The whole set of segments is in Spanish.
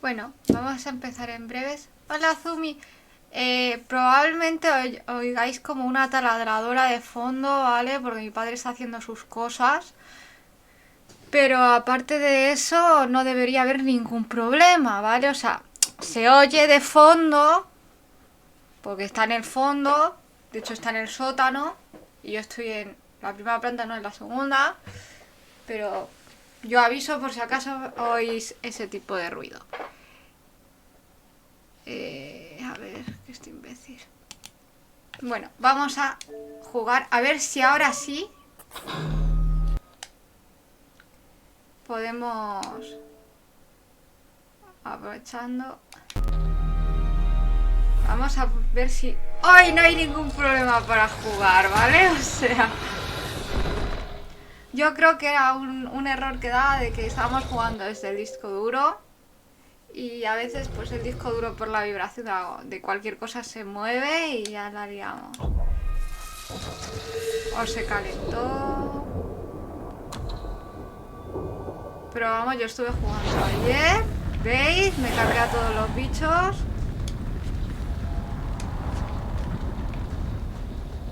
Bueno, vamos a empezar en breves. Hola, Zumi. Probablemente oigáis como una taladradora de fondo, ¿vale? Porque mi padre está haciendo sus cosas. Pero aparte de eso, no debería haber ningún problema, ¿vale? O sea, se oye de fondo, porque está en el fondo. De hecho, está en el sótano. Y yo estoy en la primera planta, no en la segunda. Pero yo aviso por si acaso oís ese tipo de ruido. A ver, que estoy imbécil. Bueno, vamos a jugar. A ver si ahora sí podemos... Aprovechando. Vamos a ver si... ¡Hoy no hay ningún problema para jugar! ¿Vale? O sea... Yo creo que era un error que daba de que estábamos jugando desde el disco duro. Y a veces pues el disco duro por la vibración de cualquier cosa se mueve y ya la liamos. O se calentó. Pero vamos, yo estuve jugando ayer. ¿Veis? Me cargué a todos los bichos.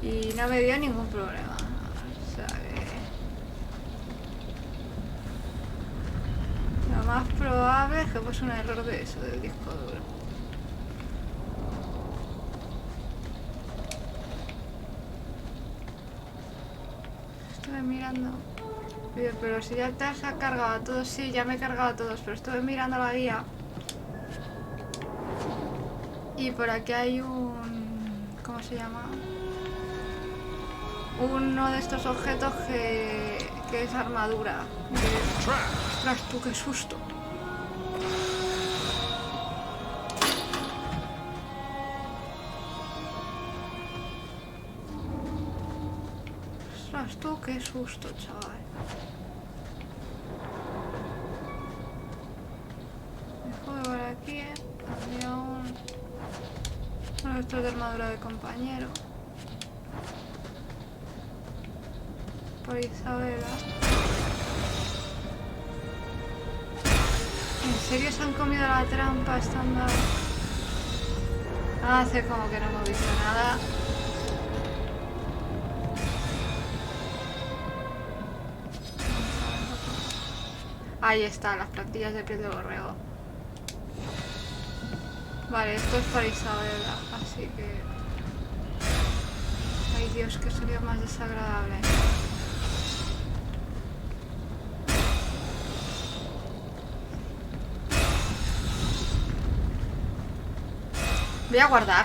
Y no me dio ningún problema. O sea que... Lo más probable es que fuese un error de eso, del disco duro. Estuve mirando... Pero si ya te has cargado a todos, sí, ya me he cargado a todos, pero estuve mirando la guía. Y por aquí hay un... ¿Cómo se llama? Uno de estos objetos que es armadura. ¡Ostras, tú, qué susto! ¡Ostras, tú, qué susto, chaval! Dejo por aquí, había uno de estos de armadura de compañero. Por Isabela. ¿En serio se han comido la trampa estando ahí? Hace como que no hemos visto nada. Ahí están las plantillas de piel de borrego. Vale, esto es para Isabela, así que... Ay, Dios, que sería más desagradable. Voy a guardar.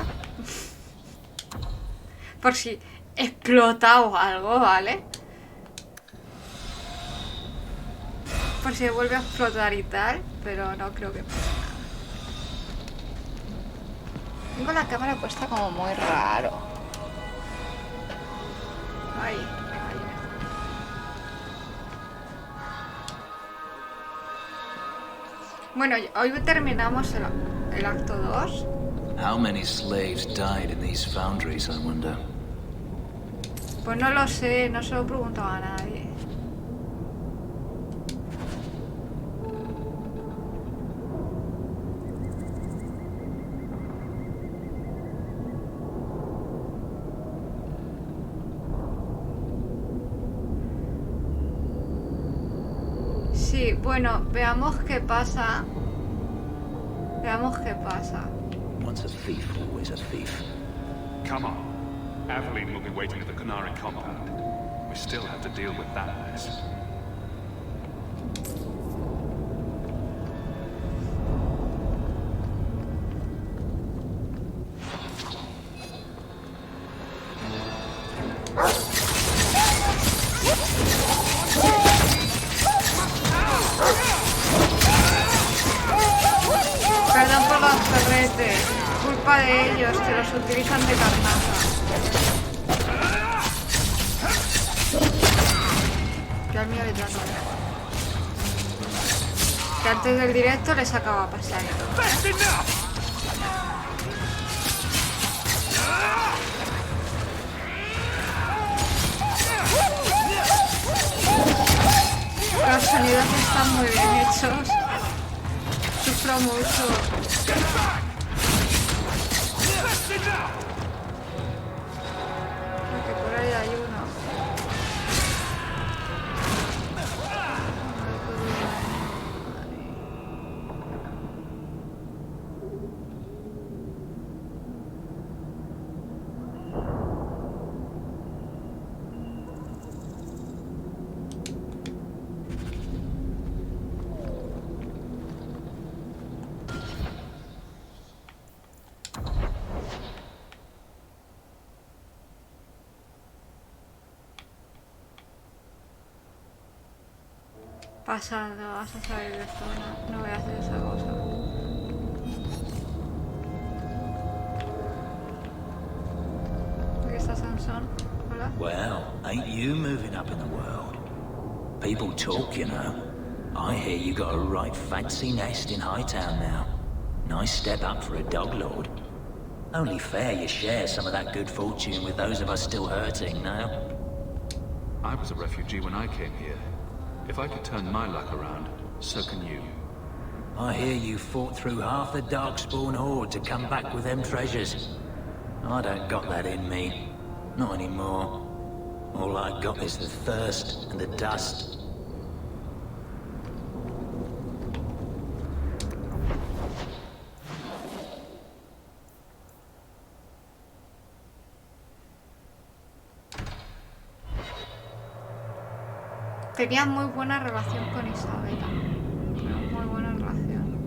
Por si explota o algo, ¿vale? Por si vuelve a explotar y tal, pero no creo que pase nada. Tengo la cámara puesta como muy raro. Ahí, ahí. Bueno, hoy terminamos el acto 2. How many slaves died in these foundries, I wonder? Pues no lo sé, no se lo he preguntado a nadie. Sí, bueno, veamos qué pasa. Veamos qué pasa. Once a thief, always a thief. Come on. Aveline will be waiting at the Canary compound. We still have to deal with that mess. Perdón por los perretes. Culpa de ellos, que los utilizan de carnaza. Yo al mío le trato mejor. Que antes del directo les acaba pasando. Los sonidos están muy bien hechos. Sus sufro mucho. Porque por ahí hay uno. Pasando, vas a salir de zona. No voy a hacer esa cosa. Aquí está Sansón. Hola. Well, ain't you moving up in the world? People talk, you know. I hear you got a right fancy nest in Hightown now. Nice step up for a dog lord. Only fair you share some of that good fortune with those of us still hurting now. I was a refugee when I came here. If I could turn my luck around, so can you. I hear you fought through half the Darkspawn horde to come back with them treasures. I don't got that in me. Not anymore. All I got is the thirst and the dust. Tenía muy buena relación con Isabela. Muy buena relación.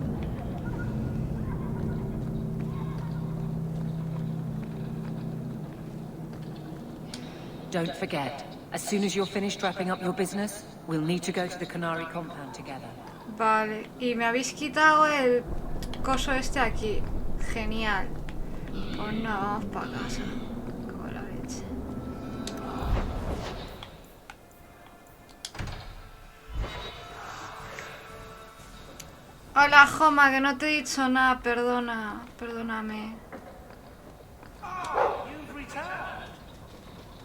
Don't forget, as soon as you're finished wrapping up your business, we'll need to go to the Canary compound together. Vale, y me habéis quitado el coso este aquí. Genial. Pues no, vamos para casa. Como la leche. Hola, Joma, que no te he dicho nada, perdona, perdóname. You've returned.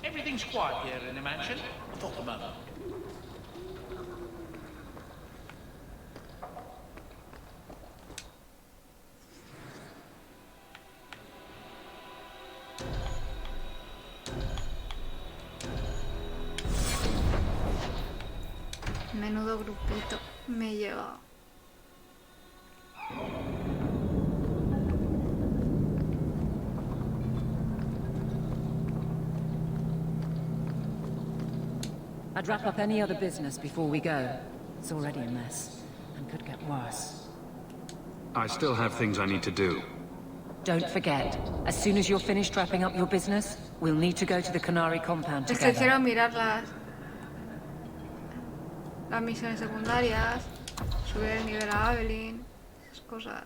Everything's quiet here in the mansion. Talk a moment. Menudo grupito me lleva. I'd wrap up any other business before we go. It's already a mess, and could get worse. I still have things I need to do. Don't forget, as soon as you're finished wrapping up your business, we'll need to go to the Canary compound Es que quiero together. mirar las misiones secundarias, subir el nivel a Evelyn, esas cosas.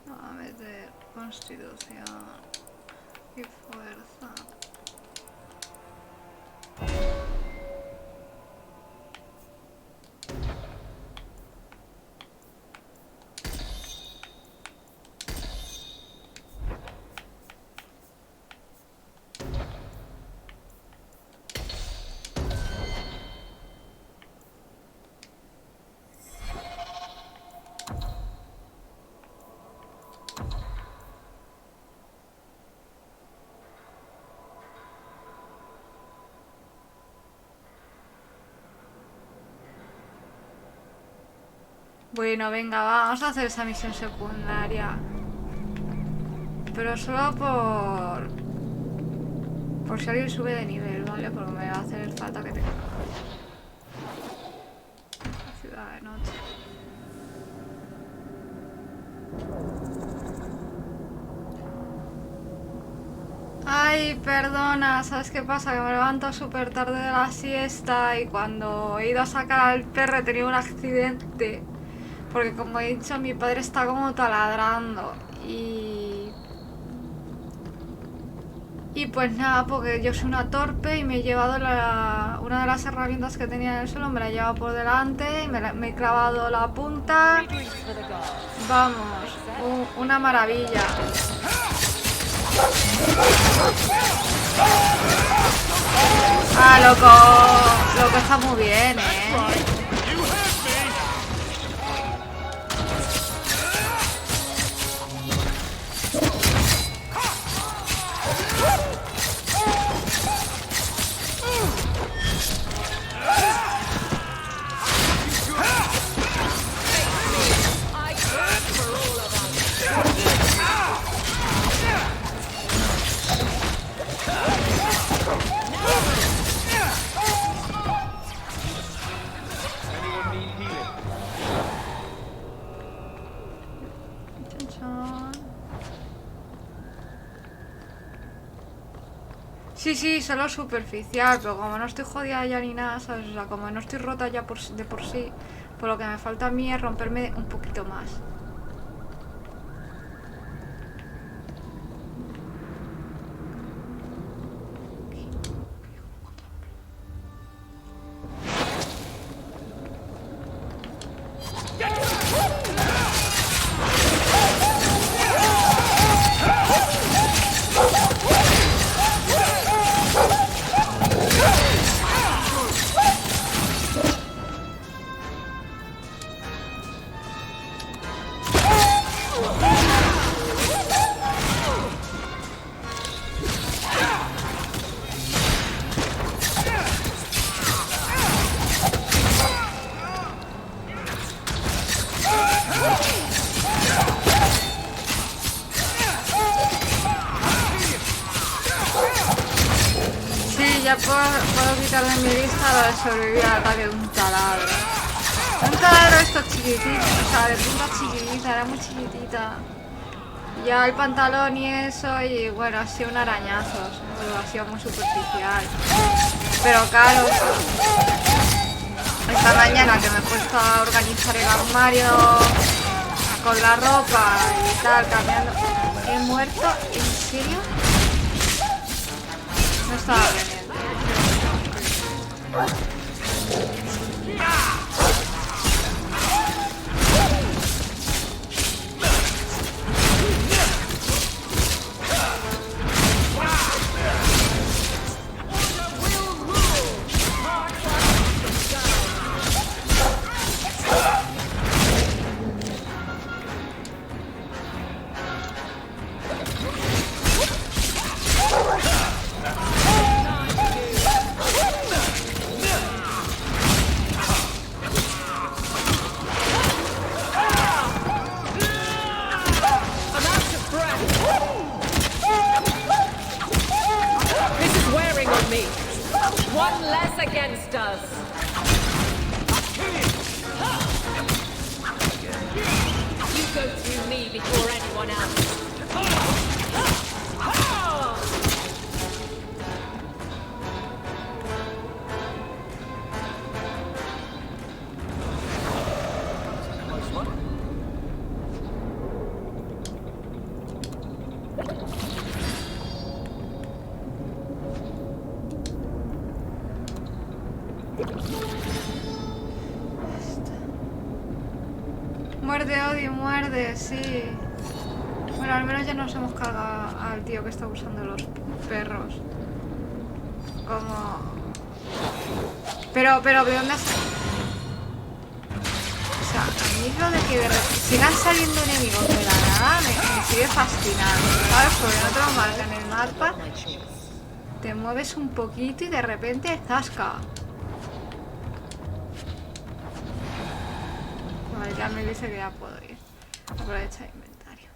Vamos a meter constitución y fuerza. Bueno, venga, vamos a hacer esa misión secundaria. Pero solo por si alguien sube de nivel, ¿vale? Porque me va a hacer falta que tenga la ciudad de noche. Ay, perdona, ¿sabes qué pasa? Que me levanto súper tarde de la siesta y cuando he ido a sacar al perro he tenido un accidente. Porque como he dicho, mi padre está como taladrando y pues nada, porque yo soy una torpe y me he llevado una de las herramientas que tenía en el suelo, me la he llevado por delante y me he clavado la punta. Vamos, una maravilla. Ah, loco está muy bien, Sí, solo superficial, pero como no estoy jodida ya ni nada, ¿sabes? O sea, como no estoy rota ya de por sí, por lo que me falta a mí es romperme un poquito más. Ya puedo quitar de mi lista lo de sobrevivir al ataque de un taladro. Un taladro esto chiquitito, o sea, de punta chiquitita, era muy chiquitita. Ya el pantalón y eso, y bueno, ha sido un arañazo, ha sido muy superficial. Pero claro, esta mañana que me he puesto a organizar el armario con la ropa y tal, cambiando. ¿He muerto? ¿En serio? No estaba pendiente. Muerde, odio, muerde, sí. Bueno, al menos ya nos hemos cargado al tío que está usando los perros. Como... Pero, ¿de dónde has...? O sea, a mí lo de que sigan saliendo enemigos de la nada me sigue fascinando, ¿sabes? Porque no te lo marca en el mapa. Te mueves un poquito y de repente zasca. Vale, ya me dice que ya puedo ir. Aprovecha el inventario.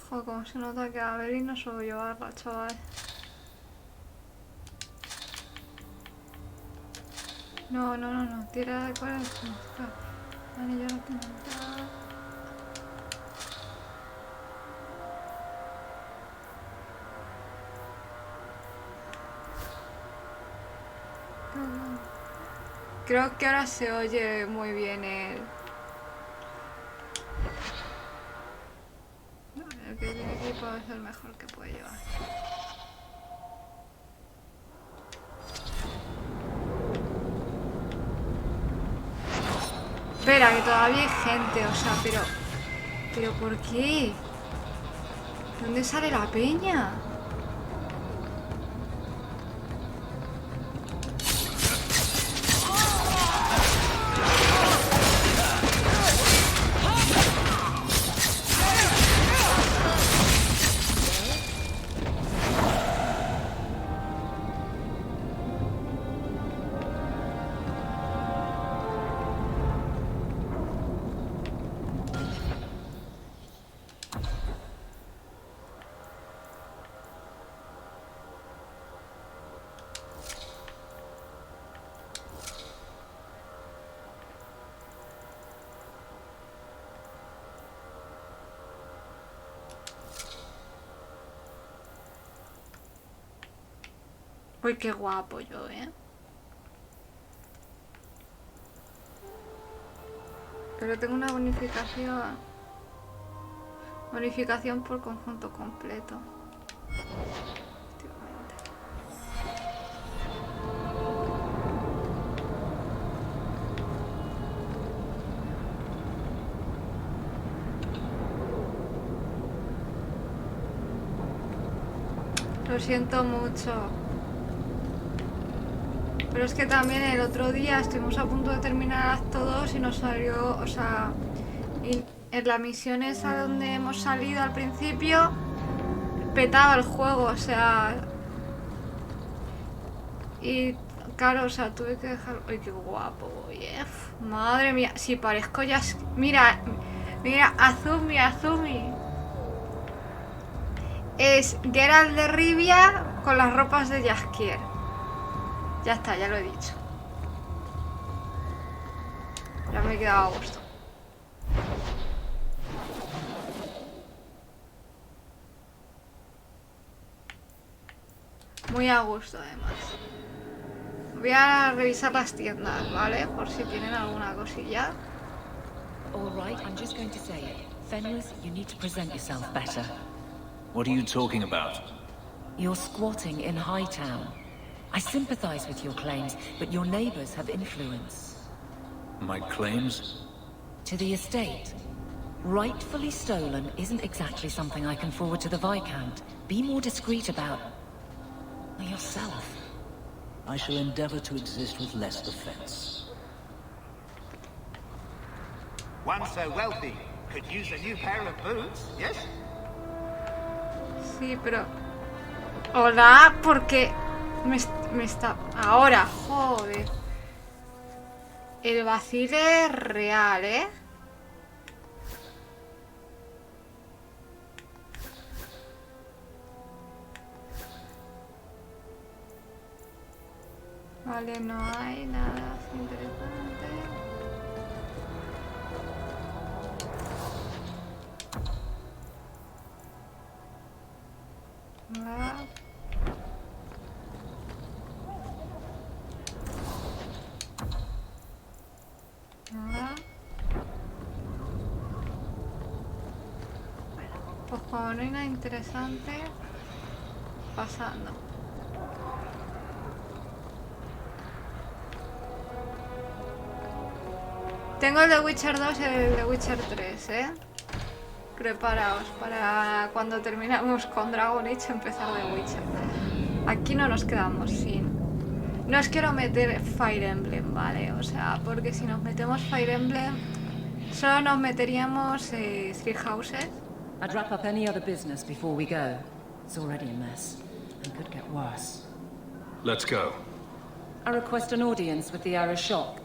Joder, como se nota que a ver y no suelo llevarla, chaval. No, tira de corazón. Vale, yo no tengo nada. Creo que ahora se oye muy bien el que tiene equipo es el mejor que puede llevar. Espera, que todavía hay gente, o sea, pero ¿por qué? ¿Dónde sale la peña? Uy, qué guapo yo, ¿eh? Pero tengo una bonificación. Bonificación por conjunto completo. Efectivamente. Lo siento mucho. Pero es que también el otro día estuvimos a punto de terminar acto 2 y nos salió, o sea, y en la misión esa donde hemos salido al principio, petaba el juego, o sea, y claro, o sea, tuve que dejar. ¡Ay, qué guapo! Oye, madre mía, si parezco ya. Mira, mira, Azumi. Es Geralt de Rivia con las ropas de Jaskier. Ya está, ya lo he dicho. Ya me he quedado a gusto. Muy a gusto, además. Voy a revisar las tiendas, ¿vale? Por si tienen alguna cosilla. All right, I'm just going to say it. Fenris, you need to present yourself better. What are you talking about? You're squatting in Hightown. I sympathize with your claims, but your neighbors have influence. My claims? To the estate. Rightfully stolen isn't exactly something I can forward to the Viscount. Be more discreet about yourself. I shall endeavor to exist with less defense. One so wealthy could use a new pair of boots, yes? Sí, pero... Hola, porque me está... Ahora, joder. El vacile es real, ¿eh? Vale, no hay nada interesante. Nada. Nada. Pues como no hay nada interesante, pasando. Tengo el de Witcher 2 y el de Witcher 3, ¿eh? Preparaos para cuando terminamos con Dragon Age empezar de Witcher. Aquí no nos quedamos sin... No os quiero meter Fire Emblem, ¿vale? O sea, porque si nos metemos Fire Emblem, solo nos meteríamos Three Houses. I'd wrap up any other business before we go. It's already a mess, and could get worse. Let's go. I request an audience with the Arishock.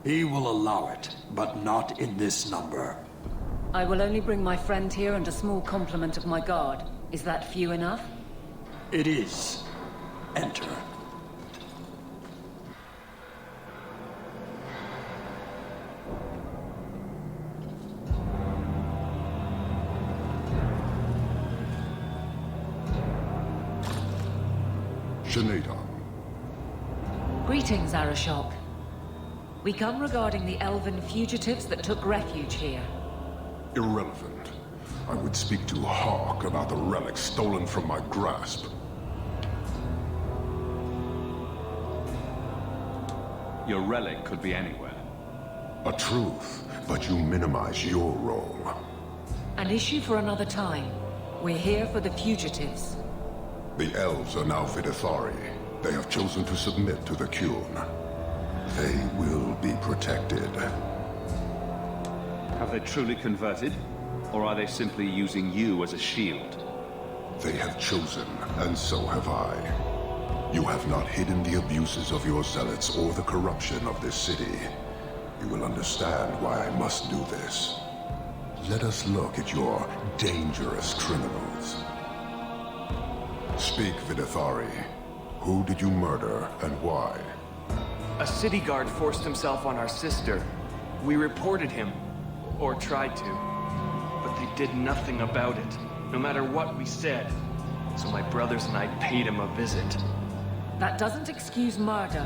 He will allow it, but not in this number. I will only bring my friend here and a small complement of my guard. Is that few enough? It is. Enter. Shanada. Greetings, Arishock. We come regarding the elven fugitives that took refuge here. Irrelevant. I would speak to Hawke about the relic stolen from my grasp. Your relic could be anywhere. A truth, but you minimize your role. An issue for another time. We're here for the fugitives. The elves are now Vidithari. They have chosen to submit to the Qun. They will be protected. Have they truly converted? Or are they simply using you as a shield? They have chosen, and so have I. You have not hidden the abuses of your zealots or the corruption of this city. You will understand why I must do this. Let us look at your dangerous criminals. Speak, Vidithari. Who did you murder, and why? A city guard forced himself on our sister. We reported him, or tried to, but they did nothing about it, no matter what we said. So my brothers and I paid him a visit. That doesn't excuse murder.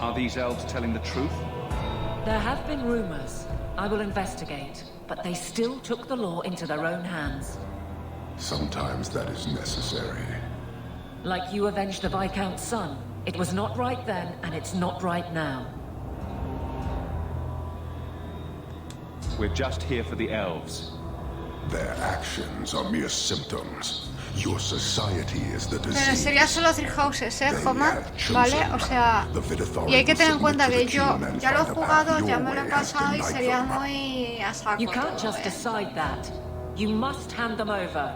Are these elves telling the truth? There have been rumors. I will investigate, but they still took the law into their own hands. Sometimes that is necessary. Like you avenged the Viscount's son. It was not right then, and it's not right now. We're just here for the elves. Their actions are mere symptoms. Your society is the Pero disease. sería solo 3 houses, Joma, ¿vale? O sea, y hay que tener en cuenta que yo ya lo he jugado, ya me lo he pasado y sería muy a saco You can't todo, just decide that. You must hand them over.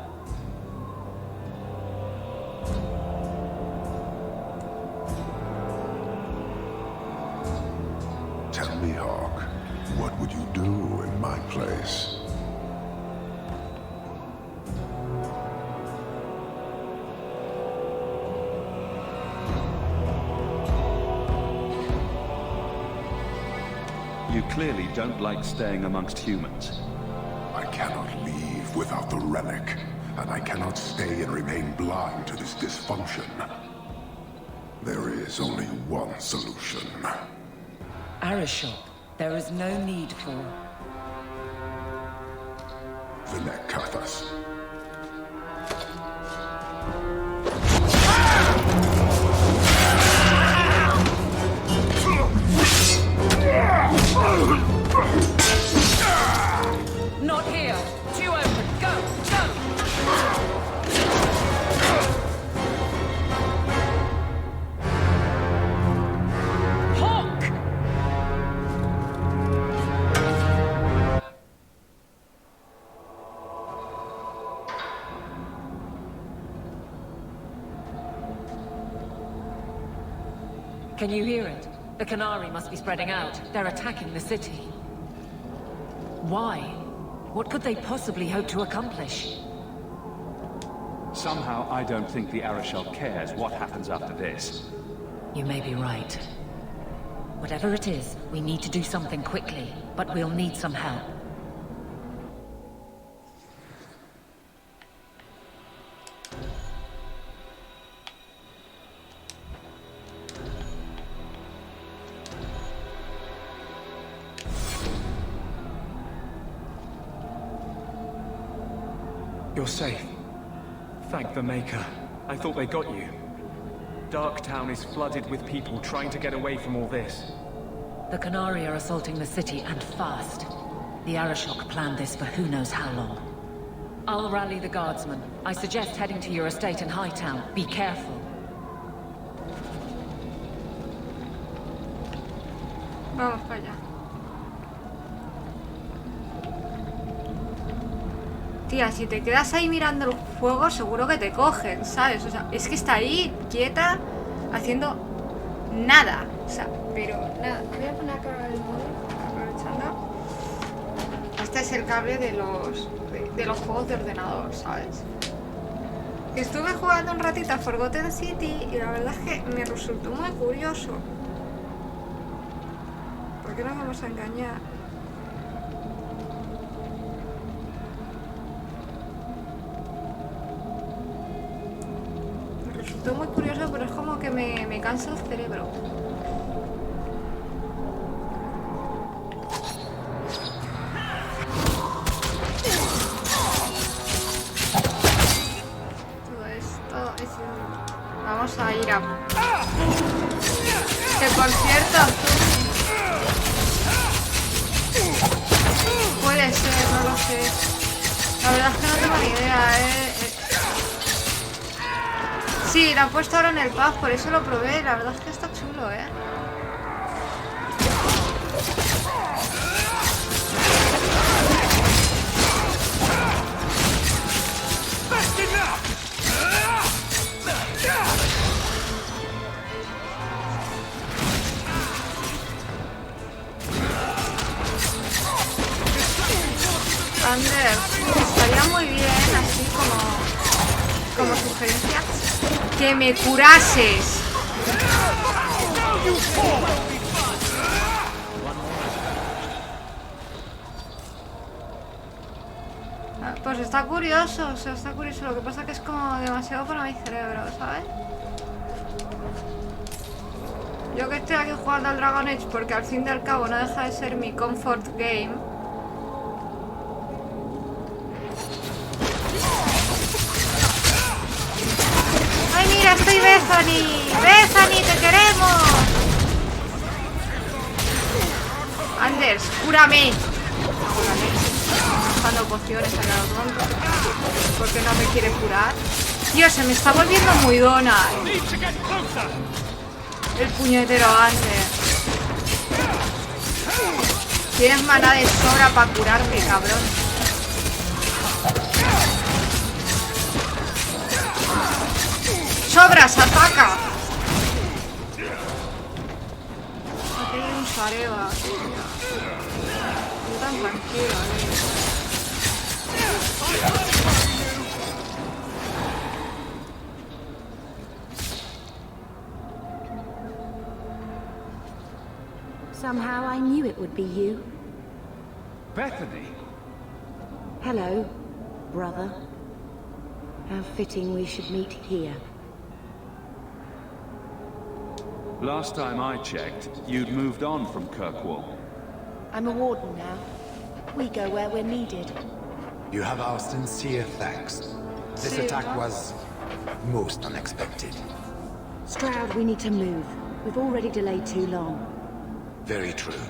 Tell me, Hawke, what would you do in my place? You clearly don't like staying amongst humans. I cannot leave without the relic, and I cannot stay and remain blind to this dysfunction. There is only one solution. Arishock, there is no need for... Vinek Kathas. Not here! Too open! Go! Go! Hawke! Can you hear it? The Canary must be spreading out. They're attacking the city. Why? What could they possibly hope to accomplish? Somehow, I don't think the Arishock cares what happens after this. You may be right. Whatever it is, we need to do something quickly, but we'll need some help. You're safe. Thank the Maker. I thought they got you. Darktown is flooded with people trying to get away from all this. The Canary are assaulting the city, and fast. The Arishock planned this for who knows how long. I'll rally the guardsmen. I suggest heading to your estate in Hightown. Be careful. Vamos para allá. Tía, si te quedas ahí mirando el fuego, seguro que te cogen, ¿sabes? O sea, es que está ahí, quieta, haciendo nada. O sea, pero nada. Voy a poner acá el móvil, aprovechando. Este es el cable de los juegos de ordenador, ¿sabes? Estuve jugando un ratito a Forgotten City y la verdad es que me resultó muy curioso. ¿Por qué nos vamos a engañar? Me resultó muy curioso, pero es como que me cansa el cerebro. Todo esto es... Vamos a ir a... Que por cierto... Puede ser, no lo sé. La verdad es que no tengo ni idea, Sí, la he puesto ahora en el pub, por eso lo probé. La verdad es que está chulo, Ander, estaría muy bien, así como sugerencia, que me curases. Pues está curioso, o sea, está curioso. Lo que pasa es que es como demasiado para mi cerebro, ¿sabes? Yo que estoy aquí jugando al Dragon Age porque al fin y al cabo no deja de ser mi comfort game. ¡Ay, mira, estoy Bethany! ¡Bethany, te queremos! Anders, cúrame. Usando pociones en la tonto. ¿Por qué no me quiere curar? Tío, se me está volviendo muy dona. El puñetero Anders. Tienes maná de sobra para curarme, cabrón. ¡Sobras, ataca! Aquí hay un Sareva. Yo tan tranquilo, Somehow I knew it would be you. Bethany? Hello, brother. How fitting we should meet here. Last time I checked, you'd moved on from Kirkwall. I'm a warden now. We go where we're needed. You have our sincere thanks. This attack was most unexpected. Stroud, we need to move. We've already delayed too long. Very true.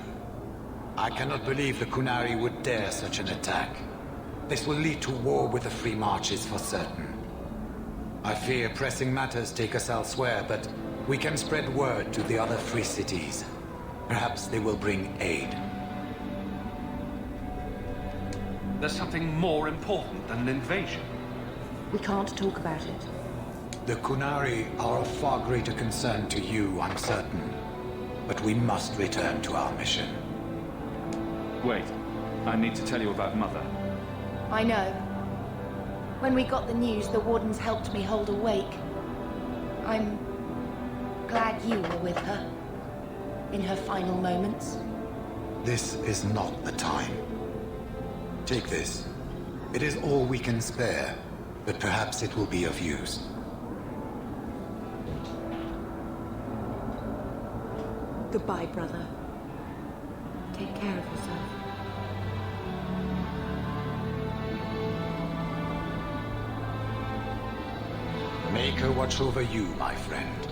I cannot believe the Kunari would dare such an attack. This will lead to war with the Free Marches for certain. I fear pressing matters take us elsewhere, but we can spread word to the other free cities. Perhaps they will bring aid. There's something more important than an invasion. We can't talk about it. The Kunari are of far greater concern to you, I'm certain. But we must return to our mission. Wait, I need to tell you about Mother. I know. When we got the news, the wardens helped me hold a wake. I'm glad you were with her. In her final moments. This is not the time. Take this. It is all we can spare, but perhaps it will be of use. Goodbye, brother. Take care of yourself. Make her watch over you, my friend.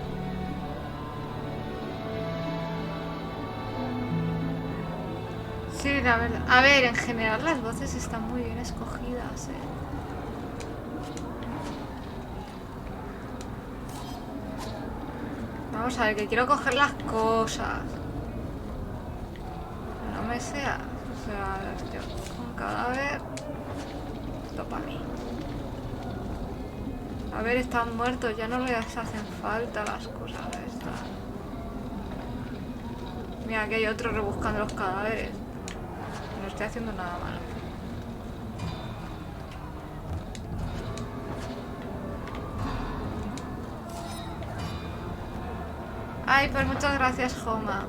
Sí, la verdad. A ver, en general las voces están muy bien escogidas, Vamos a ver, que quiero coger las cosas. No me sea. O sea, yo con cadáver. Esto para mí. A ver, están muertos, ya no les hacen falta las cosas estas. Mira, aquí hay otro rebuscando los cadáveres. No estoy haciendo nada malo. Ay, pues muchas gracias, Homa.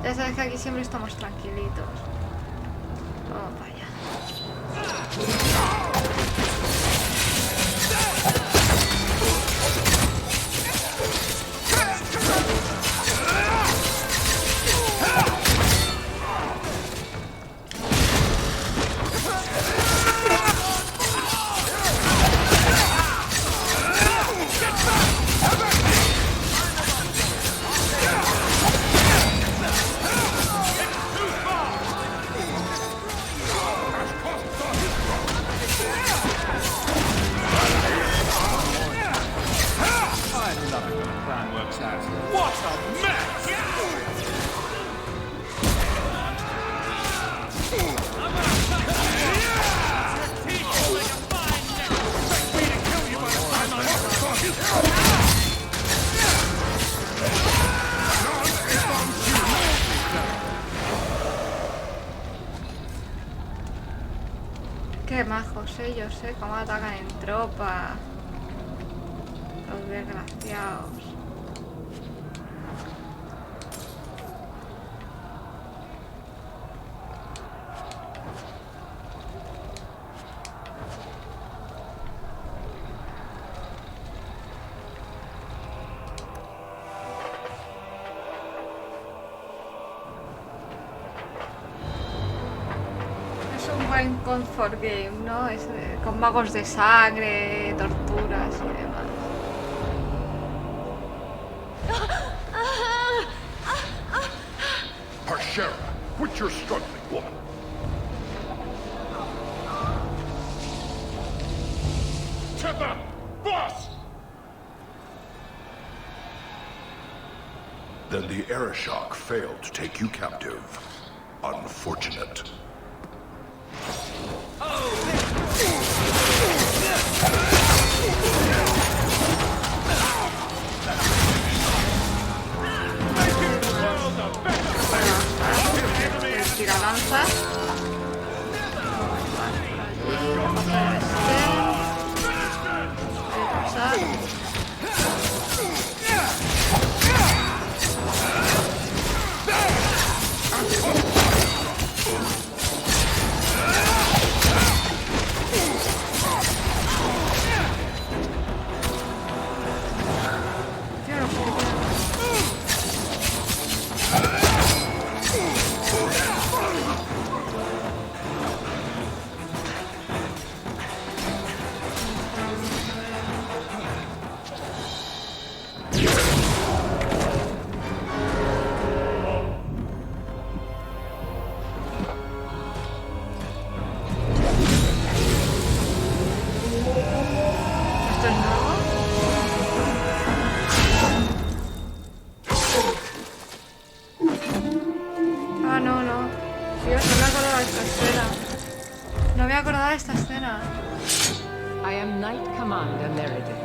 Ya sabes que aquí siempre estamos tranquilitos. Vamos para allá. Qué majos ellos, cómo atacan en tropa. Los desgraciados. buen comfort game, ¿no? Es, con magos de sangre, torturas y demás. Hashera, quit your struggling, woman. Tether! Boss! Then the Arishock failed to take you captive. Unfortunate. Tira lanzas. Esta escena. I am Knight Commander Meredith.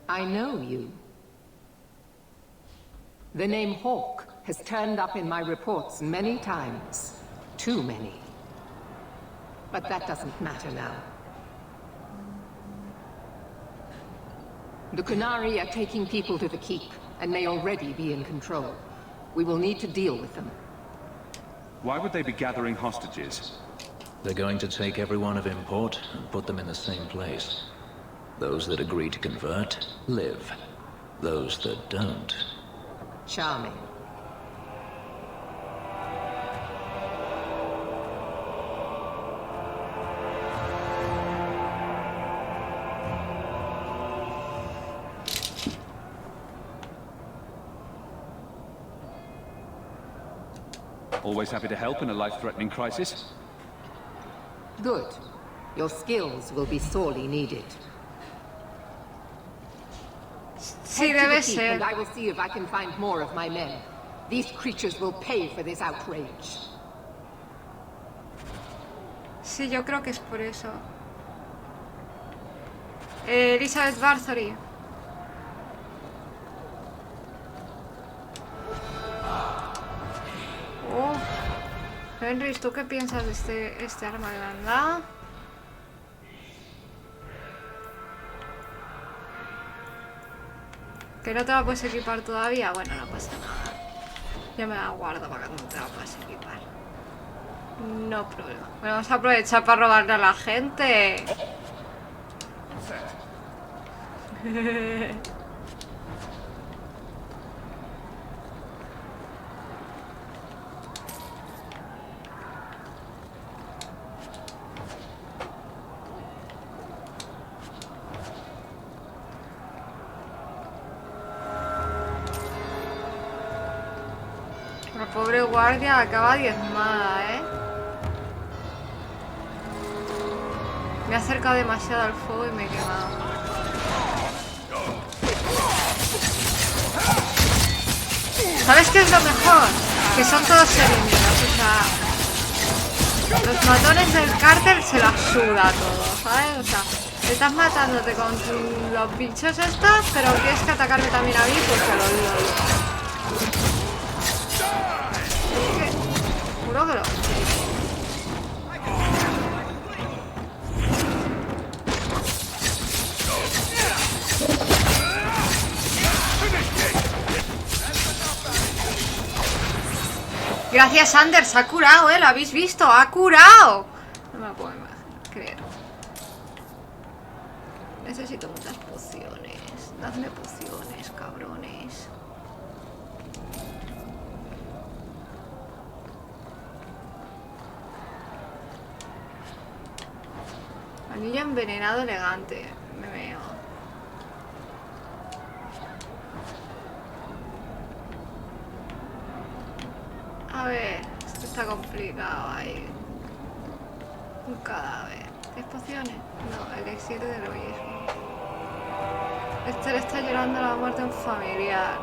I know you. The name Hawke has turned up in my reports many times. Too many. But that doesn't matter now. The Kunari are taking people to the keep, and may already be in control. We will need to deal with them. Why would they be gathering hostages? They're going to take everyone of import and put them in the same place. Those that agree to convert, live. Those that don't... Charming. Always happy to help in a life-threatening crisis. Good. Your skills will be sorely needed. Sí, debe ser. And I will see if I can find more of my men. These creatures will pay for this outrage. Sí, yo creo que es por eso. Elizabeth Bathory. Henry, ¿tú qué piensas de este arma de banda? ¿Que no te la puedes equipar todavía? Bueno, no pasa nada. Yo me la guardo para que no te la puedas equipar. No problema. Bueno, vamos a aprovechar para robarle a la gente. La pobre guardia acaba diezmada, ¿eh? Me he acercado demasiado al fuego y me he quemado. ¿Sabes qué es lo mejor? Que son todos enemigos, o sea... Los matones del cártel se la suda todo, ¿sabes? O sea, estás matándote con los bichos estos, pero tienes que atacarme también a mí porque lo digo. Juro que lo... Gracias, Anders, ha curado, ¿lo habéis visto? ¡Ha curado! No me lo puedo creer. Necesito muchas pociones. Dadme pociones, cabrones. Anillo envenenado elegante. Me veo. A ver, esto está complicado ahí. Un cadáver. ¿Qué pociones? No, elixir de heroísmo. Este le está llorando la muerte a un familiar.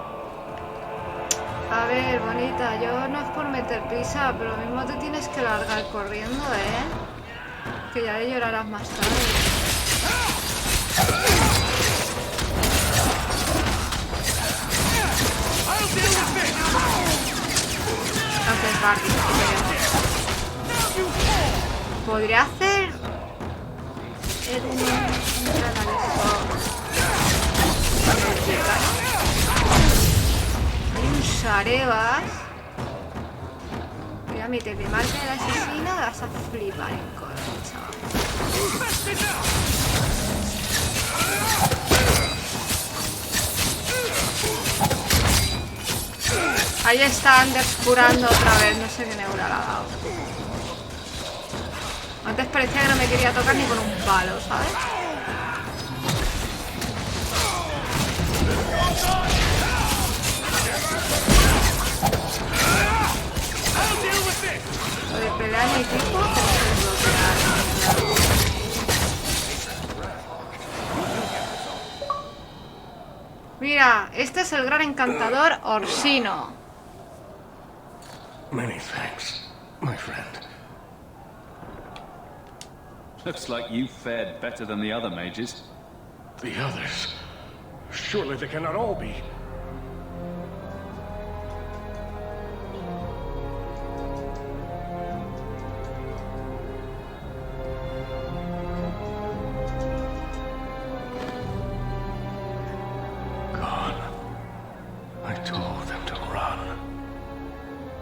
A ver, bonita, yo no es por meter prisa, pero lo mismo te tienes que largar corriendo, que ya le llorarás más tarde. Entonces, Barty, podría hacer un Sarevas. Mira, mi te marca el asesino, vas a flipar en corazón, chaval. Ahí está Anders curando otra vez, no sé qué neura le ha dado. Antes parecía que no me quería tocar ni con un palo, ¿sabes? Lo de pelear en equipo, mira, este es el gran encantador Orsino. Many thanks, my friend. Looks like you fared better than the other mages. The others? Surely they cannot all be.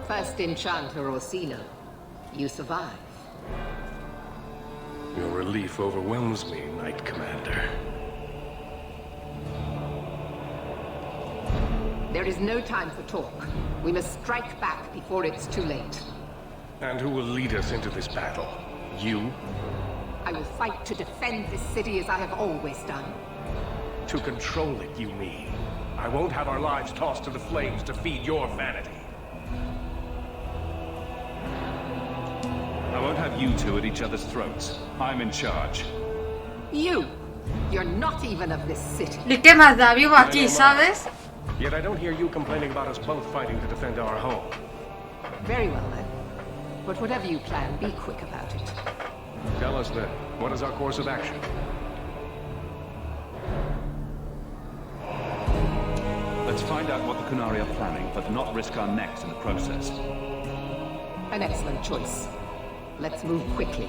First enchanter Orsino, you survive. Your relief overwhelms me, Knight Commander. There is no time for talk. We must strike back before it's too late. And who will lead us into this battle? You? I will fight to defend this city as I have always done. To control it, you mean? I won't have our lives tossed to the flames to feed your vanity. I won't have you two at each other's throats. I'm in charge. You? You're not even of this city. ¿Y qué más da? Vivo aquí, ¿sabes? Yet I don't hear you complaining about us both fighting to defend our home. Very well, then. But whatever you plan, be quick about it. Tell us then, what is our course of action? Let's find out what the Qunari are planning, but not risk our necks in the process. An excellent choice. Let's move quickly.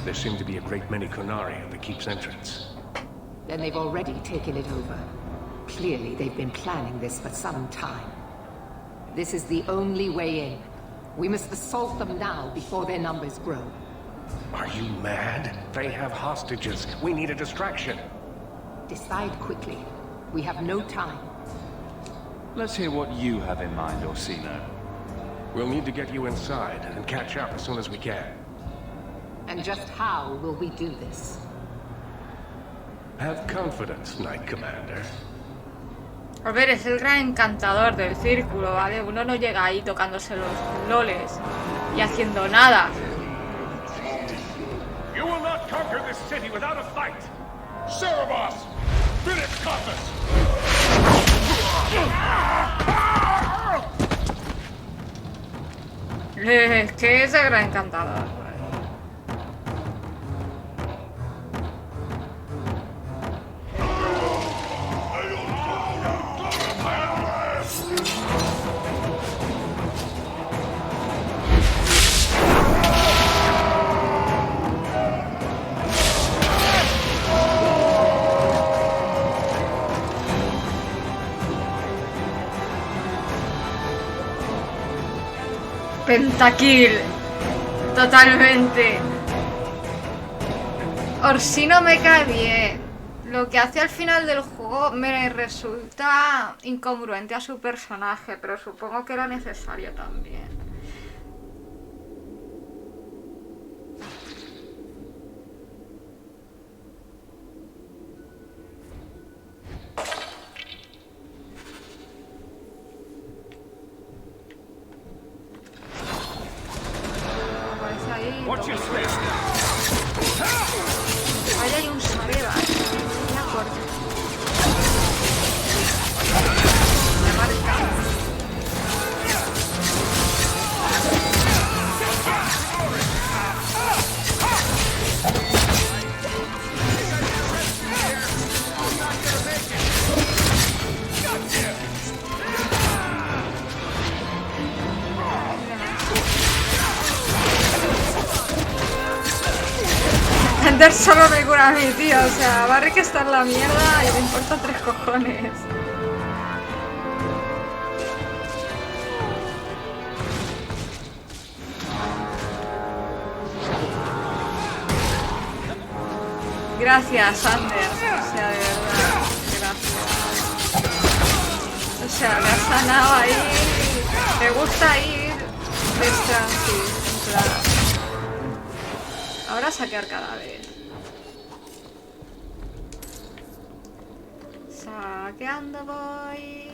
There seem to be a great many Qunari at the keep's entrance. Then they've already taken it over. Clearly, they've been planning this for some time. This is the only way in. We must assault them now before their numbers grow. Are you mad? They have hostages. We need a distraction. Decide quickly. We have no time. Let's hear what you have in mind, Orsino. We'll need to get you inside and catch up as soon as we can. And just how will we do this? Have confidence, Knight Commander. A ver, es el gran encantador del círculo, ¿vale? Uno no llega ahí tocándose los loles y haciendo nada. You will not conquer this city without a fight. Cerebos, finish Compass. ¿Qué es el gran encantador? Pentakill. Totalmente. Orsino me cae bien. Lo que hace al final del juego me resulta incongruente a su personaje, pero supongo que era necesario también. Aparece ahí. Ahí hay un Sabeva. Me acuerdo. Me marca. Ender solo me cura a mí, tío. O sea, Barry que está en la mierda y le importa 3 cojones. Gracias, Ander. O sea, de verdad. Gracias. O sea, me has sanado ahí. Me gusta ir de tranqui, en plan. Ahora saquear cadáver. Saqueando voy.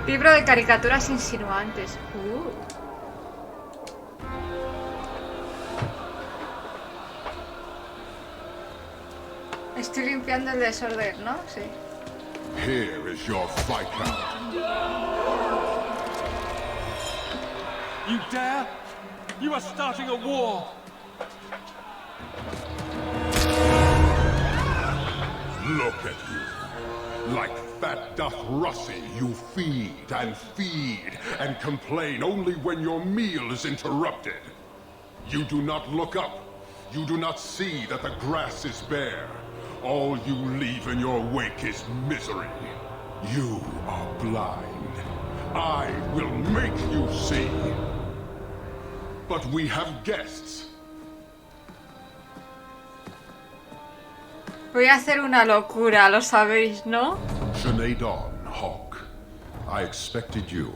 Libro de caricaturas insinuantes. Estoy limpiando el desorden, ¿no? Sí. Here is your fighter. You dare? You are starting a war! Look at you. Like fat Dothrossi, you feed and complain only when your meal is interrupted. You do not look up. You do not see that the grass is bare. All you leave in your wake is misery. You are blind. I will make you see. But we have guests. Voy a hacer una locura, lo sabéis, ¿no? Sinead Hawke, I expected you.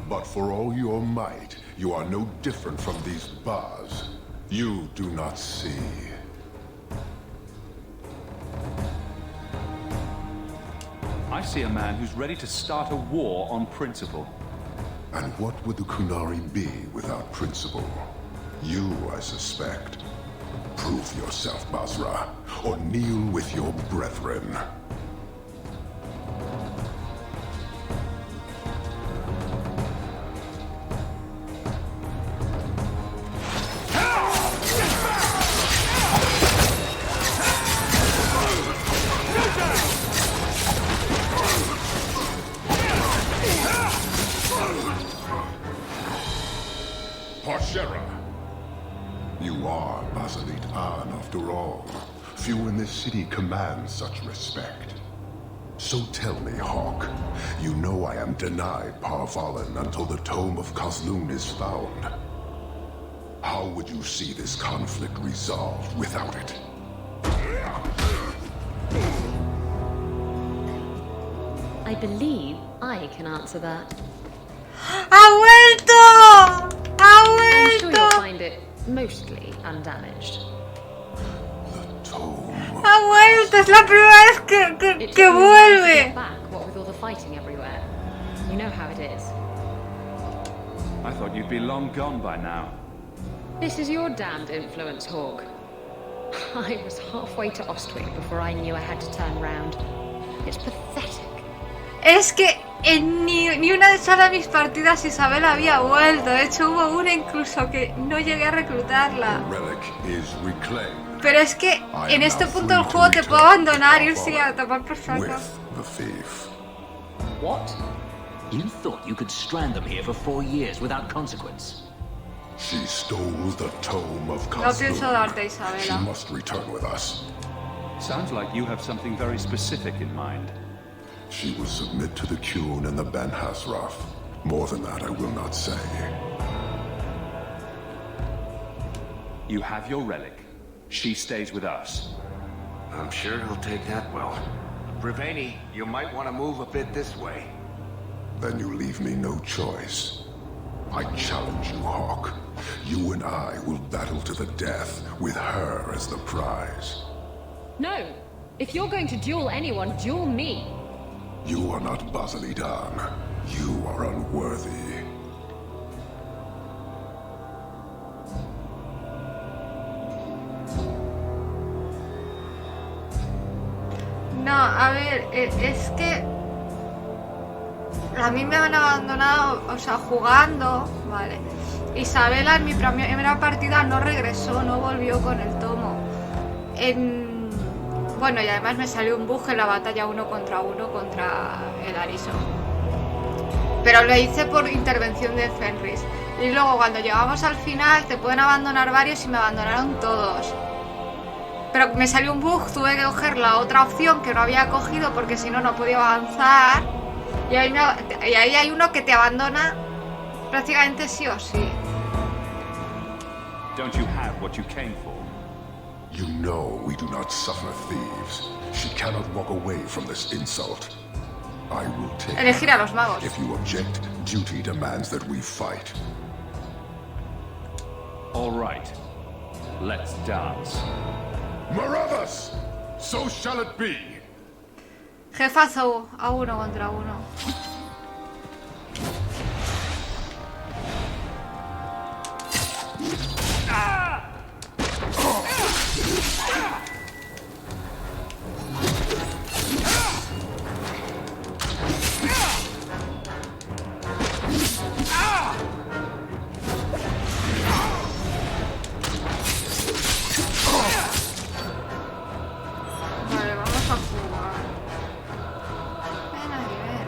But for all your might, you are no different from these bars. You do not see. I see a man who's ready to start a war on principle. And what would the Kunari be without principle? You, I suspect. Prove yourself, Basra, or kneel with your brethren. Parshera! You are Basalit An, after all. Few in this city command such respect. So tell me, Hawke, you know I am denied Parvalan until the Tome of Kozlun is found. How would you see this conflict resolved without it? I believe I can answer that. ¡Ha vuelto! ¡Ha I'm sure vuelto! you'll find it mostly undamaged. ¡Ha vuelto! Es la primera vez que vuelve. Back, what with all the fighting everywhere. You know how it is. I thought you'd be long gone by now. This is your damned influence, Hawke. I was halfway to Ostwick before I knew I had to turn round. It's pathetic. Es que En ni una de todas mis partidas Isabel había vuelto. De hecho, hubo una incluso que no llegué a reclutarla. Pero es que en este punto del juego te puedo abandonar y irse a tomar por saco. What? You thought you could strand them here for 4 years without consequence? She stole the tome of No pienso darte, She Isabela. must return with us. Sounds like you have something very specific in mind. She will submit to the Qun and the Ben-Hassrath. More than that, I will not say. You have your relic. She stays with us. I'm sure he'll take that well. Breveni, you might want to move a bit this way. Then you leave me no choice. I challenge you, Hawke. You and I will battle to the death, with her as the prize. No. If you're going to duel anyone, duel me. You are not Basilidan. You are unworthy. No, a ver, es que a mí me han abandonado, o sea, jugando, vale. Isabela en mi primera partida no regresó, no volvió con el tomo. Bueno, y además me salió un bug en la batalla 1 contra el Arishock. Pero lo hice por intervención de Fenris. Y luego cuando llegamos al final te pueden abandonar varios y me abandonaron todos. Pero me salió un bug, tuve que coger la otra opción que no había cogido porque si no, no podía avanzar. Y ahí hay uno que te abandona prácticamente sí o sí. Don't you have what you came for? You know we do not suffer thieves. She cannot walk away from this insult. I will take Elegir her. a los magos. If you object, duty demands that we fight. All right. Let's dance. Marathas! So shall it be. Jefazo a 1 contra 1. Vale, vamos a jugar. Ven ahí, ven.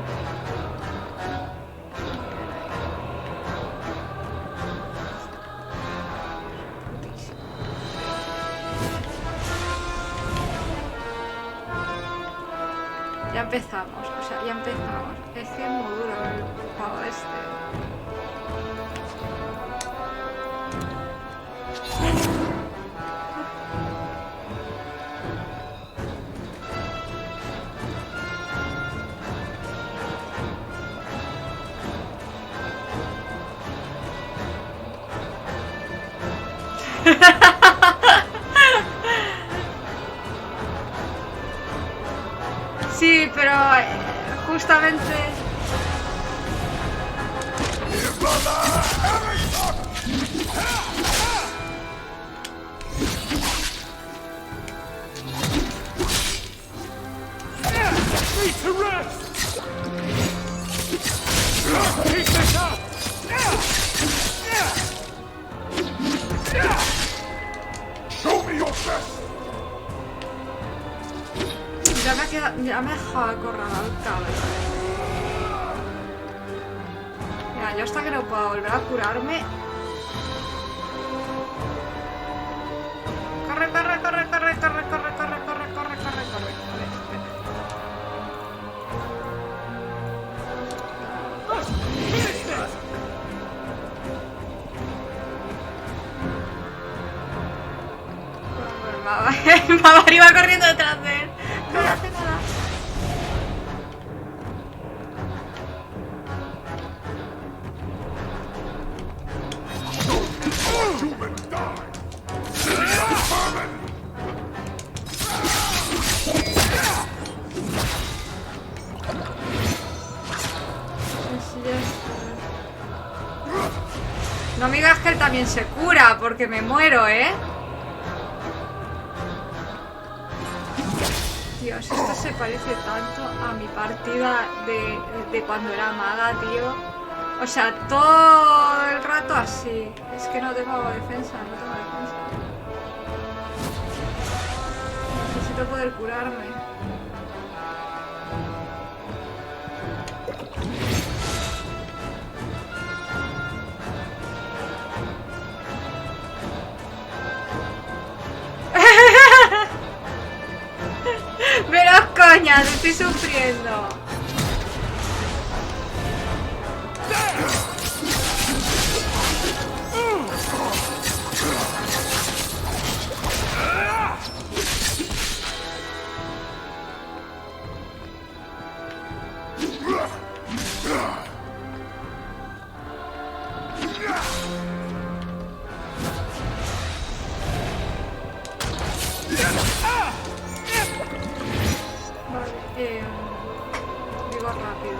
Ya empezamos, o sea, ya empezamos. Es que es muy duro el juego este. Sí, pero justamente... Ya me he dejado de correr al cabrón. Mira, yo hasta que no pueda volver a curarme. Corre, corre, corre, corre, corre, corre, corre, corre, corre, corre, corre. Mamá iba corriendo detrás de él. No le hace nada. No me digas que él también se cura, porque me muero, ¿eh? Dios, esto se parece tanto a mi partida de cuando era maga, tío. O sea, todo el rato así. Es que no tengo defensa, no tengo defensa. Necesito poder curarme. Menos coña, te estoy sufriendo. Digo rápido.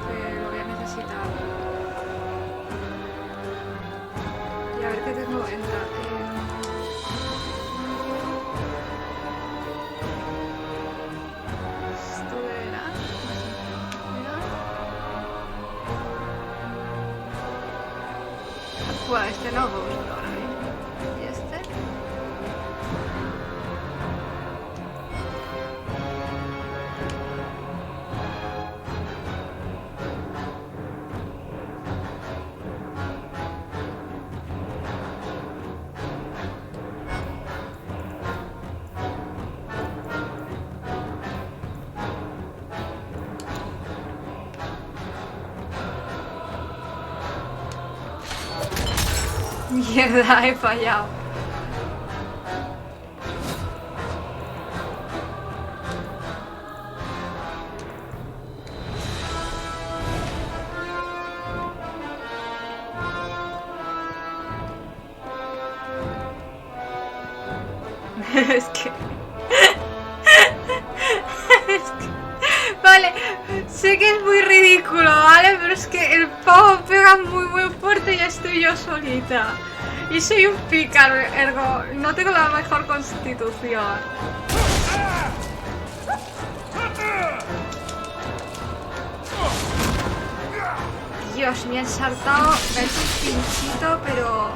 Que lo voy a necesitar. Y a ver qué tengo en esto era. Bueno, este no puedo usarlo ahora mismo. ¿Y este? Mierda, he fallado. Es que... Vale, sé que es muy ridículo, ¿vale? Pero es que el pavo pega muy fuerte y ya estoy yo solita. Y soy un pícaro, ergo no tengo la mejor constitución. Dios, me ha ensartado, me ha hecho un pinchito, pero...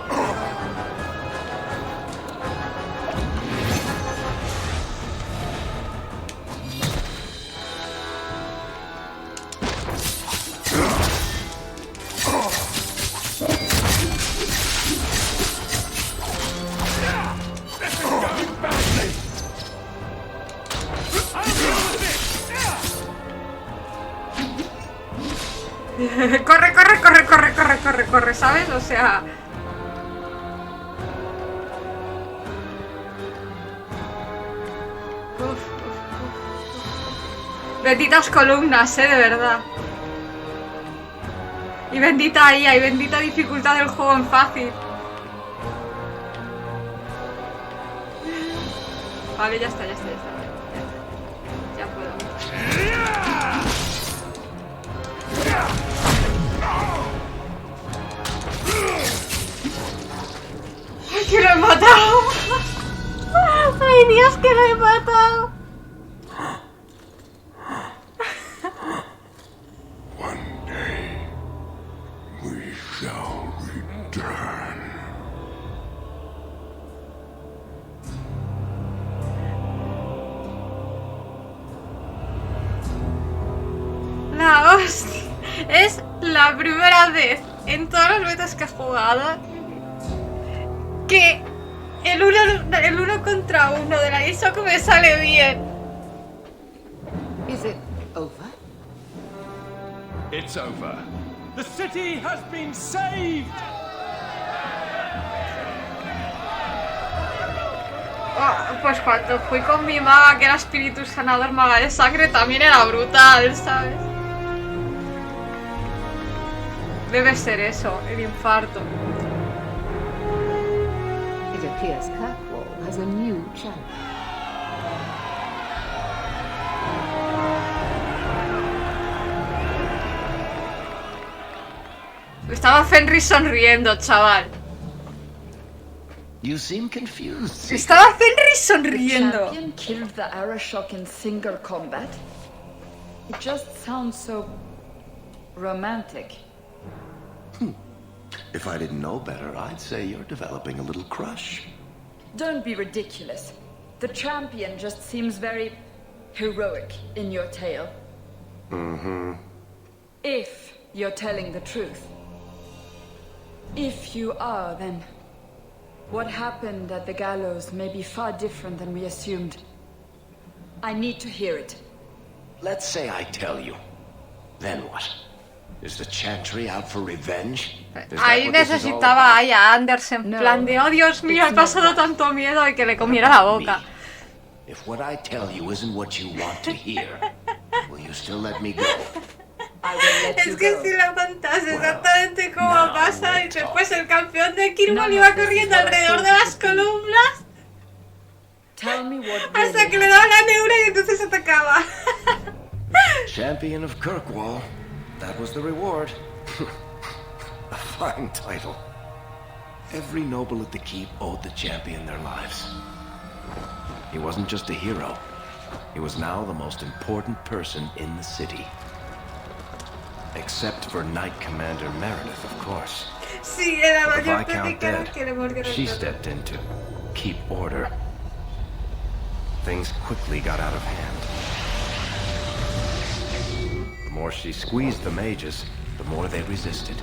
corre, ¿sabes? O sea... Benditas columnas, de verdad. Y bendita IA, y bendita dificultad del juego en fácil. Vale, ya está. Ya puedo. ¡Ay, que lo he matado! ¡Ay, Dios, que lo he matado! One day, we shall return. La hostia. Es la primera vez en todos los metas que he jugado que el uno contra uno de la Arishock me sale bien. Is it over? It's over. The city has been saved. Oh, pues cuando fui con mi maga, que era espíritu sanador, maga de sangre, también era brutal, ¿sabes? Debe ser eso, el infarto. It appears Kirkwall has a new champion. Estaba Fenris sonriendo, chaval. You seem confused. Estaba Fenris sonriendo. The champion killed the Arishock in single combat. It just sounds so romantic. If I didn't know better, I'd say you're developing a little crush. Don't be ridiculous. The champion just seems very heroic in your tale. Mm-hmm. If you're telling the truth. If you are, then what happened at the gallows may be far different than we assumed. I need to hear it. Let's say I tell you. Then what? Is the Chantry out for revenge? Ahí necesitaba a Anders en plan de, oh Dios mío, he pasado tanto miedo y que le comiera la boca. If what I tell you isn't what you want to hear, will you still let me go? Es que si lo contás exactamente como pasa y después el campeón de Kirwall iba corriendo alrededor de las columnas hasta que le daba la neura y entonces atacaba. Champion of Kirkwall. That was the reward. A fine title. Every noble at the keep owed the champion their lives. He wasn't just a hero. He was now the most important person in the city. Except for Knight Commander Meredith, of course. Sí, era But if I count dead, dead, she stepped in to keep order. Things quickly got out of hand. The more she squeezed the mages, the more they resisted.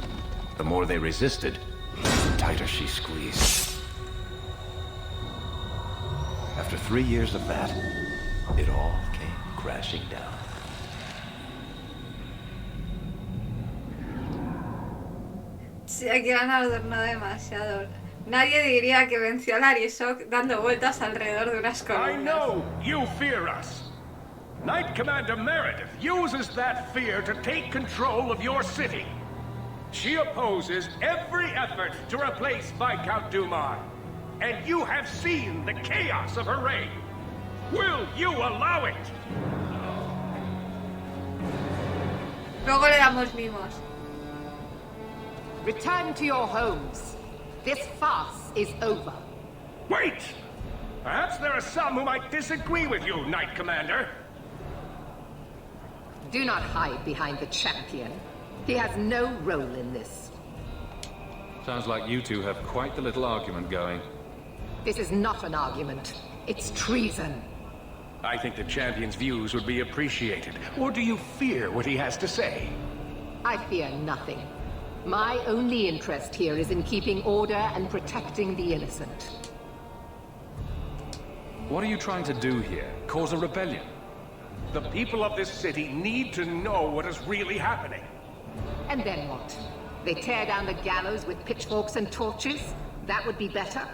The more they resisted, the tighter she squeezed. After 3 years of that, it all came crashing down. Sí, aquí han adornado demasiado. Nadie diría que venció al Arishock dando vueltas alrededor de unas columnas. I know you fear us. Knight Commander Meredith uses that fear to take control of your city. She opposes every effort to replace Viscount Dumar. And you have seen the chaos of her reign. Will you allow it? Luego le damos mimos. Return to your homes. This farce is over. Wait! Perhaps there are some who might disagree with you, Knight Commander. Do not hide behind the champion. He has no role in this. Sounds like you two have quite the little argument going. This is not an argument. It's treason. I think the champion's views would be appreciated. Or do you fear what he has to say? I fear nothing. My only interest here is in keeping order and protecting the innocent. What are you trying to do here? Cause a rebellion? The people of this city need to know what is really happening. And then what? They tear down the gallows with pitchforks and torches? That would be better.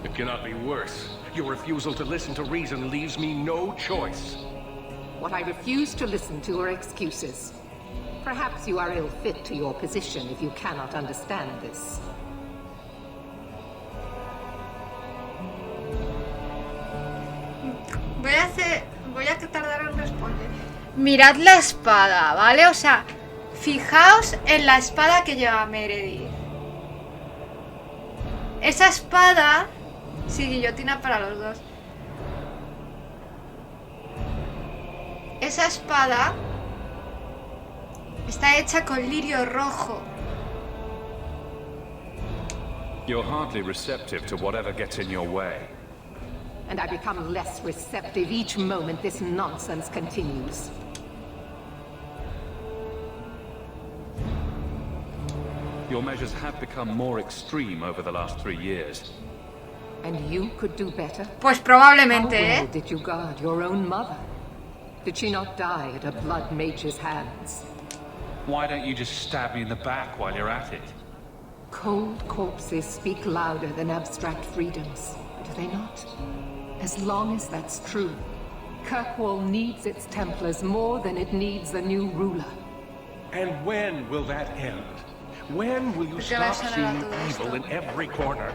It cannot be worse. Your refusal to listen to reason leaves me no choice. What I refuse to listen to are excuses. Perhaps you are ill-fit to your position if you cannot understand this. Voy a tardar en responder. Mirad la espada, ¿vale? O sea, fijaos en la espada que lleva Meredith. Esa espada... Sí, guillotina para los dos. Esa espada está hecha con lirio rojo. You're hardly receptive to whatever gets in your way. And I become less receptive each moment this nonsense continues. Your measures have become more extreme over the last 3 years. And you could do better? Pues probablemente, How well did you guard your own mother? Did she not die at a blood mage's hands? Why don't you just stab me in the back while you're at it? Cold corpses speak louder than abstract freedoms, do they not? As long as that's true, Kirkwall needs its Templars more than it needs a new ruler. And when will that end? When will you stop seeing evil in every corner?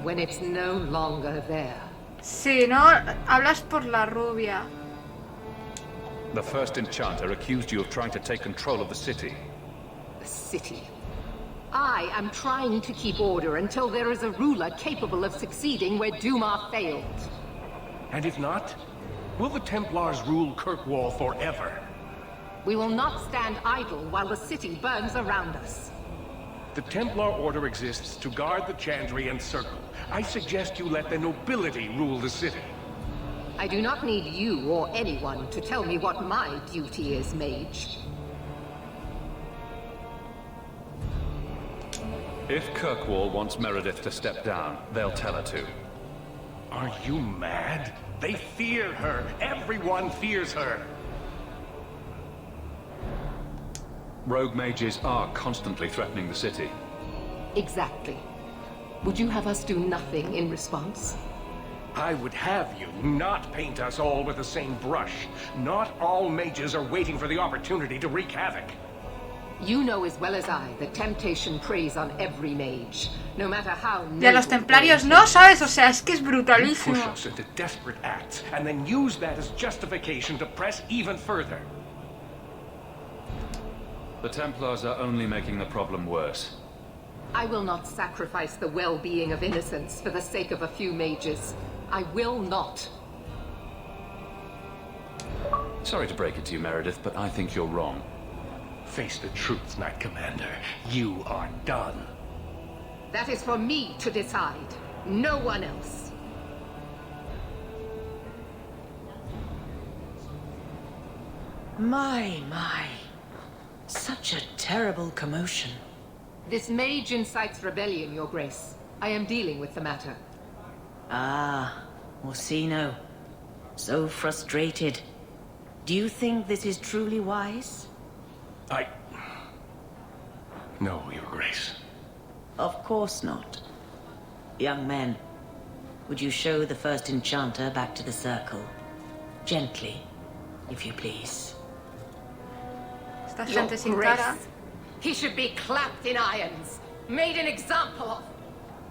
When it's no longer there. Sí, ¿no? Hablas por la rubia. The first enchanter accused you of trying to take control of the city. The city? I am trying to keep order until there is a ruler capable of succeeding where Duma failed. And if not, will the Templars rule Kirkwall forever? We will not stand idle while the city burns around us. The Templar Order exists to guard the Chandri and Circle. I suggest you let the nobility rule the city. I do not need you or anyone to tell me what my duty is, mage. If Kirkwall wants Meredith to step down, they'll tell her to. Are you mad? They fear her. Everyone fears her. Rogue mages are constantly threatening the city. Exactly. Would you have us do nothing in response? I would have you not paint us all with the same brush. Not all mages are waiting for the opportunity to wreak havoc. You know as well as I that temptation preys on every mage, no matter how. Y a los templarios no, ¿sabes? O sea, es que es brutalísimo. Push us into desperate acts, and then use that as justification to press even further. The Templars are only making the problem worse. I will not sacrifice the well-being of innocents for the sake of a few mages. I will not. Sorry to break it to you, Meredith, but I think you're wrong. Face the truth, Knight Commander. You are done. That is for me to decide. No one else. My. Such a terrible commotion. This mage incites rebellion, Your Grace. I am dealing with the matter. Ah, Orsino. So frustrated. Do you think this is truly wise? No, Your Grace. Of course not. Young men, would you show the first enchanter back to the circle? Gently, if you please. Esta gente sin cara. He should be clapped in irons, made an example of.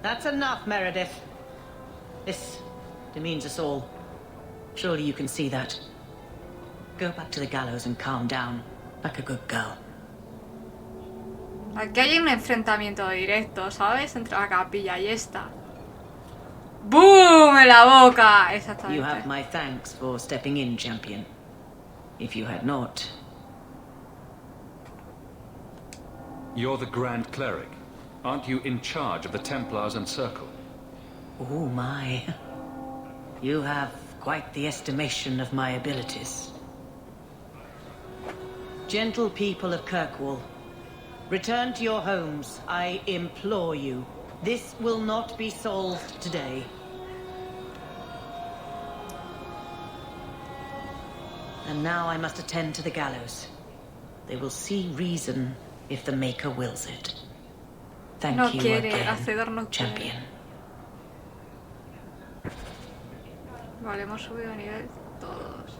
That's enough, Meredith. This demeans us all. Surely you can see that. Go back to the gallows and calm down, like a good girl. Aquí hay un enfrentamiento directo, ¿sabes? Entre la capilla y esta. ¡Boom! En la boca. Exactamente. You have my thanks for stepping in, champion. If you had not... You're the Grand Cleric. Aren't you in charge of the Templars and Circle? Oh my. You have quite the estimation of my abilities. Gentle people of Kirkwall, return to your homes, I implore you. This will not be solved today. And now I must attend to the gallows. They will see reason if the Maker wills it. Thank no you quiere, again, Hacedor no champion. Vale, hemos subido a nivel todos.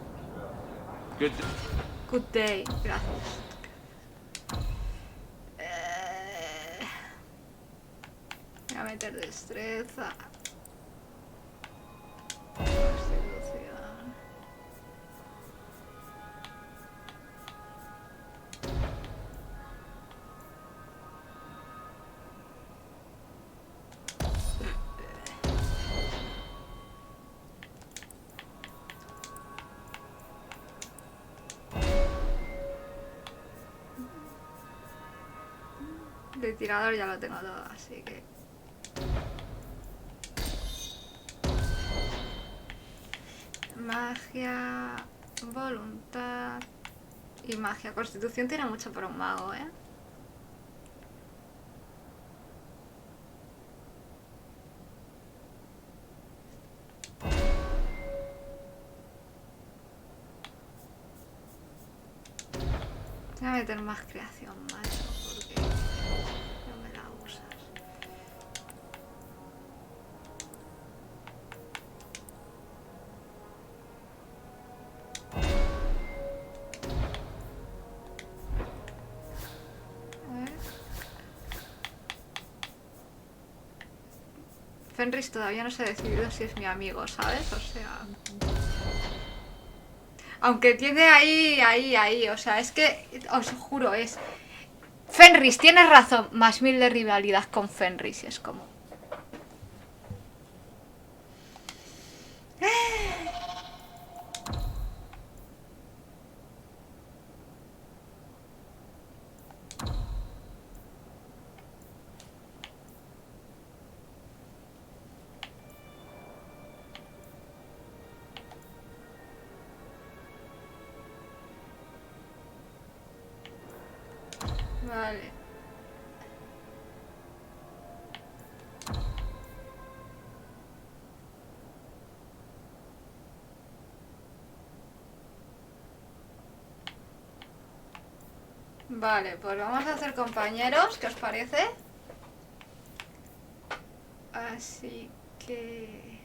Good day, gracias. Voy a meter destreza. Constitución. De tirador ya lo tengo todo, así que... Magia, voluntad y magia. Constitución tiene mucho para un mago, ¿eh? Voy a meter más creación, macho, porque no me la usas. Fenris todavía no se ha decidido si es mi amigo, ¿sabes? O sea... Aunque tiene ahí, o sea, es que, os juro, es... Fenris, tienes razón. Más 1000 de rivalidad con Fenris. Es como... Vale. Vale, pues vamos a hacer compañeros, ¿qué os parece? Así que...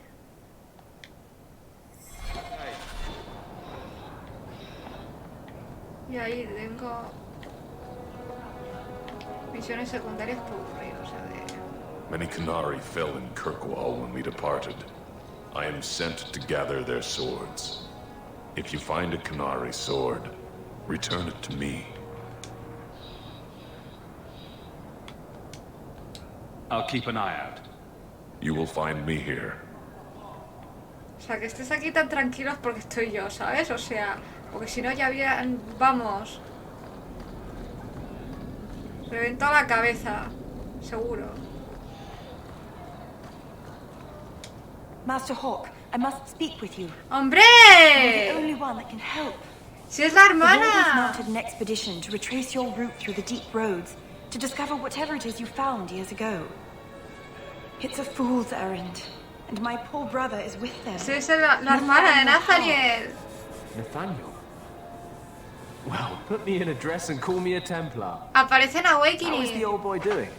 Y ahí tengo... misiones secundarias ocurridos, a ver... Many Qunari fell in Kirkwall when we departed. I am sent to gather their swords. If you find a Qunari sword, return it to me. I'll keep an eye out. You will find me here. O sea, que estés aquí tan tranquilos porque estoy yo, ¿sabes? O sea, porque si no ya había... Vamos... Reventado la cabeza, seguro. Master Hawke, I must speak with you. ¡Hombre! You're the only one that can help. Si es la The Lord has hermana. mounted an expedition to retrace your route through the deep roads, to discover whatever it is you found years ago. It's a fool's errand, and my poor brother is with them. Si es la hermana de Nathaniel. Nathaniel? Well, put me in a dress and call me a Templar. Aparece en How is the Awakening. old boy doing?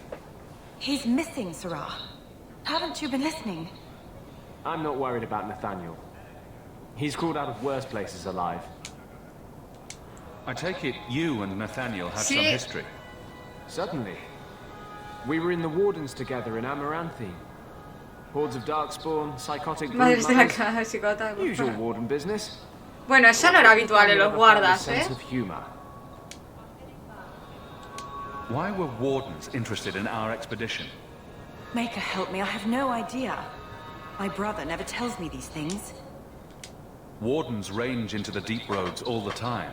He's missing, Sarah. Haven't you been listening? I'm not worried about Nathaniel. He's crawled out of worse places alive. I take it you and Nathaniel have some Sí. history. Certainly. We were in the Wardens together in Amaranthine. Hordes of Darkspawn, psychotic Madres de la broodmothers. casa, psicota. Usual Warden business. Bueno, eso no era habitual en los guardas, ¿eh? Sense of humor. Why were Wardens interested in our expedition? Maker, help me. I have no idea. My brother never tells me these things. Wardens range into the deep roads all the time.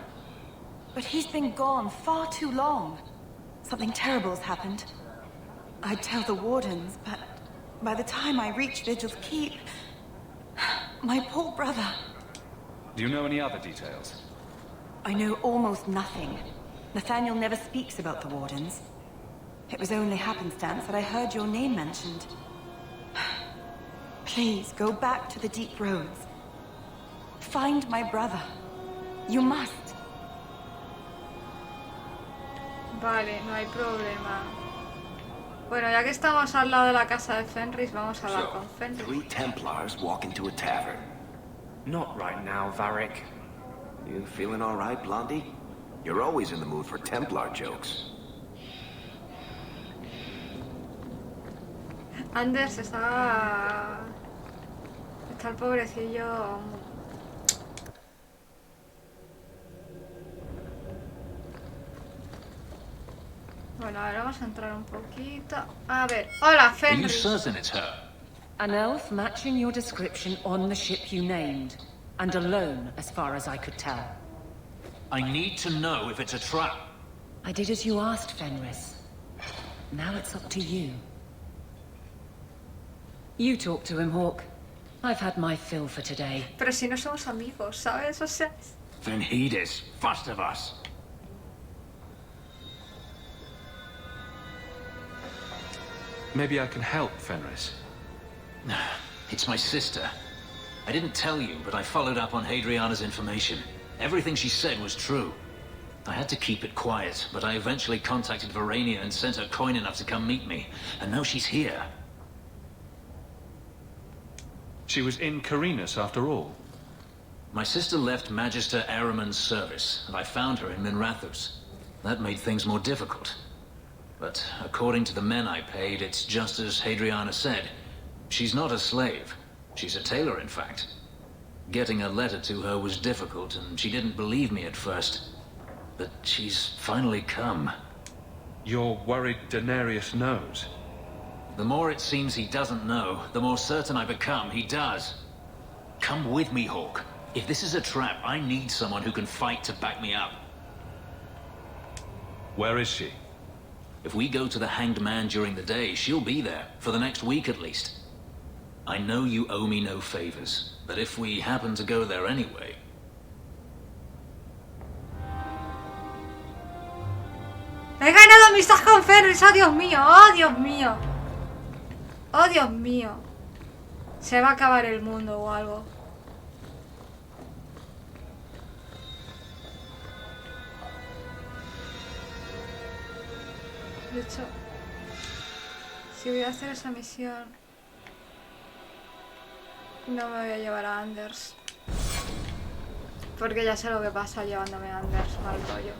But he's been gone far too long. Something terrible has happened. I'd tell the Wardens, but by the time I reach Vigil's Keep... My poor brother... Do you know any other details? I know almost nothing. Nathaniel never speaks about the Wardens. It was only happenstance that I heard your name mentioned. Please, go back to the deep roads. Find my brother. You must. Vale, no hay problema. Bueno, ya que estamos al lado de la casa de Fenris, vamos a hablar con Fenris. 3 Templars walk into a tavern. Not right now, Varric. You feeling all right, Blondie? You're always in the mood for Templar jokes. Anders está... Está el pobrecillo... Bueno, a ver, vamos a entrar un poquito. A ver, hola, Are you Fenris. certain it's her? An elf matching your description on the ship you named. And alone, as far as I could tell. I need to know if it's a trap. I did as you asked, Fenris. Now it's up to you. You talk to him, Hawke. I've had my fill for today. Pero si no somos amigos, ¿sabes? O sea... Then he is first of us. Maybe I can help, Fenris. It's my sister. I didn't tell you, but I followed up on Hadriana's information. Everything she said was true. I had to keep it quiet, but I eventually contacted Verania and sent her coin enough to come meet me. And now she's here. She was in Carinus after all. My sister left Magister Araman's service, and I found her in Minrathus. That made things more difficult. But according to the men I paid, it's just as Hadriana said. She's not a slave. She's a tailor, in fact. Getting a letter to her was difficult, and she didn't believe me at first. But she's finally come. You're worried Daenerys knows? The more it seems he doesn't know, the more certain I become he does. Come with me, Hawke. If this is a trap, I need someone who can fight to back me up. Where is she? If we go to the Hanged Man during the day, she'll be there, for the next week at least. I know you owe me no favors, but if we happen to go there anyway... He ganado amistad con Fenris, oh Dios mío, oh Dios mío. Oh Dios mío. Se va a acabar el mundo o algo. De hecho, si voy a hacer esa misión, no me voy a llevar a Anders. Porque ya sé lo que pasa llevándome a Anders, mal rollo.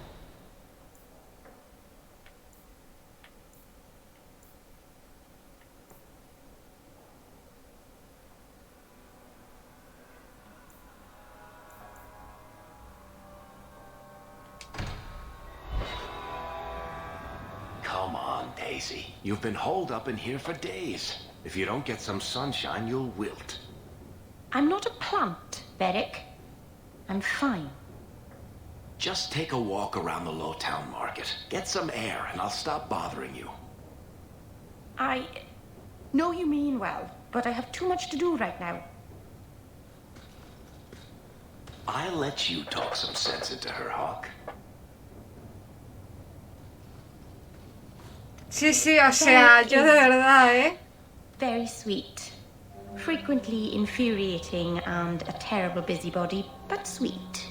Come on, Daisy. You've been holed up in here for days. If you don't get some sunshine, you'll wilt. I'm not a plant, Beric. I'm fine. Just take a walk around the Lowtown Market. Get some air, and I'll stop bothering you. I know you mean well, but I have too much to do right now. I'll let you talk some sense into her, Hawke. Sí, sí, o sea, yo de verdad, ¿eh? Very sweet. Frequently infuriating and a terrible busybody, but sweet.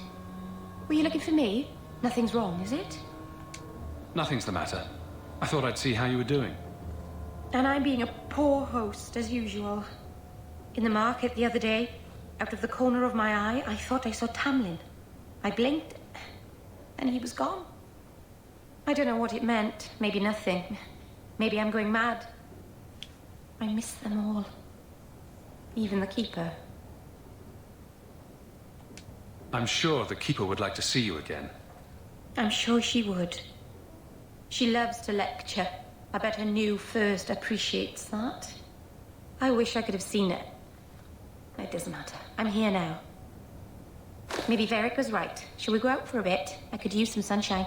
Were you looking for me? Nothing's wrong, is it? Nothing's the matter. I thought I'd see how you were doing. And I'm being a poor host, as usual. In the market the other day, out of the corner of my eye, I thought I saw Tamlin. I blinked, and he was gone. I don't know what it meant. Maybe nothing. Maybe I'm going mad. I miss them all. Even the Keeper. I'm sure the Keeper would like to see you again. I'm sure she would. She loves to lecture. I bet her new first appreciates that. I wish I could have seen it. It doesn't matter. I'm here now. Maybe Varric was right. Shall we go out for a bit? I could use some sunshine.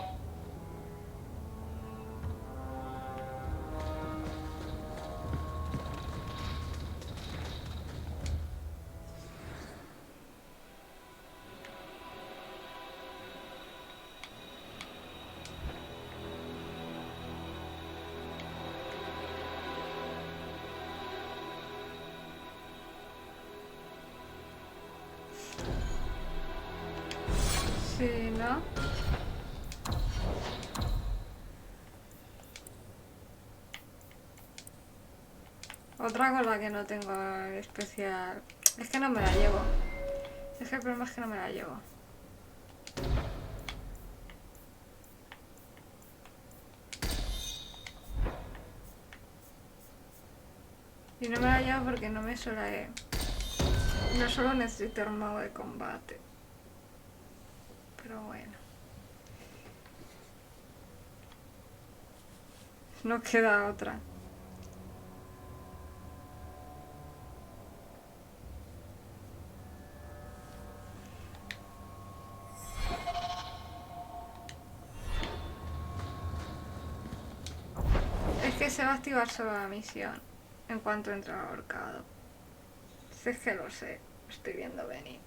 Sí, ¿no? Otra cosa que no tengo especial... Es que no me la llevo. Es que el problema es que no me la llevo. Y no me la llevo porque no me suele... No solo necesito un modo de combate. Pero bueno. No queda otra. Es que se va a activar solo la misión en cuanto entre al ahorcado. Si es que lo sé, lo estoy viendo venir.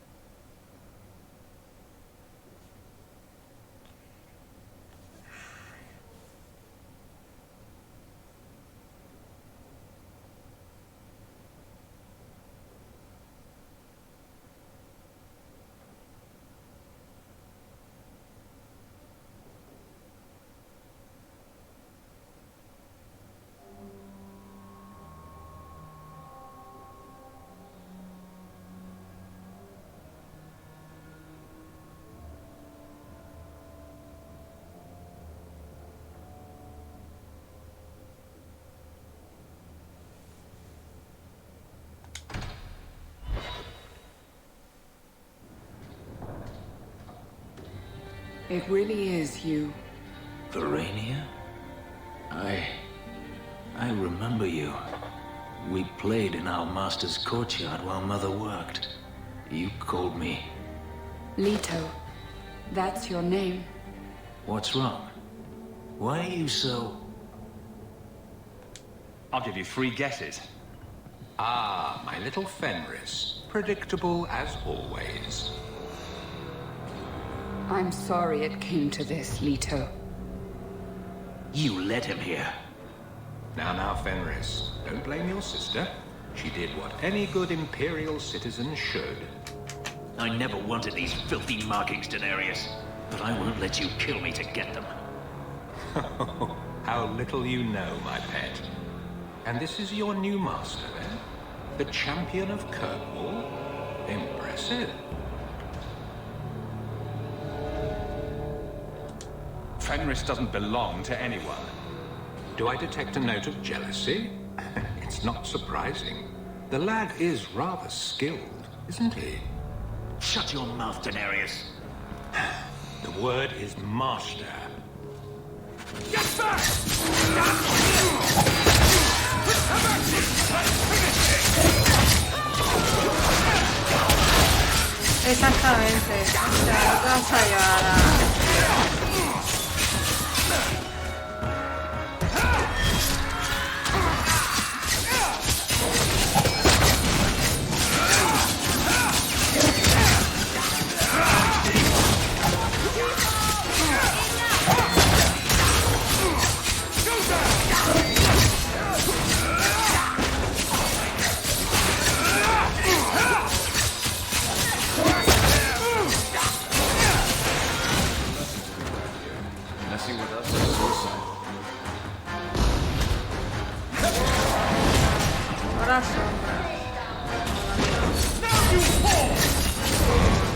It really is you. Verania? I remember you. We played in our master's courtyard while Mother worked. You called me. Leto. That's your name. What's wrong? Why are you so... I'll give you 3 guesses. Ah, my little Fenris. Predictable as always. I'm sorry it came to this, Leto. You led him here. Now, Fenris. Don't blame your sister. She did what any good Imperial citizen should. I never wanted these filthy markings, Daenerys. But I won't let you kill me to get them. How little you know, my pet. And this is your new master, eh? The champion of Kirkwall? Impressive. Fenris doesn't belong to anyone. Do I detect a note of jealousy? It's not surprising. The lad is rather skilled, isn't he? Shut your mouth, Daenerys. The word is master. Get back! Exactamente. O sea, no te vas a llevar a...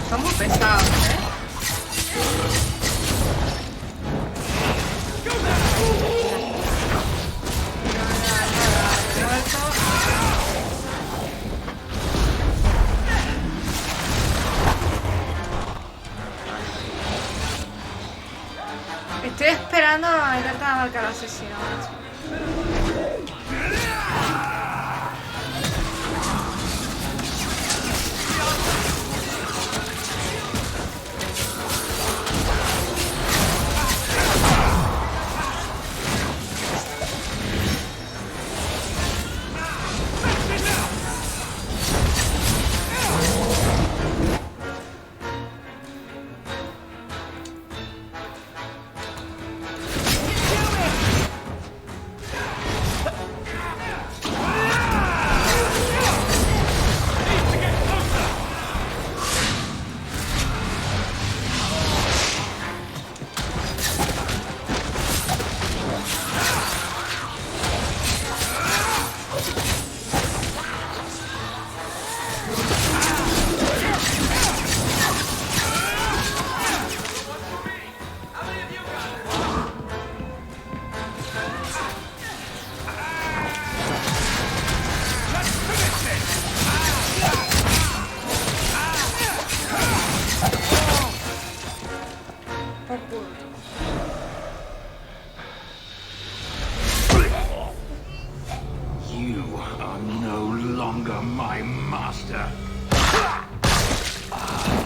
Son muy pesados, ¿eh? Estoy esperando a intentar marcar al asesino, macho.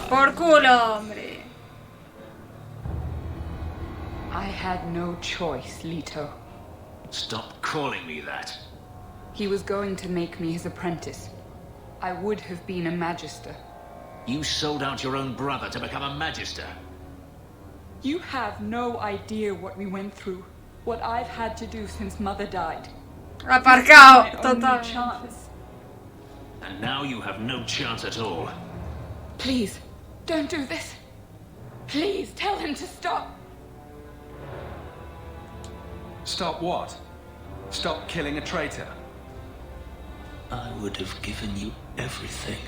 Por culo, hombre. I had no choice, Leto. Stop calling me that. He was going to make me his apprentice. I would have been a magister. You sold out your own brother to become a magister. You have no idea what we went through. What I've had to do since Mother died. Aparcado, total. Chance. And now you have no chance at all. Please, don't do this. Please, tell him to stop. Stop what? Stop killing a traitor? I would have given you everything.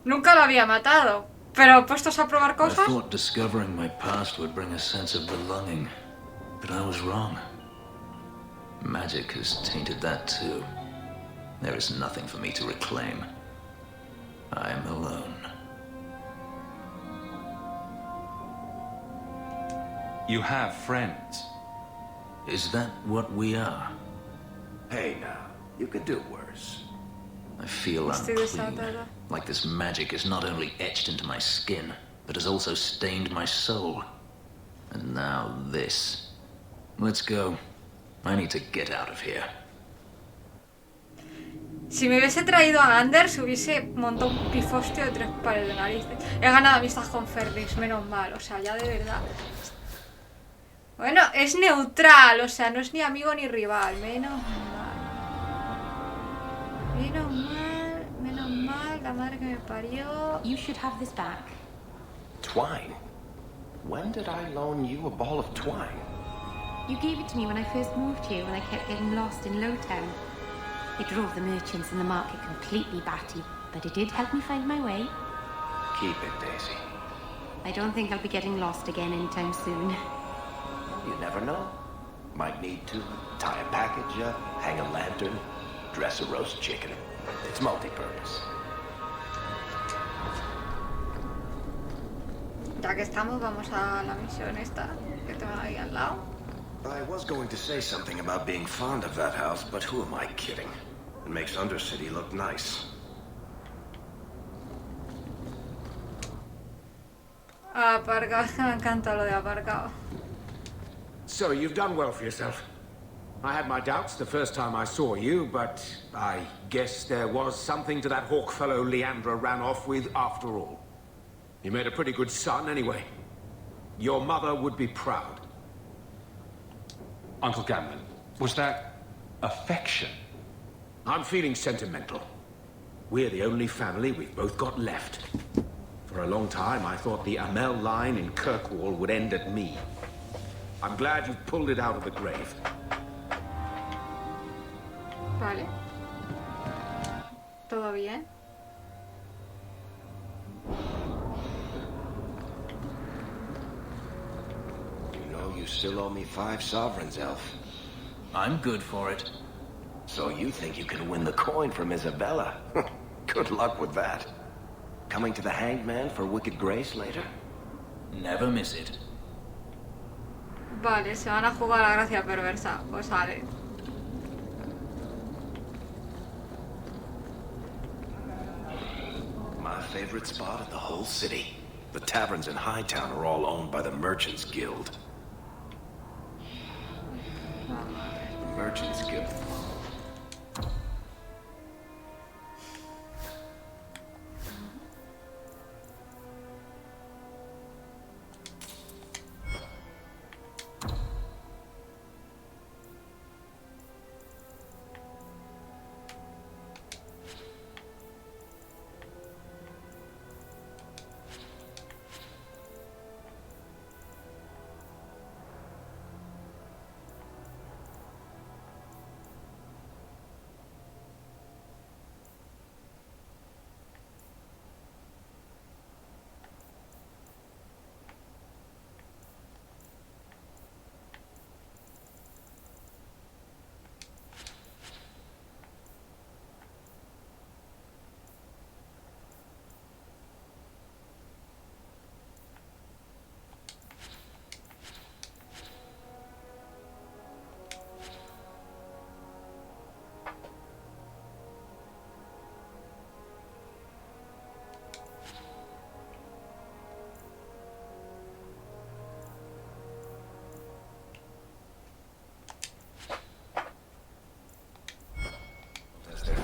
Nunca lo había matado, pero puestos a probar cosas. I thought discovering my past would bring a sense of belonging, but I was wrong. Magic has tainted that too. There is nothing for me to reclaim. I am alone. You have friends. Is that what we are? Hey now, you could do worse. I feel unclean. Like this magic is not only etched into my skin, but has also stained my soul. And now this. Let's go. I need to get out of here. Si me hubiese traído a Anders, hubiese montado un pifostio de 3 pares de narices. He ganado amistad con Ferris, menos mal. O sea, ya de verdad. Bueno, es neutral. O sea, no es ni amigo ni rival. Menos mal. Menos mal. La madre que me parió. You should have this back. Twine? When did I loan you a ball of twine? You gave it to me when I first moved here, when I kept getting lost in Lowtown. It drove the merchants in the market completely batty, but it did help me find my way. Keep it, Daisy. I don't think I'll be getting lost again anytime soon. You never know. Might need to tie a package up, hang a lantern, dress a roast chicken. It's multi-purpose. Ya que estamos, vamos a la misión esta, que tengo ahí al lado. I was going to say something about being fond of that house, but who am I kidding? It makes Undercity look nice. Aparcado, me encanta lo de aparcado. So, you've done well for yourself. I had my doubts the first time I saw you, but I guess there was something to that Hawke fellow Leandra ran off with after all. You made a pretty good son, anyway. Your mother would be proud. Uncle Gamlin, was that affection? I'm feeling sentimental. We're the only family we've both got left. For a long time, I thought the Amel line in Kirkwall would end at me. I'm glad you've pulled it out of the grave. Vale. ¿Todo bien? You still owe me 5 sovereigns, Elf. I'm good for it. So you think you can win the coin from Isabella? Good luck with that. Coming to the Hanged Man for Wicked Grace later? Never miss it. Vale, se van a jugar a la gracia perversa. Pues sale. My favorite spot in the whole city. The taverns in Hightown are all owned by the Merchants Guild. Merchants Guild.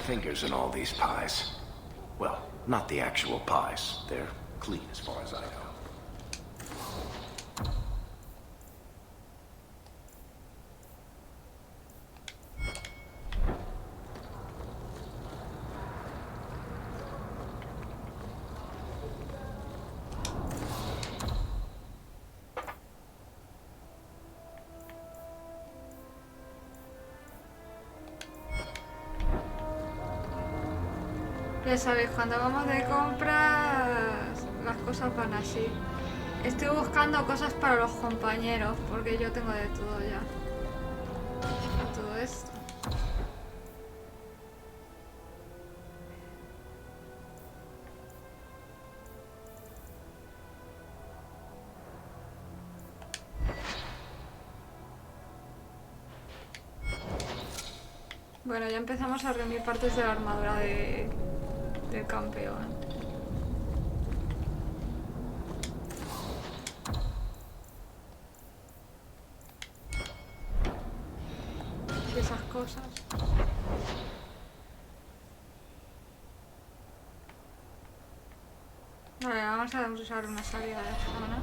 Fingers in all these pies. Well, not the actual pies. They're clean as far as I know. Ya sabéis, cuando vamos de compras, las cosas van así. Estoy buscando cosas para los compañeros, porque yo tengo de todo ya. Todo esto. Bueno, ya empezamos a reunir partes de la armadura del campeón. Y esas cosas. Vale, vamos a usar una salida de zona.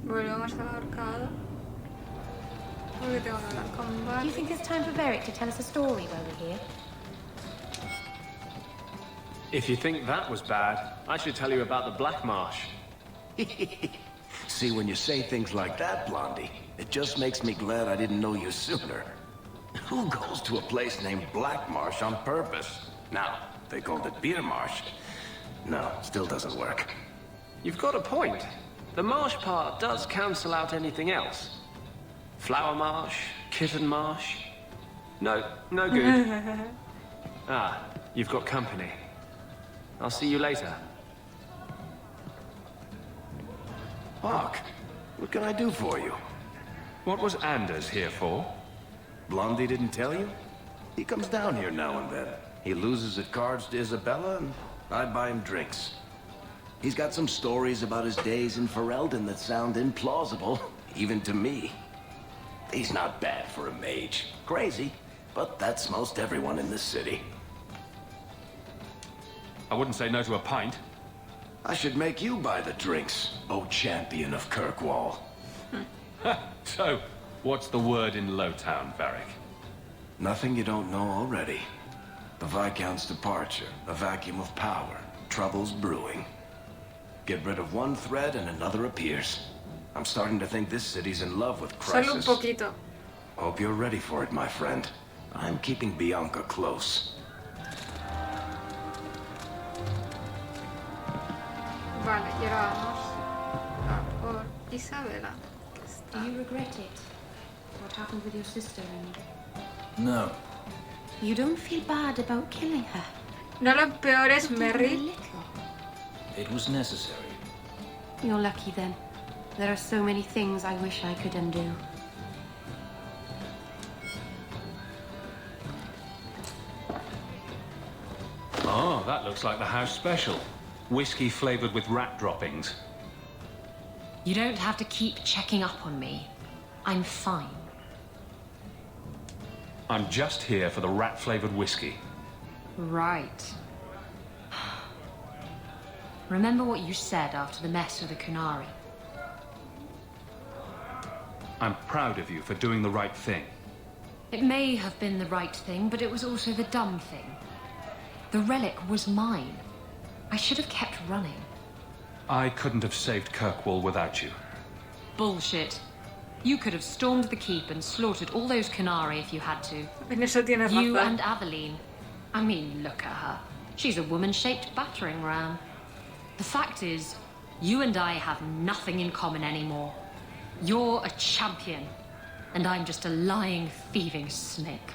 Volvemos a la arcada. Porque tengo que hablar con Bar. Do you think it's time for Varric to tell us a story while we're here? If you think that was bad, I should tell you about the Black Marsh. See, when you say things like that, Blondie, it just makes me glad I didn't know you sooner. Who goes to a place named Black Marsh on purpose? Now, they called it Beer Marsh. No, still doesn't work. You've got a point. The marsh part does cancel out anything else. Flower Marsh, Kitten Marsh. No good. Ah, you've got company. I'll see you later. Hawke, what can I do for you? What was Anders here for? Blondie didn't tell you? He comes down here now and then. He loses at cards to Isabella, and I buy him drinks. He's got some stories about his days in Ferelden that sound implausible, even to me. He's not bad for a mage. Crazy, but that's most everyone in this city. I wouldn't say no to a pint. I should make you buy the drinks, O champion of Kirkwall. So, what's the word in Lowtown, Varric? Nothing you don't know already. The Viscount's departure, a vacuum of power, troubles brewing. Get rid of one thread and another appears. I'm starting to think this city's in love with crisis. Solo un poquito. Hope you're ready for it, my friend. I'm keeping Bianca close. Vale, y ahora vamos a por Isabela. Do you regret it? What happened with your sister and... No. You don't feel bad about killing her? No, lo peor es Merry. It was necessary. You're lucky then. There are so many things I wish I could undo. Oh, that looks like the house special. Whiskey flavored with rat droppings. You don't have to keep checking up on me. I'm fine. I'm just here for the rat-flavored whiskey. Right. Remember what you said after the mess with the Kunari? I'm proud of you for doing the right thing. It may have been the right thing, but it was also the dumb thing. The relic was mine. I should have kept running. I couldn't have saved Kirkwall without you. Bullshit. You could have stormed the keep and slaughtered all those Kunari if you had to. En eso tienes You razón. and Aveline. I mean, look at her. She's a woman-shaped battering ram. The fact is, you and I have nothing in common anymore. You're a champion, and I'm just a lying, thieving snake.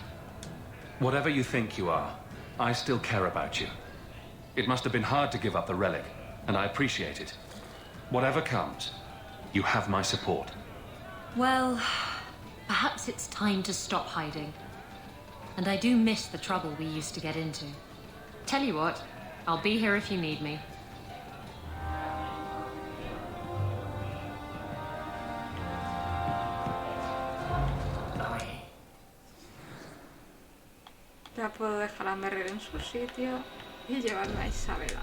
Whatever you think you are, I still care about you. It must have been hard to give up the relic, and I appreciate it. Whatever comes, you have my support. Well, perhaps it's time to stop hiding. And I do miss the trouble we used to get into. Tell you what, I'll be here if you need me. Ya puedo dejar a Merry en su sitio y llevarme a Isabela.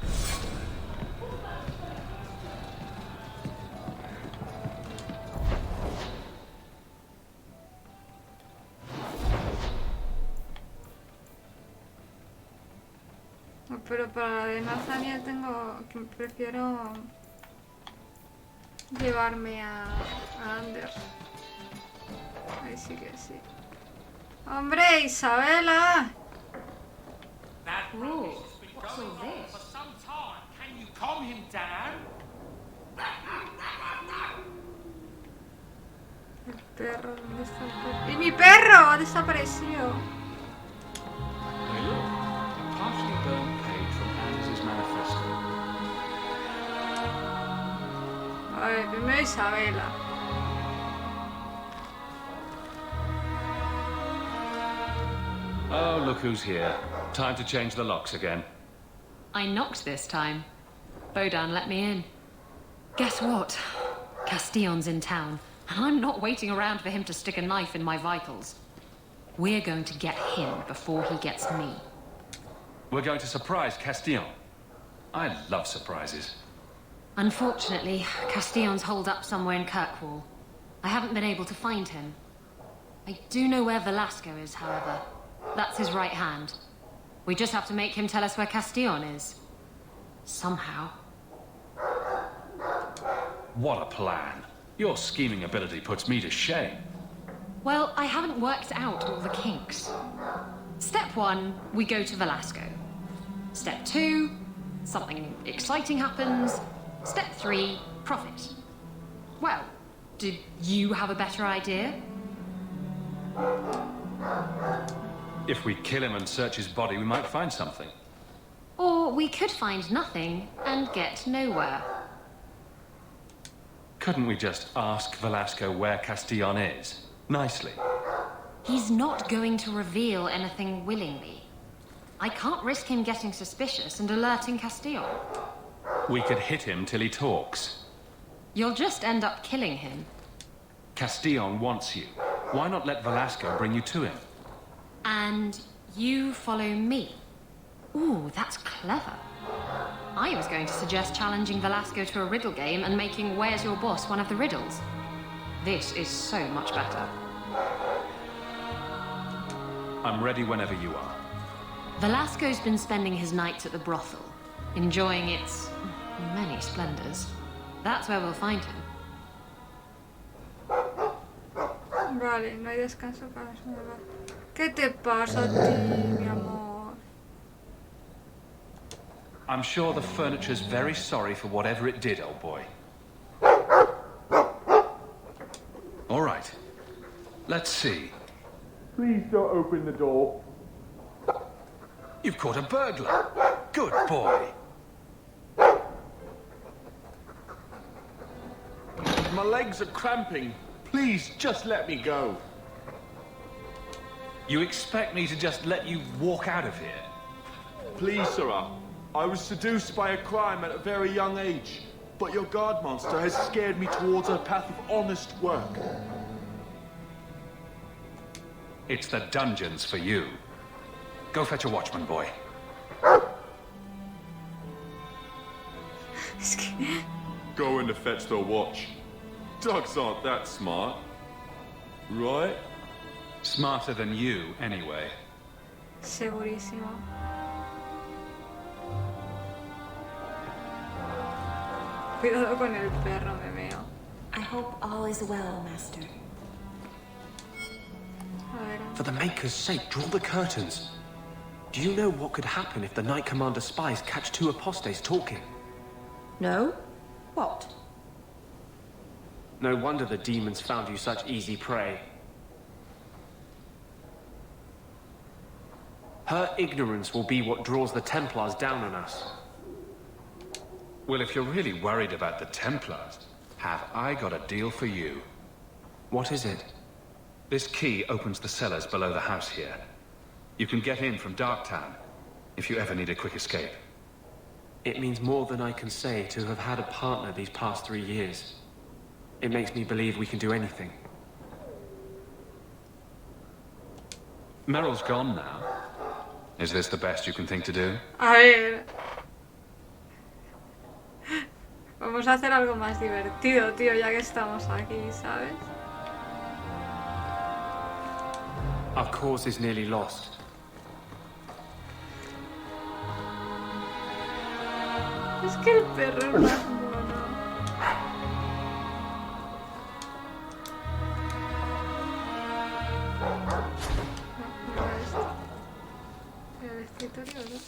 Pero para la de Nathaniel prefiero llevarme a Anders. Ahí sí que sí. ¡Hombre, Isabela! Ooh, what's all this? For some time, can you calm him down? El perro, ¿dónde está el perro? ¡Y mi perro! Ha desaparecido. Hey, look. A partially burned page from Anne's manifesto. A ver, primero Isabela. Oh, look who's here. Time to change the locks again. I knocked this time. Bodan let me in. Guess what? Castillon's in town, and I'm not waiting around for him to stick a knife in my vitals. We're going to get him before he gets me. We're going to surprise Castillon. I love surprises. Unfortunately, Castillon's holed up somewhere in Kirkwall. I haven't been able to find him. I do know where Velasco is, however. That's his right hand. We just have to make him tell us where Castillon is. Somehow. What a plan. Your scheming ability puts me to shame. Well, I haven't worked out all the kinks. Step 1, we go to Velasco. Step 2, something exciting happens. Step 3, profit. Well, did you have a better idea? If we kill him and search his body, we might find something. Or we could find nothing and get nowhere. Couldn't we just ask Velasco where Castillon is? Nicely. He's not going to reveal anything willingly. I can't risk him getting suspicious and alerting Castillon. We could hit him till he talks. You'll just end up killing him. Castillon wants you. Why not let Velasco bring you to him? And you follow me. Ooh, that's clever. I was going to suggest challenging Velasco to a riddle game and making Where's Your Boss one of the riddles. This is so much better. I'm ready whenever you are. Velasco's been spending his nights at the brothel, enjoying its many splendors. That's where we'll find him. Vale, no hay descanso para eso. ¿Qué te pasa a ti, mi amor? I'm sure the furniture's very sorry for whatever it did, old boy. All right. Let's see. Please don't open the door. You've caught a burglar. Good boy. My legs are cramping. Please, just let me go. You expect me to just let you walk out of here? Please, sirrah. I was seduced by a crime at a very young age, but your guard monster has scared me towards a path of honest work. It's the dungeons for you. Go fetch a watchman, boy. Go in to fetch the watch. Dogs aren't that smart. Right? Smarter than you, anyway. Segurísimo. Cuidado con el perro, me meo. I hope all is well, Master. For the Maker's sake, draw the curtains. Do you know what could happen if the Knight Commander spies catch two apostates talking? No? What? No wonder the demons found you such easy prey. Her ignorance will be what draws the Templars down on us. Well, if you're really worried about the Templars, have I got a deal for you? What is it? This key opens the cellars below the house here. You can get in from Darktown, if you ever need a quick escape. It means more than I can say to have had a partner these past 3 years. It makes me believe we can do anything. Meryl's gone now. Is this the best you can think to do? A ver. Vamos a hacer algo más divertido, tío, ya que estamos aquí, ¿sabes? Our cause is nearly lost. Es que el perro es más mono. No era esto. Era el escritorio, ¿no?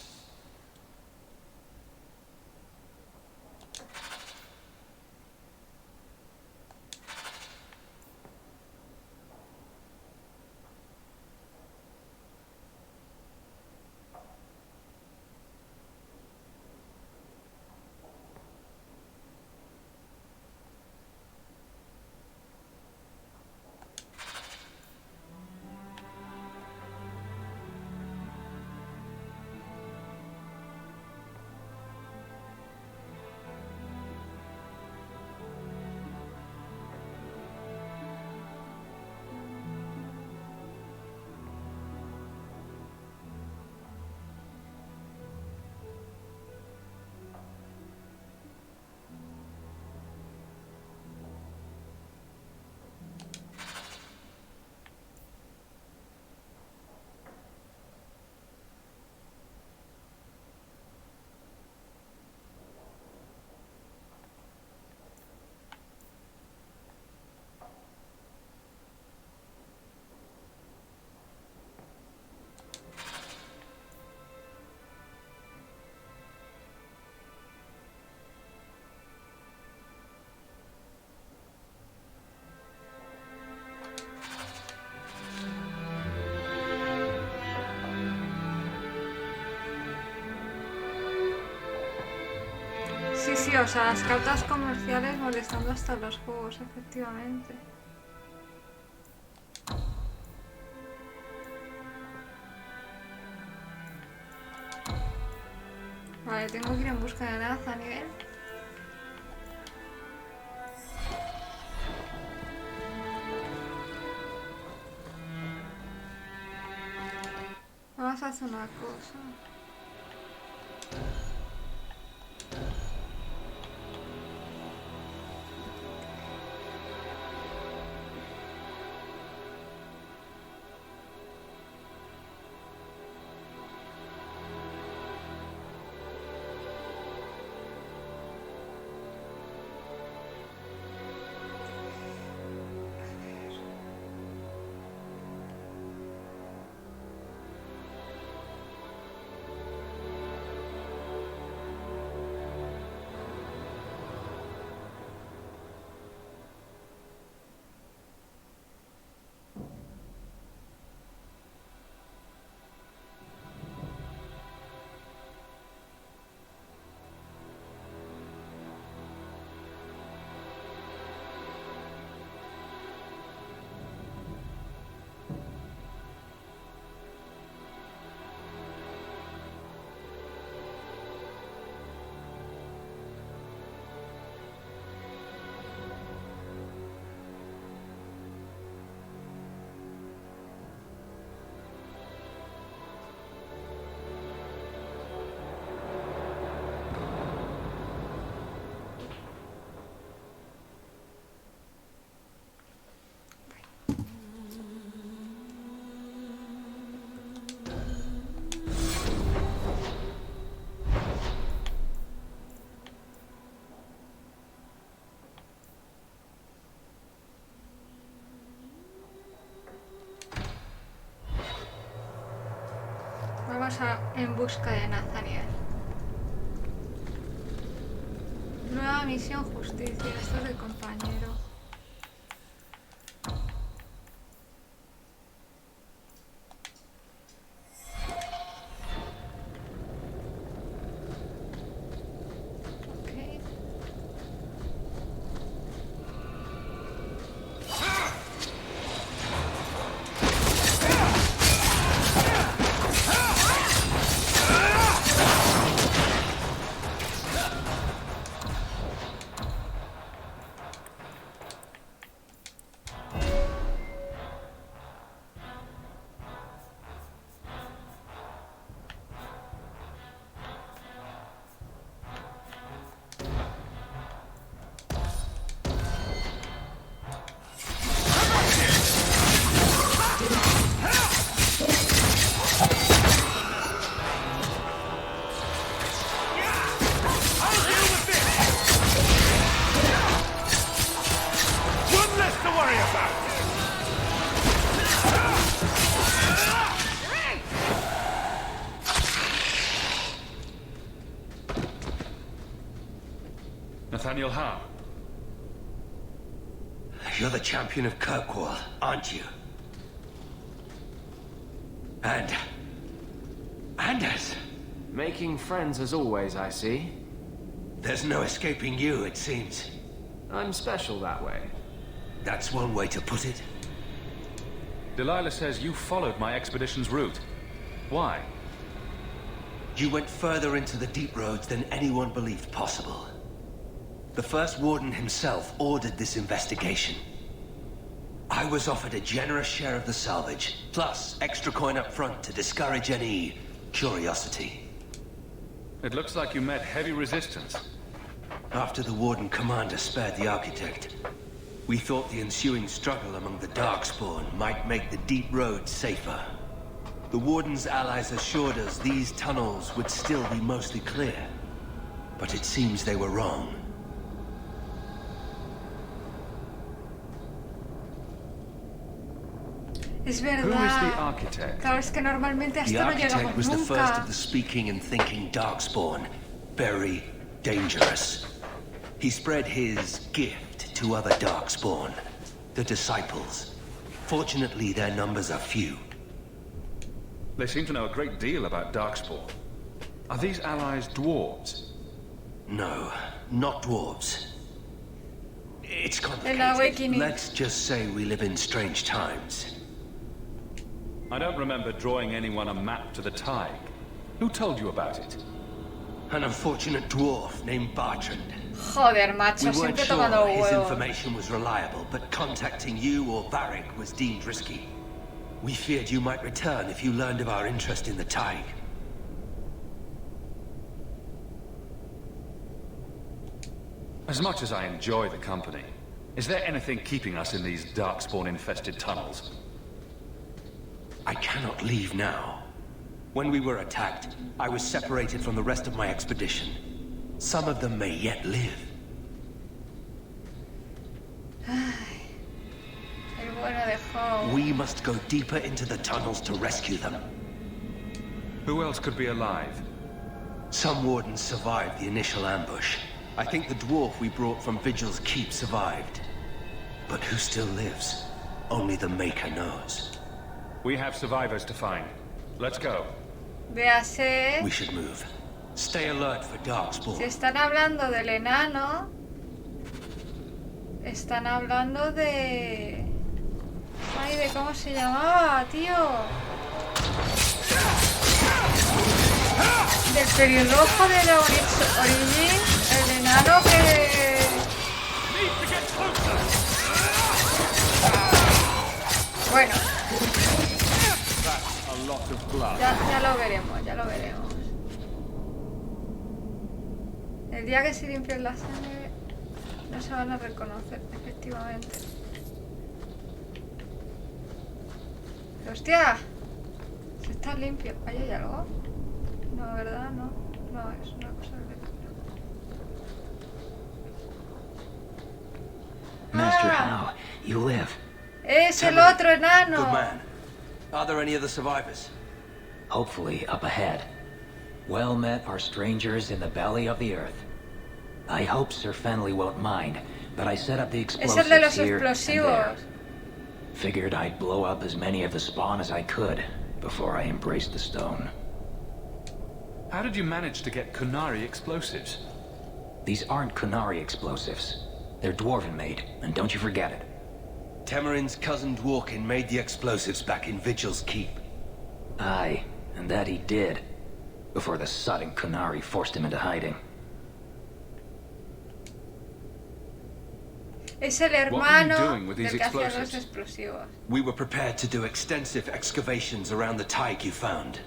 Sí, o sea, las cartas comerciales molestando hasta los juegos, efectivamente. Vale, tengo que ir en busca de Nathaniel. Vamos a hacer una cosa. Vamos en busca de Nathaniel. Nueva misión justicia. Esto es el compañero. Nathaniel Hawke. You're the champion of Kirkwall, aren't you? And Anders. Making friends as always, I see. There's no escaping you, it seems. I'm special that way. That's one way to put it. Delilah says you followed my expedition's route. Why? You went further into the deep roads than anyone believed possible. The first warden himself ordered this investigation. I was offered a generous share of the salvage, plus extra coin up front to discourage any curiosity. It looks like you met heavy resistance. After the Warden Commander spared the Architect, we thought the ensuing struggle among the Darkspawn might make the deep roads safer. The Warden's allies assured us these tunnels would still be mostly clear. But it seems they were wrong. Es verdad. Who is the Architect? Claro, es que normalmente a The esto no Architect llegamos was the first nunca. of the speaking and thinking Darkspawn. Very dangerous. He spread his gift to other Darkspawn, the Disciples. Fortunately, their numbers are few. They seem to know a great deal about Darkspawn. Are these allies dwarves? No. not dwarves. It's complicated. awakening. Let's just say we live in strange times. I don't remember drawing anyone a map to the Tig. Who told you about it? An unfortunate dwarf named Bartrand. Joder, macho, We weren't siempre sure tocando his huevos. information was reliable, but contacting you or Varric was deemed risky. We feared you might return if you learned of our interest in the Tig. As much as I enjoy the company, is there anything keeping us in these darkspawn-infested tunnels? I cannot leave now. When we were attacked, I was separated from the rest of my expedition. Some of them may yet live. El bueno de Hawke. We must go deeper into the tunnels to rescue them. Who else could be alive? Some wardens survived the initial ambush. I think the dwarf we brought from Vigil's Keep survived. But who still lives? Only the Maker knows. We have survivors to find. Let's go. Véase. We should move. Stay alert for Darkspawn. Si están hablando del enano, están hablando de... Ay, de cómo se llamaba, tío. Del pelirrojo de la Origin, el enano que... Bueno. Ya lo veremos, ya lo veremos. El día que se limpien la sangre no se van a reconocer, efectivamente. ¡Hostia! Se está limpio. ¿Ahí hay algo? No, ¿verdad? No. No, es una cosa de... Master How, you live. ¡Es el otro enano! Good man. Are there any other survivors? Hopefully up ahead. Well met are strangers in the belly of the earth. I hope Sir Fenley won't mind, but I set up the Es el de explosives los here and there. explosivos. Figured I'd blow up as many of the spawn as I could before I embraced the stone. How did you manage to get Kunari explosives? These aren't Kunari explosives. They're dwarven made, and don't you forget it. Temarin's cousin Dworkin made the explosives back in Vigil's Keep. Aye, and that he did. Before the sudden Kunari forced him into hiding. Es el hermano del que hacía los explosivos. We were prepared to do extensive excavations around the Tig you found.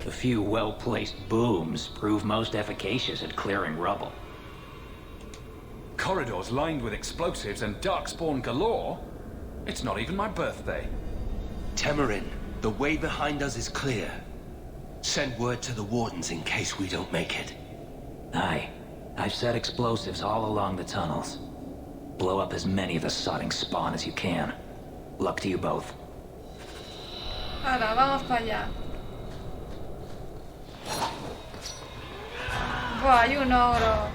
A few well-placed booms prove most efficacious at clearing rubble. Corridors lined with explosives and darkspawn galore? It's not even my birthday. Temarin, the way behind us is clear. Send word to the wardens in case we don't make it. Aye. I've set explosives all along the tunnels. Blow up as many of the sodding spawn as you can. Luck to you both. Ahora, vamos para allá. Buah, hay un ogro.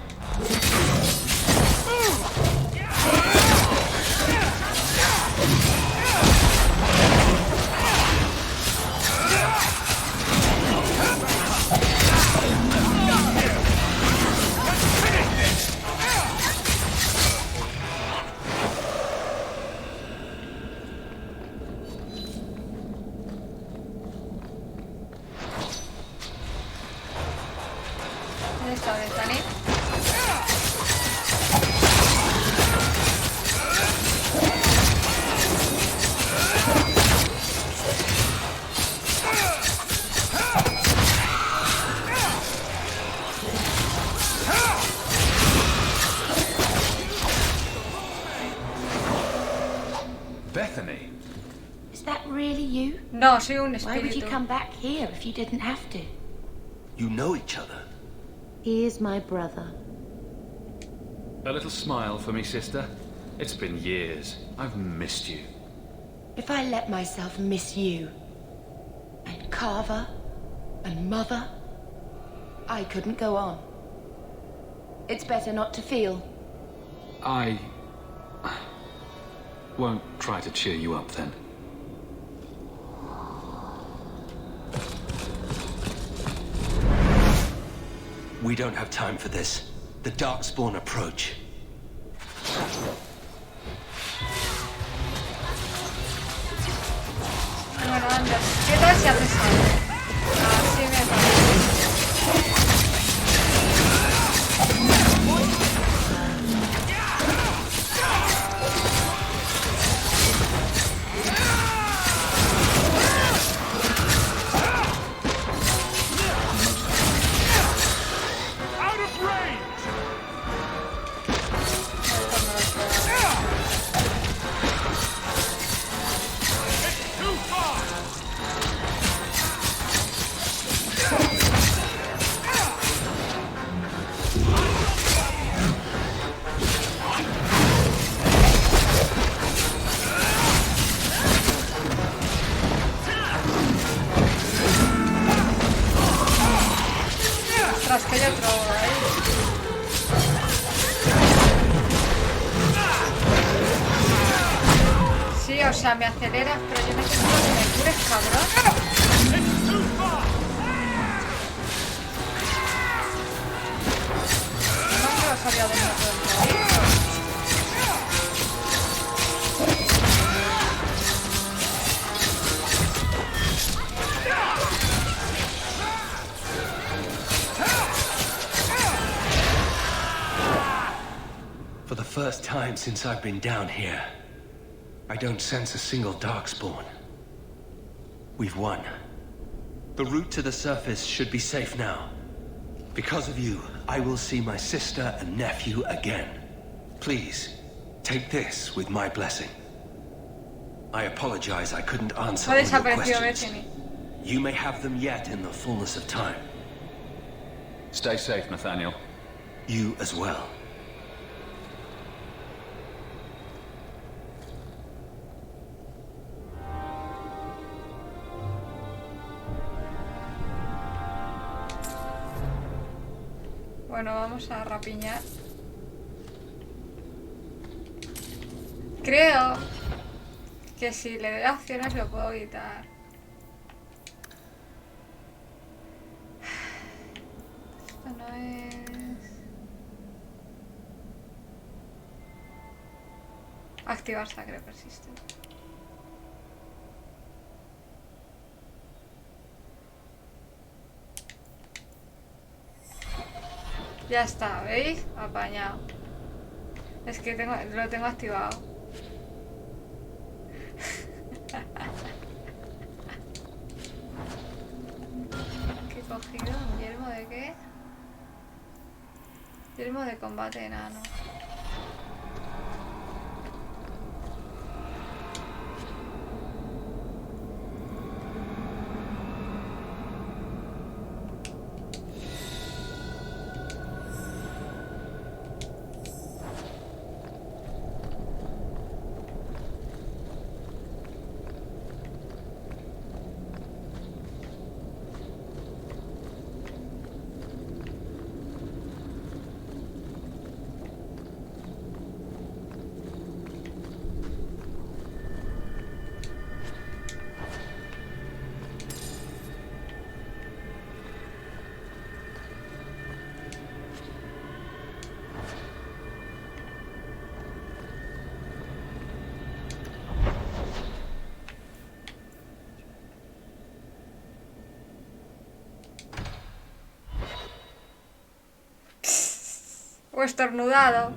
¿Dónde están, eh? Bethany? Is that really you? No, soy un Why would you espíritu. come back here if you didn't have to? You know each other. He is my brother. A little smile for me, sister. It's been years. I've missed you. If I let myself miss you, and Carver, and Mother, I couldn't go on. It's better not to feel. I won't try to cheer you up then. We don't have time for this. the Darkspawn approach. Bueno, Ander, ¿qué tal si haces algo? Así me parece. Ostras, que hay otro ahí. Sí, o sea, me aceleras, pero yo necesito que me cures, cabrón. No me lo sabía de nuevo. For the first time since I've been down here, I don't sense a single Darkspawn. We've won. The route to the surface should be safe now. Because of you, I will see my sister and nephew again. Please, take this with my blessing. I apologize I couldn't answer all your questions. You may have them yet in the fullness of time. Stay safe, Nathaniel. You as well. Bueno, vamos a rapiñar. Creo que si le doy acciones lo puedo quitar. Esto no es... Activar sacre persistente. Ya está, ¿veis? Apañado. Es que lo tengo activado. ¿Qué he cogido? ¿Un yelmo de qué? Yelmo de combate enano. O estornudado.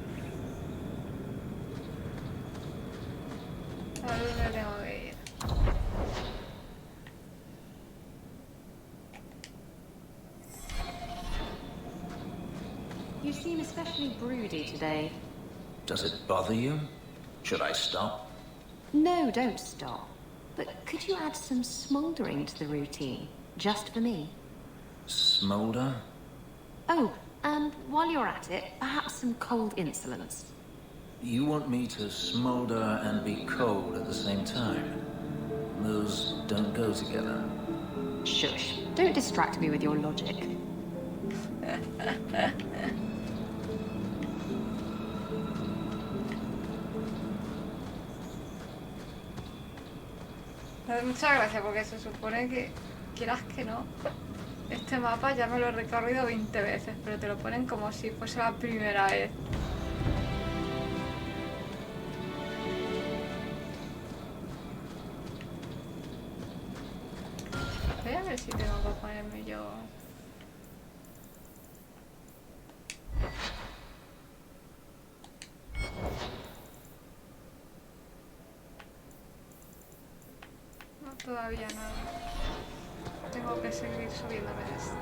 A dónde tengo que ir. You seem especially broody today. Does it bother you? Should I stop? No, don't stop. But could you add some smouldering to the routine? Just for me. Smolder? Oh, and while you're at it, perhaps some cold insolence. You want me to smolder and be cold at the same time? Those don't go together. Shush. Don't distract me with your logic. Me da mucha gracia porque se supone que, quieras que no, Este mapa ya me lo he recorrido 20 veces, pero te lo ponen como si fuese la primera vez. Voy a ver si tengo que ponerme yo... No, todavía no. Tengo que seguir subiéndome de destreza.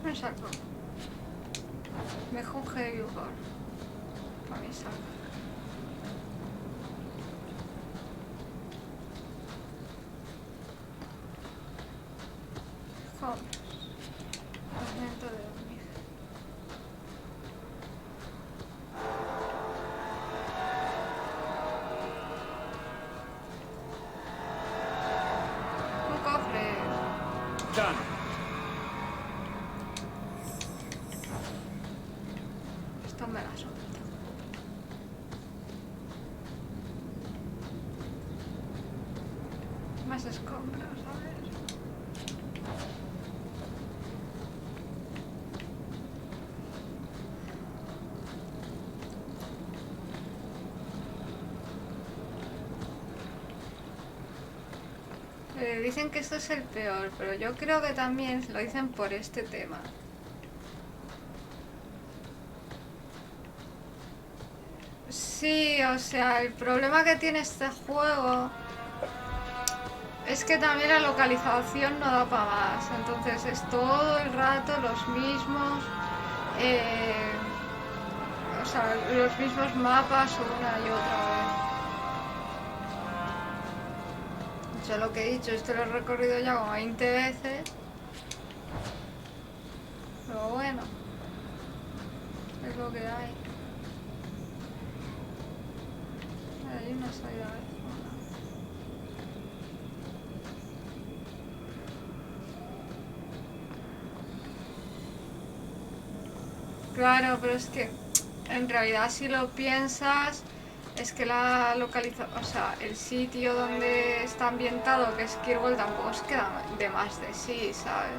Me saco. Me junge de vigor. Para mi saco. Joder. Momento de dormir. Un cofre. Done. Esto me la suelto. Más escombros, a ver. Dicen que esto es el peor, pero yo creo que también lo dicen por este tema. Sí, o sea, el problema que tiene este juego es que también la localización no da para más. Entonces es todo el rato los mismos, o sea, los mismos mapas una y otra vez. Yo lo que he dicho, esto lo he recorrido ya como 20 veces. Pero bueno, es lo que hay. Hay una salida de zona. Claro, pero es que en realidad si lo piensas, es que la localización, o sea, el sitio donde está ambientado, que es Kirwall, tampoco es que da de más de sí, ¿sabes?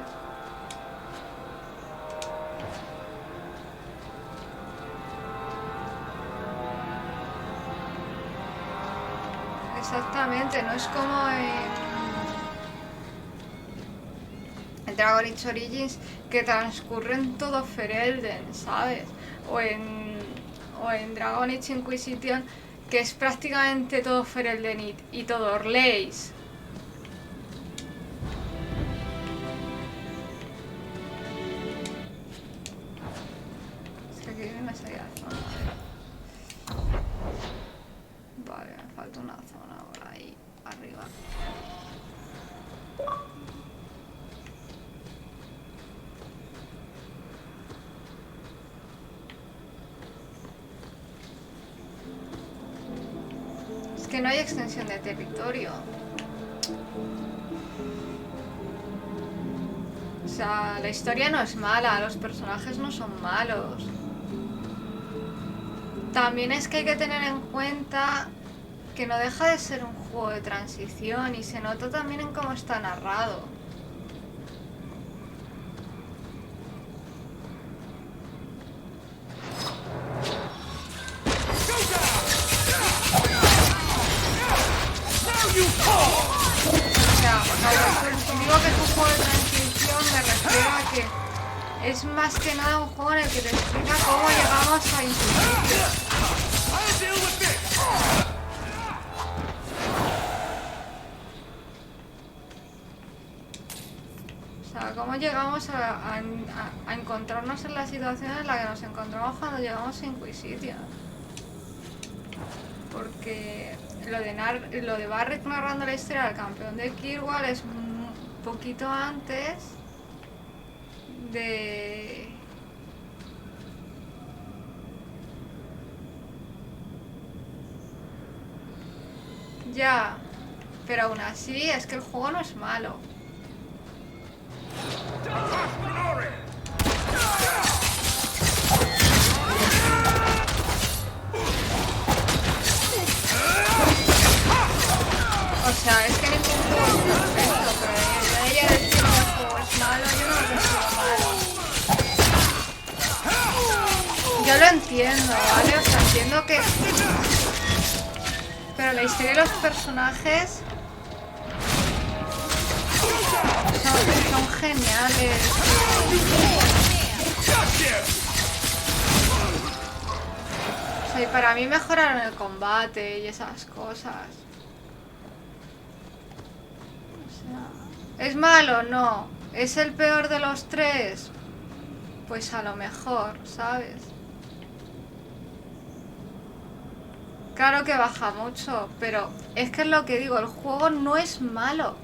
Exactamente, no es como en Dragon Age Origins que transcurre en todo Ferelden, ¿sabes? O en Dragon Age Inquisition que es prácticamente todo Ferelden y todo Orleis. Es que aquí hay una salida de zona, a ver. Vale, me falta una zona por ahí arriba. Es que no hay extensión de territorio. O sea, la historia no es mala, los personajes no son malos. También es que hay que tener en cuenta que no deja de ser un juego de transición y se nota también en cómo está narrado. O sea, cuando digo que es un juego de transición me refiero a que es más que nada un juego en el que te explica cómo llegamos a Inquisition. O sea, cómo llegamos a encontrarnos en la situación en la que nos encontramos cuando llegamos a Inquisition. Porque lo de Barrick narrando la historia del campeón de Kirwall es un poquito antes de Ya, pero aún así es que el juego no es malo. O sea, es que ningún juego es perfecto, pero ella decir que el juego es malo, yo no lo considero malo. Yo lo entiendo, ¿vale? O sea, entiendo que... Pero la historia de los personajes son geniales. O sea, y para mí mejoraron el combate y esas cosas. O sea, ¿es malo? No. ¿Es el peor de los tres? Pues a lo mejor, ¿sabes? Claro que baja mucho, pero es que es lo que digo, el juego no es malo.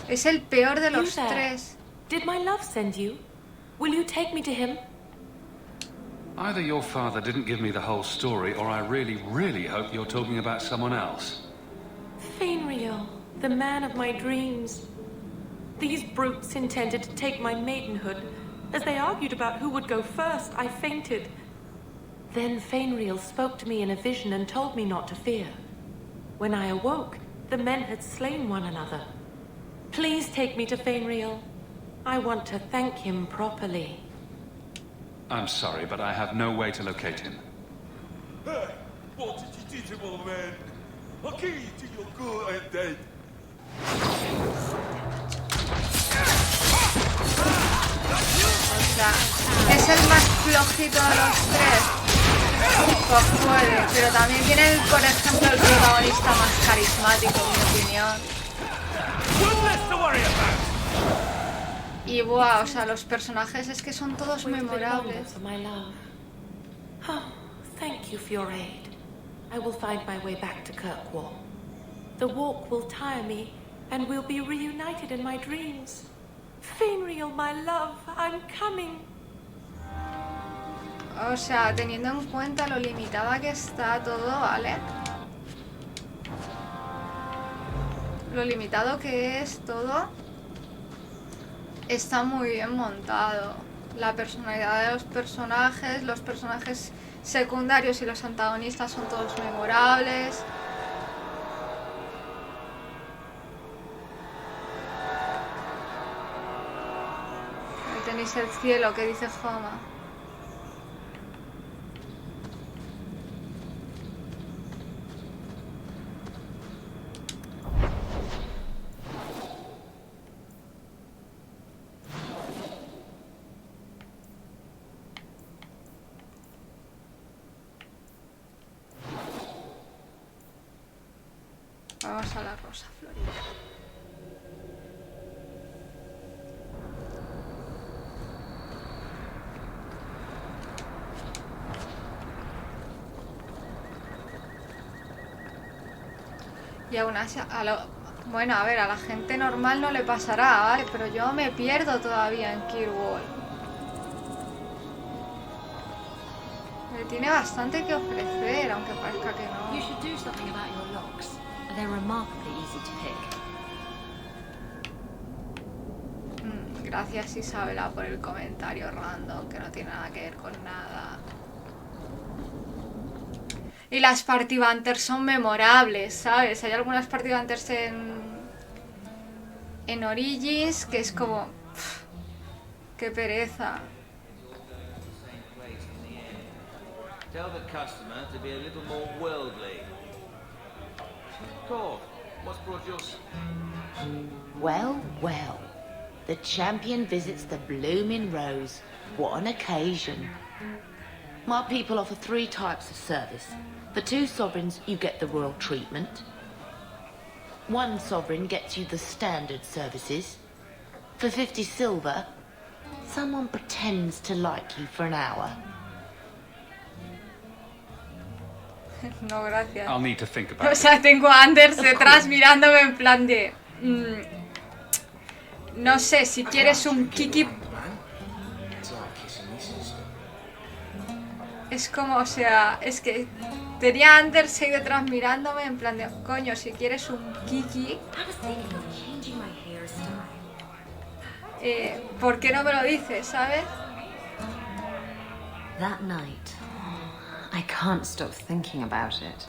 Es el peor de los tres. Did my love send you? Will you take me to him? Either your father didn't give me the whole story, or I really, really hope you're talking about someone else. Fenrir, the man of my dreams. These brutes intended to take my maidenhood. As they argued about who would go first, I fainted. Then Fenrir spoke to me in a vision and told me not to fear. When I awoke, the men had slain one another. Please take me to Fenrir. I want to thank him properly. I'm sorry, but I have no way to locate him. Hey, what did you do to my man? I'll kill you till you're good and dead. O sea, es el más flojito de los tres. Pues puede, pero también tiene, por ejemplo, el protagonista más carismático, en mi opinión. Y buah, o sea, los personajes es que son todos memorables. Oh, thank you for your aid. I will find my way back to Kirkwall. The walk will tire me, and we'll be reunited in my dreams. Fenrir, my love, I'm coming. O sea, teniendo en cuenta lo limitada que está todo, ¿vale? Lo limitado que es todo, está muy bien montado. La personalidad de los personajes secundarios y los antagonistas son todos memorables. Ahí tenéis el cielo que dice Homa. Vamos a la rosa florida. Y aún así, bueno, a ver, a la gente normal no le pasará, ¿vale? Pero yo me pierdo todavía en Kirkwall. Me tiene bastante que ofrecer, aunque parezca que no. You should do something about your locks. They're remarkably easy to pick. Gracias, Isabela, por el comentario random, que no tiene nada que ver con nada. Y las party banters son memorables, ¿sabes? Hay algunas party banters en Origins que es como... ¡Qué pereza! Tell the customer to be a little more worldly. Cool. What's brought you? Well, well. The champion visits the blooming rose. What an occasion. My people offer 3 types of service. For 2 sovereigns, you get the royal treatment. 1 sovereign gets you the standard services. For 50 silver, someone pretends to like you for an hour. No, gracias. I'll need to think about O sea, tengo a Anders detrás mirándome en plan de... no sé, si quieres un kiki... Es como, o sea, es que Tenía a Anders ahí detrás mirándome en plan de, coño, si quieres un kiki, ¿por qué no me lo dices, sabes? That night, I can't stop thinking about it.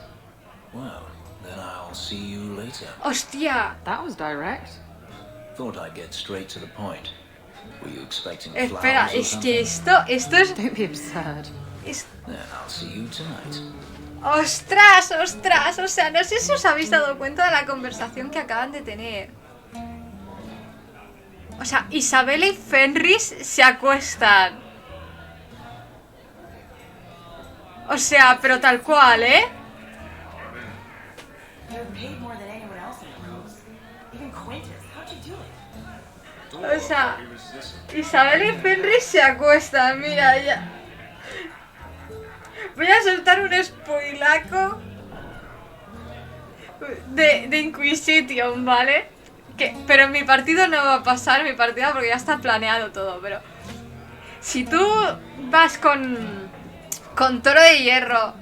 Well, then I'll see you later. ¡Hostia! That was direct. Thought I'd get straight to the point. Were you expecting Espera, flowers or es something? que esto es... Don't be absurd. Then I'll see you tonight. ¡Ostras, ostras! O sea, no sé si os habéis dado cuenta de la conversación que acaban de tener. O sea, Isabela y Fenris se acuestan. O sea, pero tal cual, ¿eh? O sea, Isabela y Fenris se acuestan, mira, ya. Voy a soltar un spoilaco de Inquisition, ¿vale? Pero en mi partido no va a pasar, mi partida, porque ya está planeado todo, pero... Si tú vas con Toro de Hierro...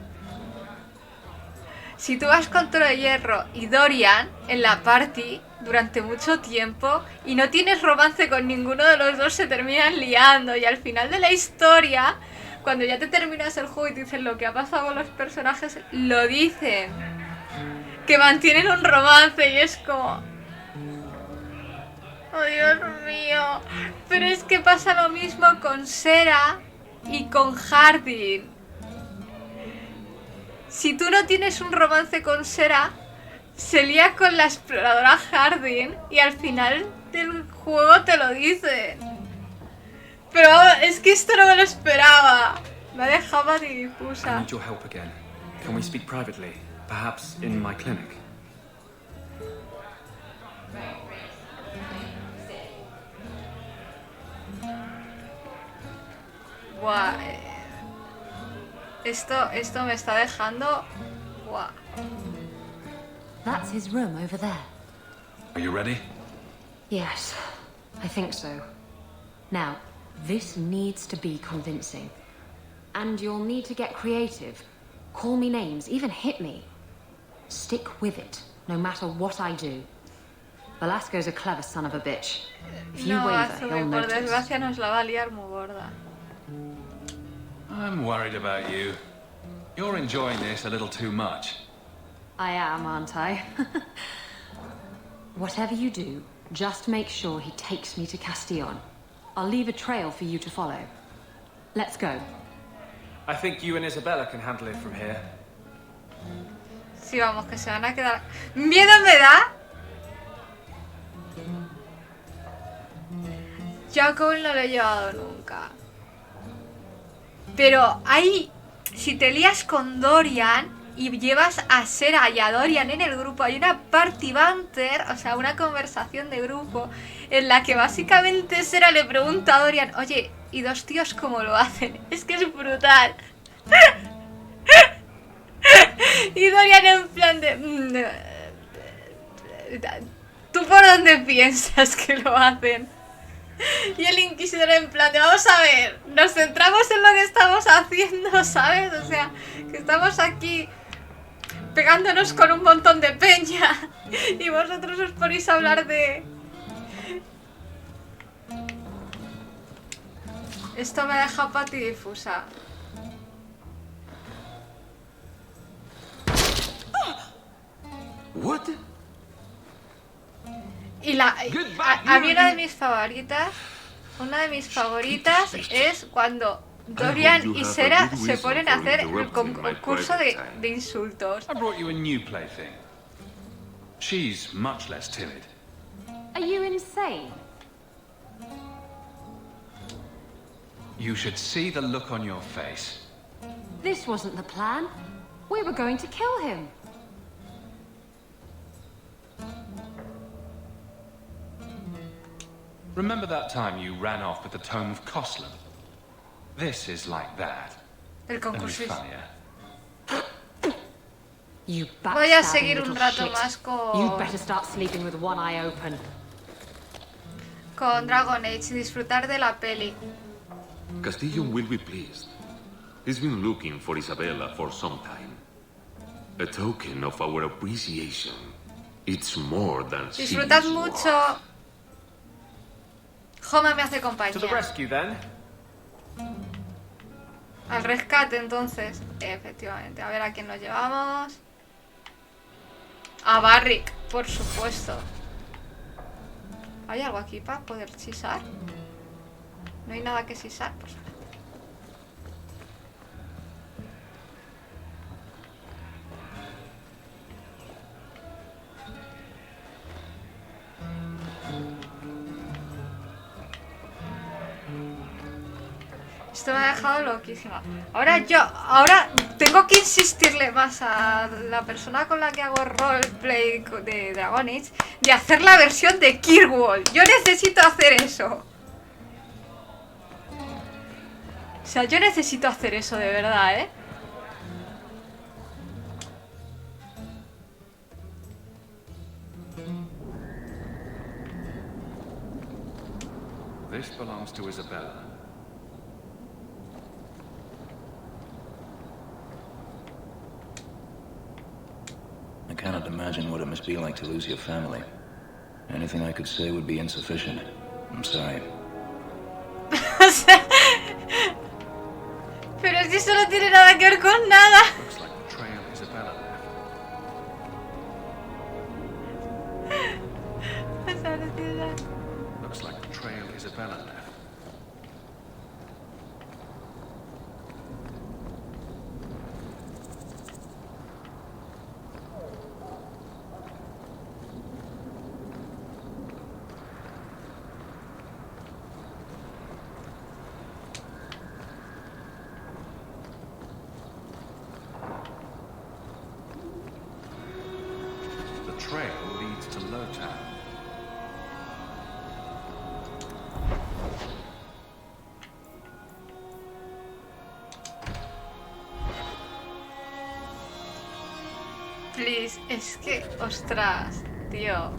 Si tú vas con Toro de Hierro y Dorian en la party durante mucho tiempo y no tienes romance con ninguno de los dos, se terminan liando y al final de la historia, cuando ya te terminas el juego y te dicen lo que ha pasado con los personajes, lo dicen. Que mantienen un romance y es como... ¡Oh, Dios mío! Pero es que pasa lo mismo con Sera y con Hardin. Si tú no tienes un romance con Sera, se lía con la exploradora Hardin y al final del juego te lo dicen. Pero es que esto no me lo esperaba. Me dejaba difusa. I need your help again. Can we speak privately? Perhaps in my clinic? Buah, esto me está dejando... Buah. That's his room over there. Are you ready? Yes, I think so. Now, this needs to be convincing. And you'll need to get creative. Call me names, even hit me. Stick with it, no matter what I do. Velasco's a clever son of a bitch. If you No, waver, Azumi, he'll por notice. desgracia nos la va a liar muy gorda. I'm worried about you. You're enjoying this a little too much. I am, aren't I? Whatever you do, just make sure he takes me to Castillon. I'll leave a trail for you to follow. Let's go. I think you and Isabella can handle it from here. Sí, vamos, que se van a quedar... ¡Miedo me da! Yo a Cole no lo he llevado nunca. Pero hay... Si te lías con Dorian y llevas a Sera y a Dorian en el grupo, hay una party banter, o sea, una conversación de grupo, en la que básicamente Sera le pregunta a Dorian, oye, ¿y dos tíos cómo lo hacen? Es que es brutal. Y Dorian en plan de... ¿Tú por dónde piensas que lo hacen? Y el Inquisidor en plan de, vamos a ver, nos centramos en lo que estamos haciendo, ¿sabes? O sea, que estamos aquí pegándonos con un montón de peña y vosotros os ponéis a hablar de... Esto me deja patidifusa. What? Y a mí una de mis favoritas es cuando Dorian y Sera se ponen a hacer el concurso de insultos. I brought you a new plaything. She's much less timid. Are you insane? You should see the look on your face. This wasn't the plan. We were going to kill him. Remember that time you ran off with the Tome of Koslan? This is like that. El Only concurso. funnier. You Voy a backstabbing seguir un little rato shit. más You'd better start sleeping with one eye open. con Dragon Age y disfrutar de la peli. Castillon will be pleased. He's been looking for Isabella for some time. A token of our appreciation. It's more than Disfrutad mucho. Homer me hace To the compañía. rescue, then. Al rescate, entonces. Efectivamente. A ver a quién nos llevamos. A Barrick, por supuesto. ¿Hay algo aquí para poder sisar? No hay nada que sisar, pues. Esto me ha dejado loquísima. Ahora tengo que insistirle más a la persona con la que hago roleplay de Dragon Age de hacer la versión de Kirkwall. Yo necesito hacer eso. O sea, yo necesito hacer eso de verdad, ¿eh? This belongs to Isabella. I cannot imagine what it must be like to lose your family. Anything I could say would be insufficient. I'm sorry. O sea, pero si eso no tiene nada que ver con nada. Looks like the trail Isabella left. O sea, no tiene nada. Looks like the trail Isabella left. The trail leads to Lowtown. Please, es que, ostras, tío.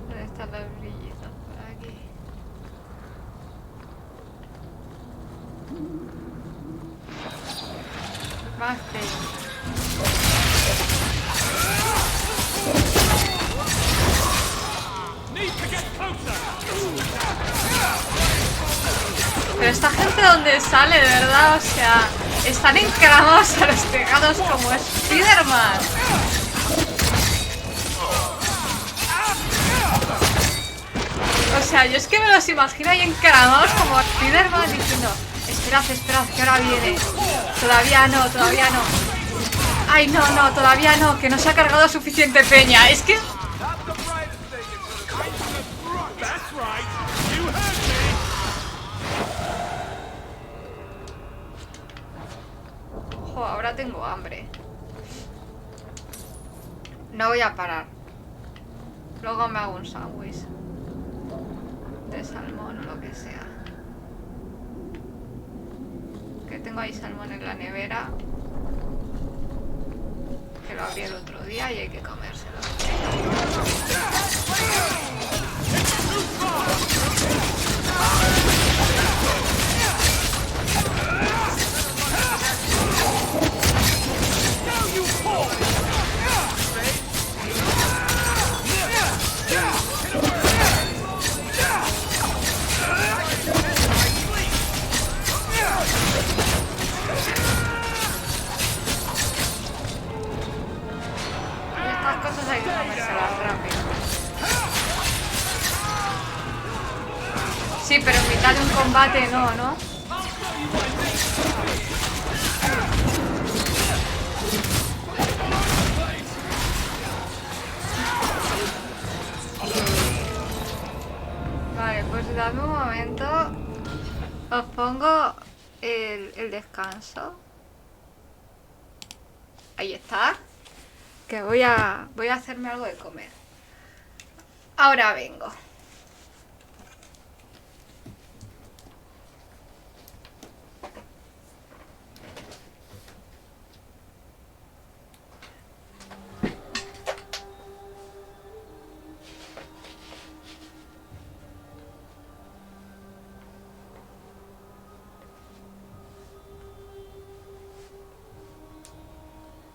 ¿Dónde están los brillitos? Por aquí. Más Pero esta gente, ¿dónde sale, de verdad? O sea, están encramados a los tejados como Spiderman. O sea, yo es que me los imagino ahí encramados como Spiderman diciendo: esperad, esperad, que ahora viene. Todavía no, todavía no. Ay, no, no, todavía no, que no se ha cargado suficiente peña. Es que... Ojo, ahora tengo hambre. No voy a parar. Luego me hago un sándwich de salmón o lo que sea. Que tengo ahí salmón en la nevera. Que lo abrí el otro día y hay que comérselo. Estas cosas hay que comérselas rápido. Sí, pero en mitad de un combate no, ¿no? Vale, pues dame un momento. Os pongo el descanso. Ahí está. Que voy a hacerme algo de comer. Ahora vengo.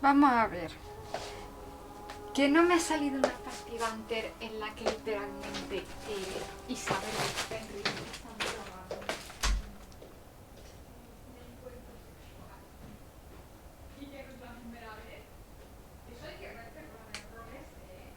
Vamos a ver. Que no me ha salido una partida anterior en la que literalmente Isabel y Henry están drogando. Y que no es la primera vez. Eso hay que verte con el error este, ¿eh?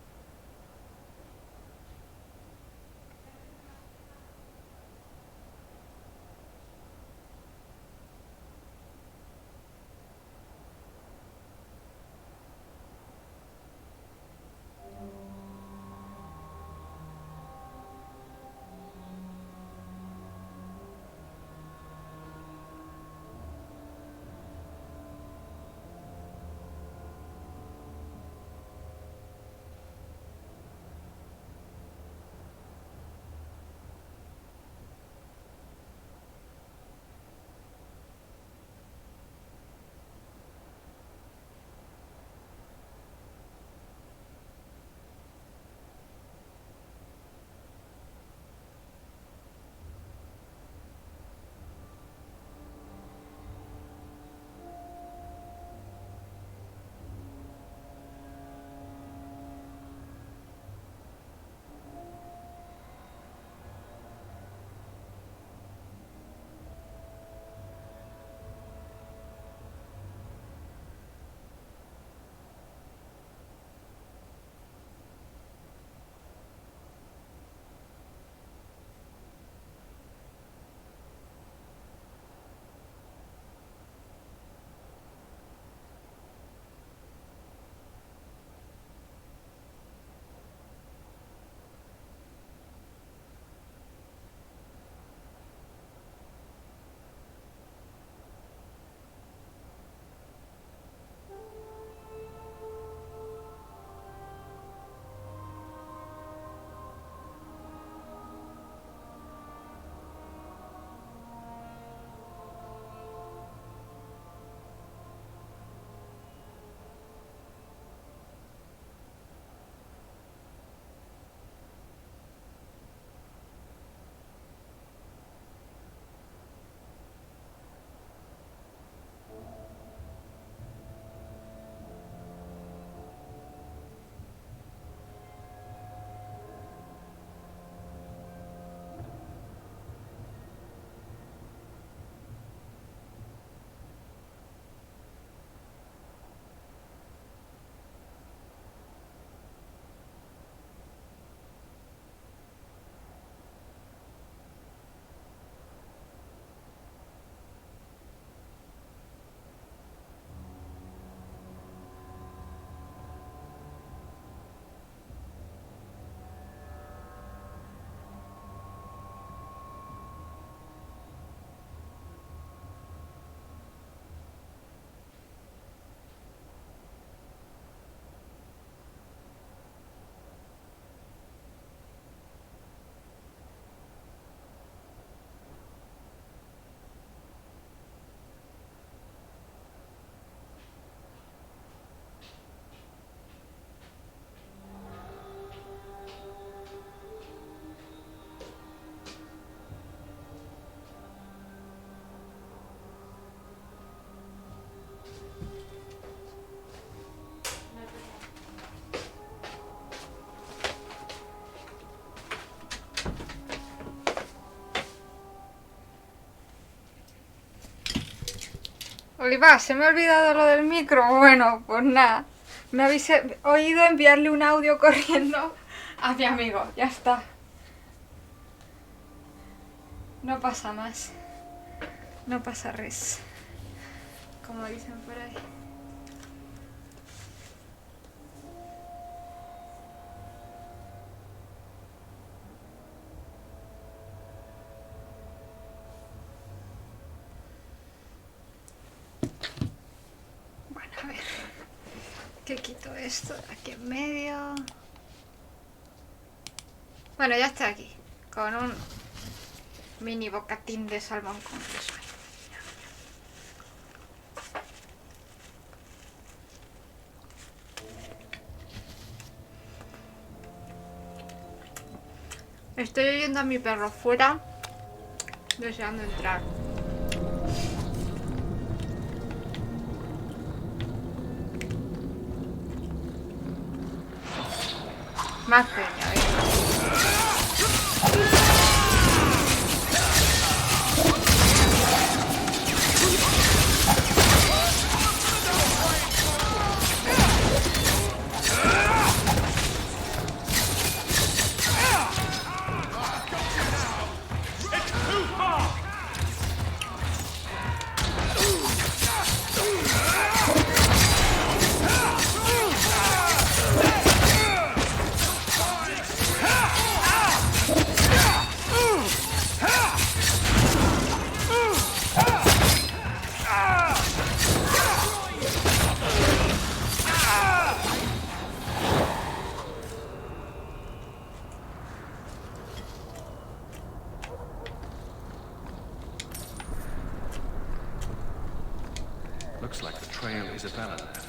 Oliva, se me ha olvidado lo del micro. Bueno, pues nada. Me habéis oído enviarle un audio corriendo a mi amigo. Ya está. No pasa más. No pasa res. Como dicen por ahí. Bueno, a ver. ¿Qué quito esto de aquí en medio? Bueno, ya está aquí. Con un mini bocatín de salmón con queso. Estoy oyendo a mi perro fuera, deseando entrar. Más peña, Looks like the trail Isabella left.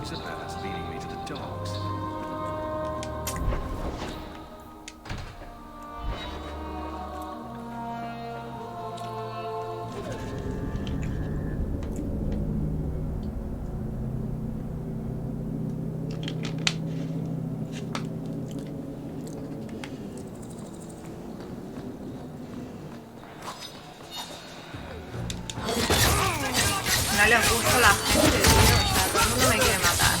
Isabella's leading me to the dogs. No le gusta a la gente, tío. O sea, todo el mundo me quiere matar.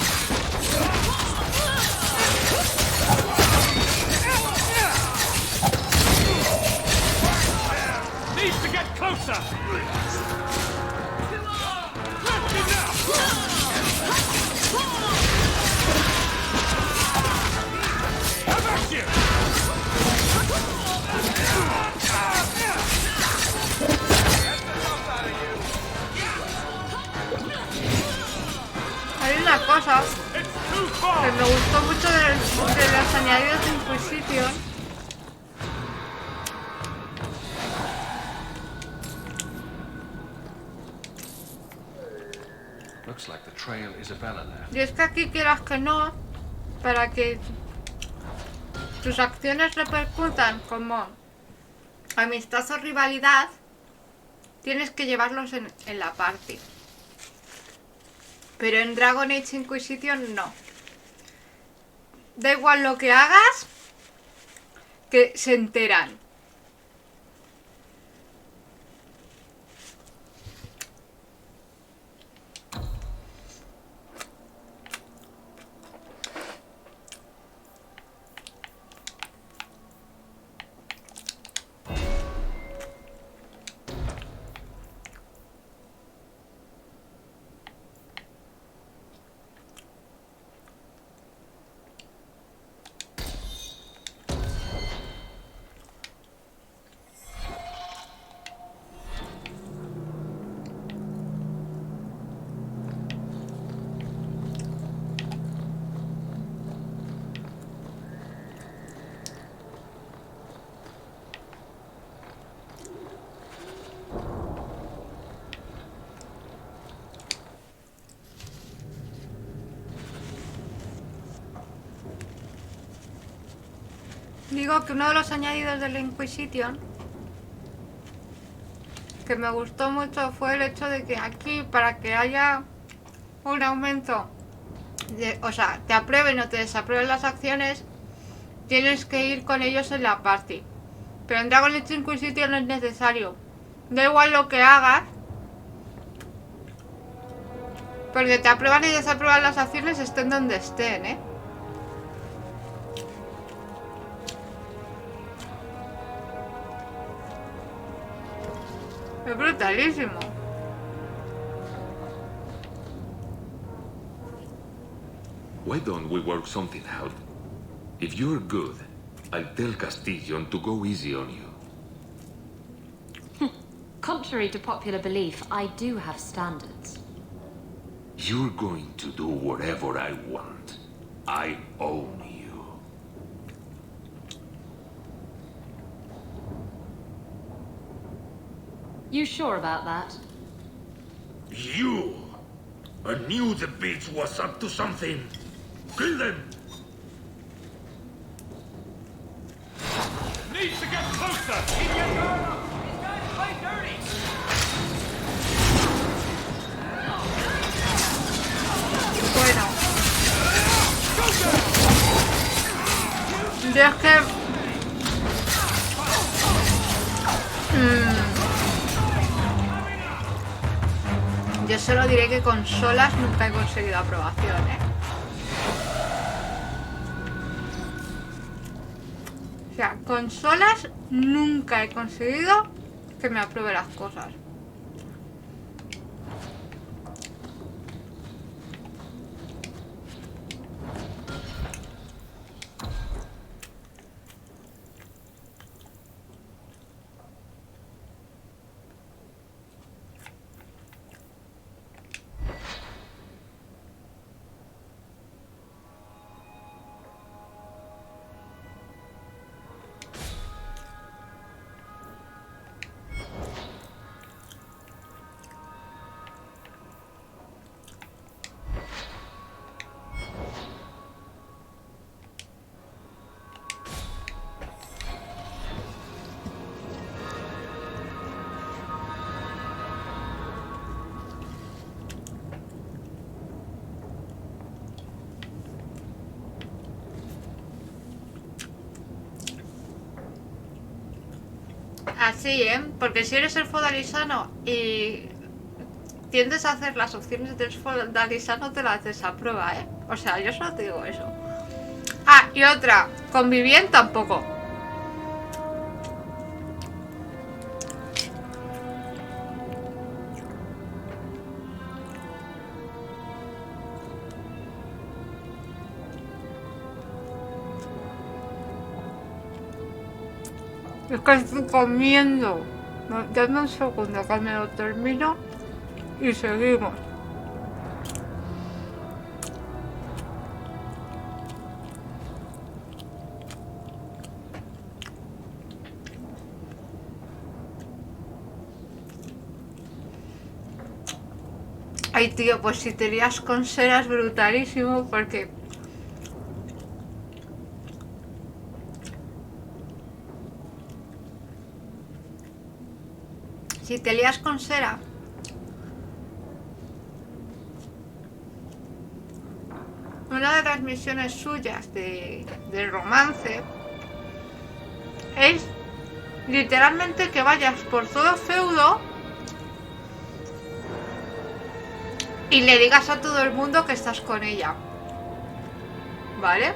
Needs to get closer! How about you? Hay una cosa que me gustó mucho de los añadidos de Inquisition. Looks like the trail Isabella left. Y es que aquí quieras que no, para que tus acciones repercutan como amistad o rivalidad, tienes que llevarlos en la party. Pero en Dragon Age Inquisition no. Da igual lo que hagas, que se enteran. Digo que uno de los añadidos de la Inquisition que me gustó mucho fue el hecho de que aquí, para que haya un aumento o sea, te aprueben o te desaprueben las acciones, tienes que ir con ellos en la party. Pero en Dragon Age Inquisition no es necesario. Da igual lo que hagas, porque te aprueban y desaprueban las acciones estén donde estén, ¿eh? Es brutalísimo. Why don't we work something out? If you're good, I'll tell Castillon to go easy on you. Contrary to popular belief, I do have standards. You're going to do whatever I want. I own you. You sure about that? You! I knew the bitch was up to something. Kill them! Needs to get closer! These guys play dirty! Yo es que... Yo solo diré que consolas nunca he conseguido aprobación, ¿eh? O sea, consolas nunca he conseguido que me apruebe las cosas. Así, ¿eh? Porque si eres elfo dalisano y tiendes a hacer las opciones del elfo dalisano, te las desaprueba, ¿eh? O sea, yo solo te digo eso. Ah, y otra, convivien tampoco. Es que estoy comiendo. Dame un segundo que me lo termino y seguimos. Ay, tío, pues si te lías con Sera es brutalísimo porque... Si te lías con Sera, una de las misiones suyas de romance es literalmente que vayas por todo feudo y le digas a todo el mundo que estás con ella, ¿vale?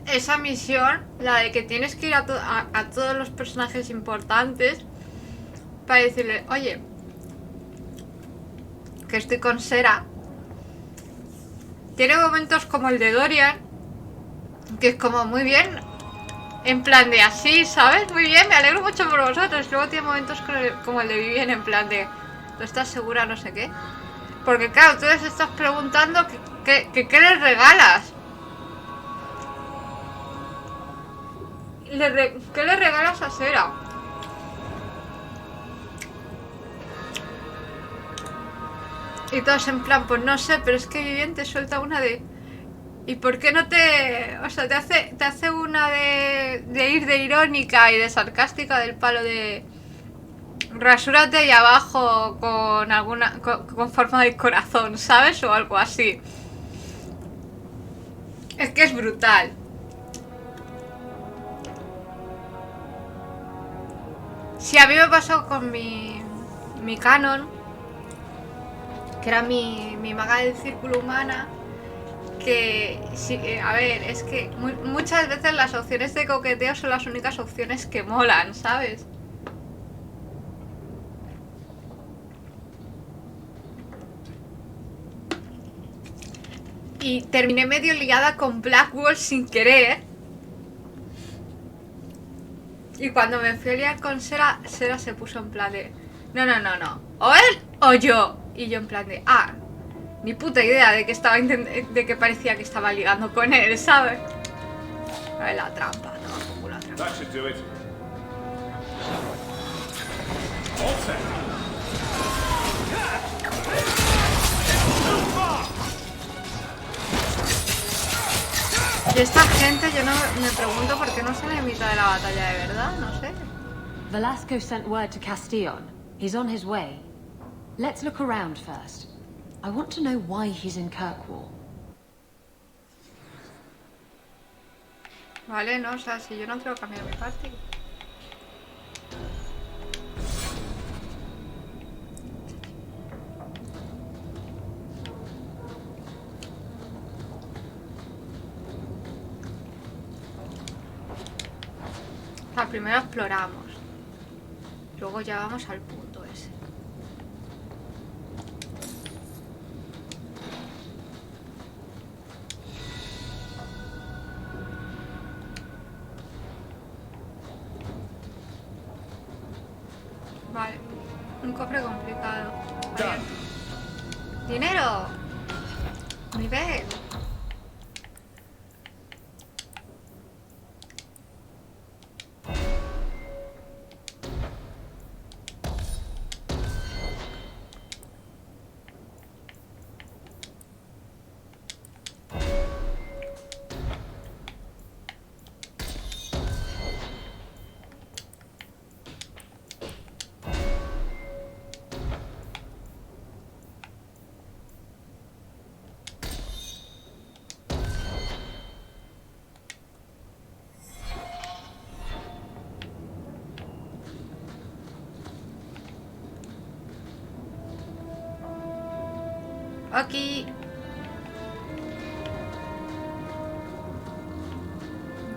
Esa misión, la de que tienes que ir a todos los personajes importantes para decirle, oye, que estoy con Sera. Tiene momentos como el de Dorian, que es como muy bien, en plan de así, ¿sabes? Muy bien, me alegro mucho por vosotros. Luego tiene momentos como el de Vivien, en plan de, ¿no estás segura? No sé qué. Porque claro, tú les estás preguntando ¿qué les regalas? ¿Qué le regalas a Sera? Y todos en plan, pues no sé, pero es que Vivien te suelta una de... ¿Y por qué no te...? O sea, te hace una de ir de irónica y de sarcástica del palo de... Rasúrate ahí abajo con alguna... con forma de corazón, ¿sabes? O algo así. Es que es brutal. Sí, a mí me pasó con mi canon, que era mi maga del círculo humana, que, sí, a ver, es que muchas veces las opciones de coqueteo son las únicas opciones que molan, ¿sabes? Y terminé medio liada con Blackwall sin querer. Y cuando me fui a liar con Sera, Sera se puso en plan de... No. O él o yo. Y yo en plan de... Ah, ni puta idea de que estaba de que parecía que estaba ligando con él, ¿sabes? A ver, la trampa, no, como la trampa. Y esta gente, yo no me pregunto por qué no sale en mitad de la batalla de verdad, no sé. Velasco sent word to Castillon. He's on his way. Let's look around first. I want to know why he's in Kirkwall. Vale, no, o sea, si yo no quiero cambiar mi parte. O sea, primero exploramos. Luego ya vamos al punto ese. Vale. Un cofre complicado. Vale. ¡Dinero! Nivel. Aquí.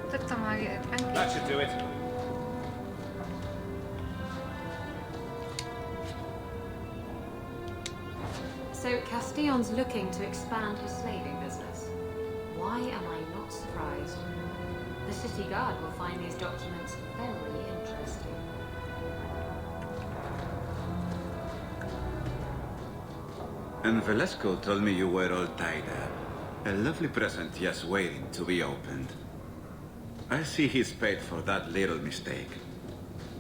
Esto está mal aquí de tranqui. That should do it. So Castillon's looking to expand his slaving business. Why am I not surprised? The city guard will find these documents very interesting. And Velasco told me you were all tied up. A lovely present just waiting to be opened. I see he's paid for that little mistake.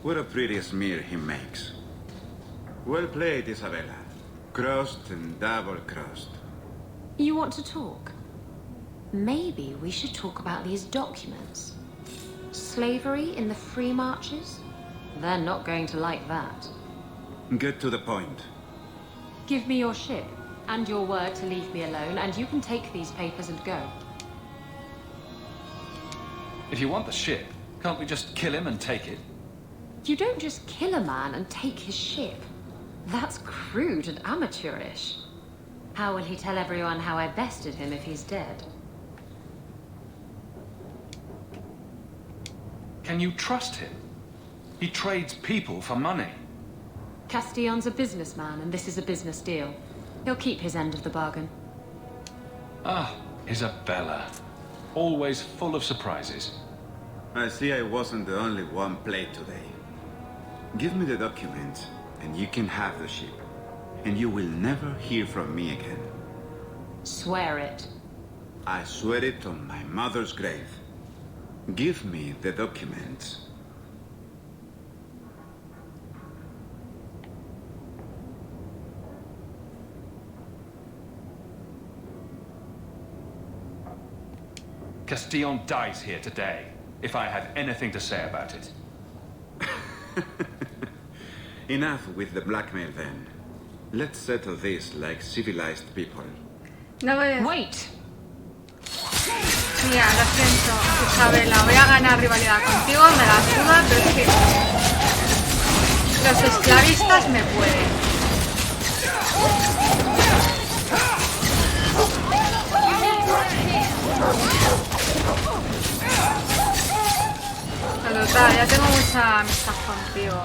What a pretty smear he makes. Well played, Isabella. Crossed and double-crossed. You want to talk? Maybe we should talk about these documents. Slavery in the free marches? They're not going to like that. Get to the point. Give me your ship, and your word to leave me alone, and you can take these papers and go. If you want the ship, can't we just kill him and take it? You don't just kill a man and take his ship. That's crude and amateurish. How will he tell everyone how I bested him if he's dead? Can you trust him? He trades people for money. Castillon's a businessman, and this is a business deal. He'll keep his end of the bargain. Ah, Isabella. Always full of surprises. I see I wasn't the only one played today. Give me the documents, and you can have the ship. And you will never hear from me again. Swear it. I swear it on my mother's grave. Give me the documents. Castillon dies here today, if I had anything to say about it. Enough with the blackmail then. Let's settle this like civilized people. No voy a... Wait! Mira, lo siento, Isabela, voy a ganar rivalidad contigo, me la suda, pero es que los esclavistas me pueden. Pero total, ya tengo mucha amistad contigo.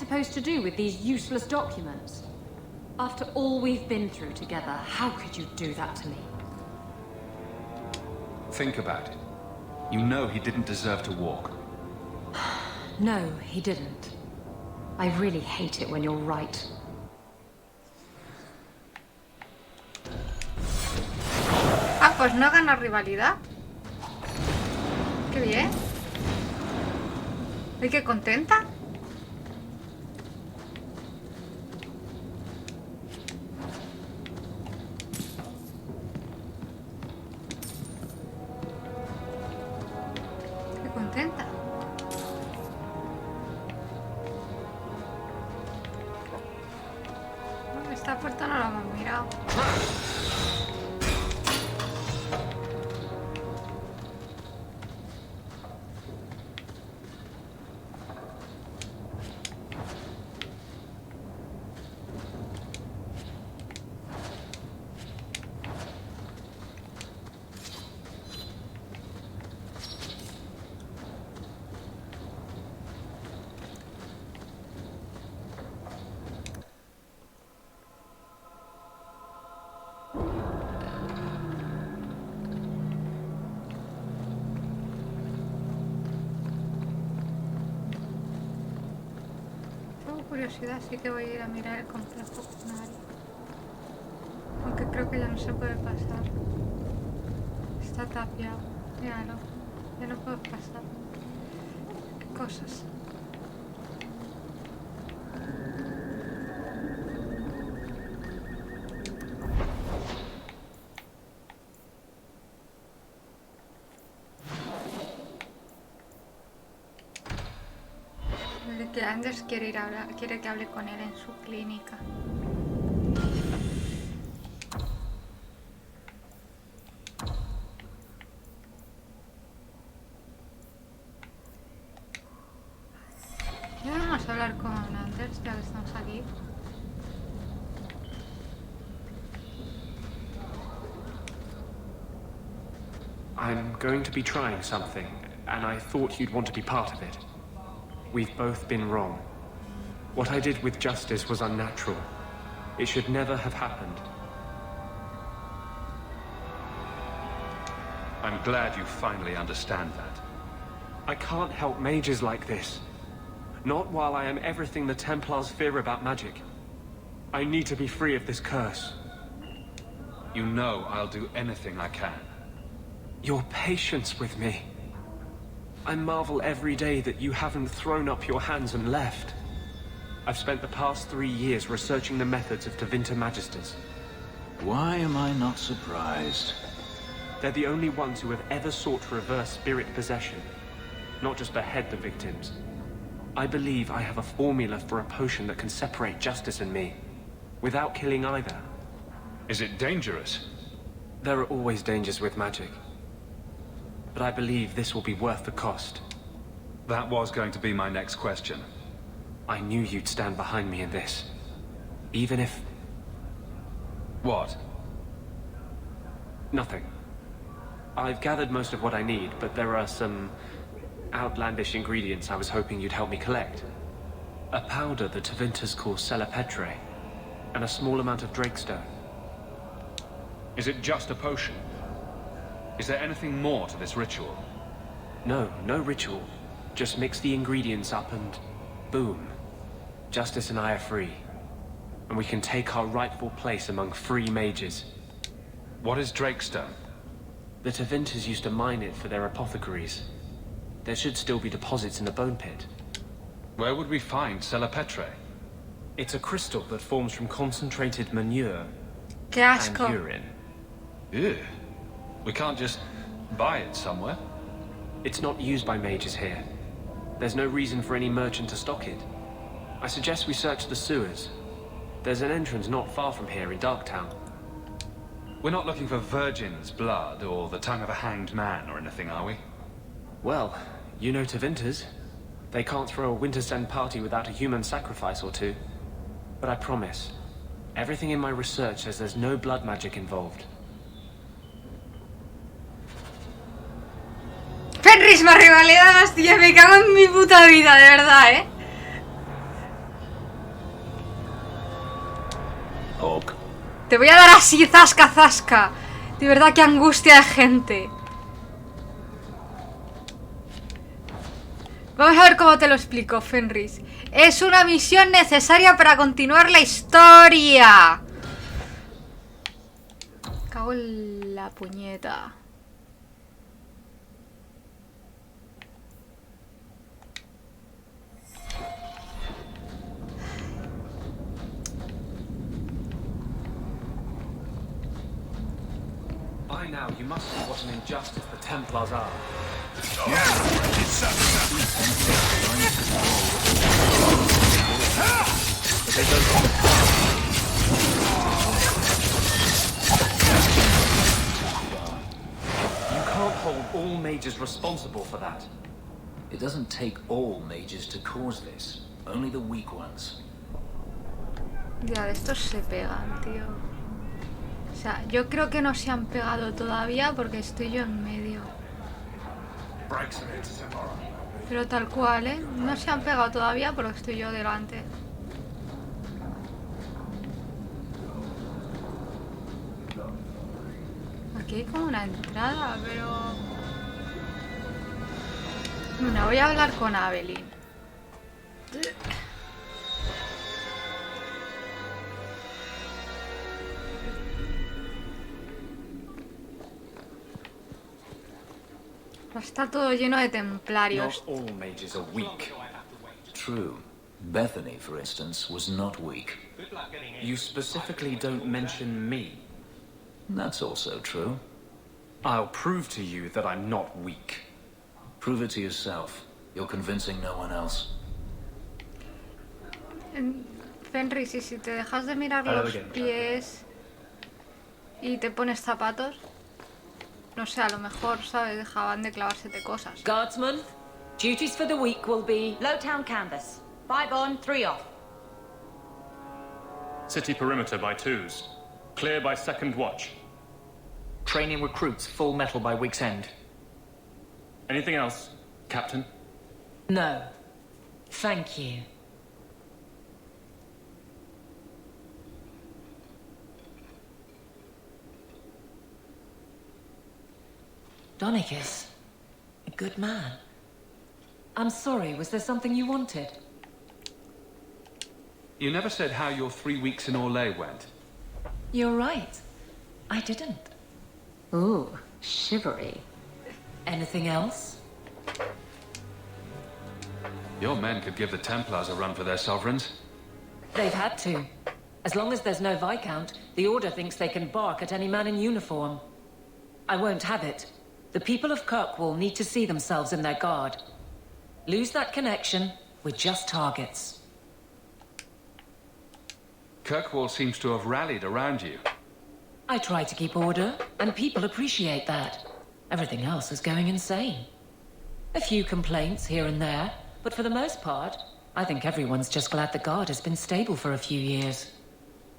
supposed to do with these useless documents? After all we've been through together, how could you do that to me? Think about it. You know he didn't deserve to walk. No, he didn't. I really hate it when you're right. Ah, pues no gana rivalidad. Qué bien. ¿Y qué contenta? Qué contenta. Esta puerta no la hemos mirado. Curiosidad, sí que voy a ir a mirar el complejo canario. Aunque creo que ya no se puede pasar. Está tapiado. Míralo. Ya no puedo pasar. Qué cosas. Que Anders quiere ir a hablar, quiere que hable con él en su clínica. Ya vamos a hablar con Anders, ya que estamos aquí. I'm going to be trying something, and I thought you'd want to be part of it. We've both been wrong. What I did with Justice was unnatural. It should never have happened. I'm glad you finally understand that. I can't help mages like this. Not while I am everything the Templars fear about magic. I need to be free of this curse. You know I'll do anything I can. Your patience with me. I marvel every day that you haven't thrown up your hands and left. I've spent the past 3 years researching the methods of Tevinter Magisters. Why am I not surprised? They're the only ones who have ever sought to reverse spirit possession, not just behead the victims. I believe I have a formula for a potion that can separate Justice and me, without killing either. Is it dangerous? There are always dangers with magic. But I believe this will be worth the cost. That was going to be my next question. I knew you'd stand behind me in this. Even if... What? Nothing. I've gathered most of what I need, but there are some outlandish ingredients I was hoping you'd help me collect. A powder the Tevinters call Celepetre, and a small amount of Drakestone. Is it just a potion? Is there anything more to this ritual? No, no ritual. Just mix the ingredients up and... boom. Justice and I are free. And we can take our rightful place among free mages. What is Drakestone? The Tevinters used to mine it for their apothecaries. There should still be deposits in the bone pit. Where would we find Celepetre? It's a crystal that forms from concentrated manure Qué asco. and urine. Ew. We can't just buy it somewhere. It's not used by mages here. There's no reason for any merchant to stock it. I suggest we search the sewers. There's an entrance not far from here in Darktown. We're not looking for virgin's blood or the tongue of a hanged man or anything, are we? Well, you know Tevinters. They can't throw a Winter's End party without a human sacrifice or two. But I promise, everything in my research says there's no blood magic involved. Fenrisma rivalidad, hostia, me cago en mi puta vida, de verdad, Te voy a dar así, zasca, zasca. De verdad, qué angustia de gente. Vamos a ver cómo te lo explico, Fenris. Es una misión necesaria para continuar la historia. Cago en la puñeta. By now, you must see what an injustice the Templars are. You can't hold all mages responsible for that. It doesn't take all mages to cause this. Only the weak ones. Ya, de estos se pegan, tío. O sea, yo creo que no se han pegado todavía porque estoy yo en medio. Pero tal cual, ¿eh? No se han pegado todavía porque estoy yo delante. Aquí hay como una entrada, pero... Bueno, voy a hablar con Evelyn. Está todo lleno de templarios. Not all mages are weak. True. Bethany, for instance, was not weak. You specifically don't mention me. That's also true. I'll prove to you that I'm not weak. Prove it to yourself. You're convincing no one else. Fenris, y si te dejas de mirar los pies y te pones zapatos, no sé, a lo mejor, ¿sabes? Dejaban de clavársete cosas. Guardsmen, duties for the week will be Lowtown canvas. 5 on, 3 off. City perimeter by 2s. Clear by 2nd watch. Training recruits full metal by week's end. Anything else, Captain? No. Thank you. Donicus, a good man. I'm sorry, was there something you wanted? You never said how your 3 weeks in Orlais went. You're right. I didn't. Ooh, shivery. Anything else? Your men could give the Templars a run for their sovereigns. They've had to. As long as there's no Viscount, the Order thinks they can bark at any man in uniform. I won't have it. The people of Kirkwall need to see themselves in their guard. Lose that connection, we're just targets. Kirkwall seems to have rallied around you. I try to keep order, and people appreciate that. Everything else is going insane. A few complaints here and there, but for the most part, I think everyone's just glad the guard has been stable for a few years.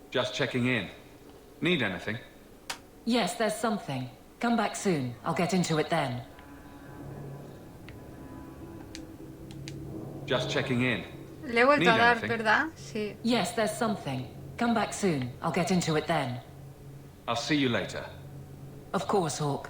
Just checking in. Need anything? Yes, there's something. Come back soon. I'll get into it then. Just checking in. Le he vuelto a dar, ¿verdad? Sí. Yes, there's something. Come back soon. I'll get into it then. I'll see you later. Of course, Hawke.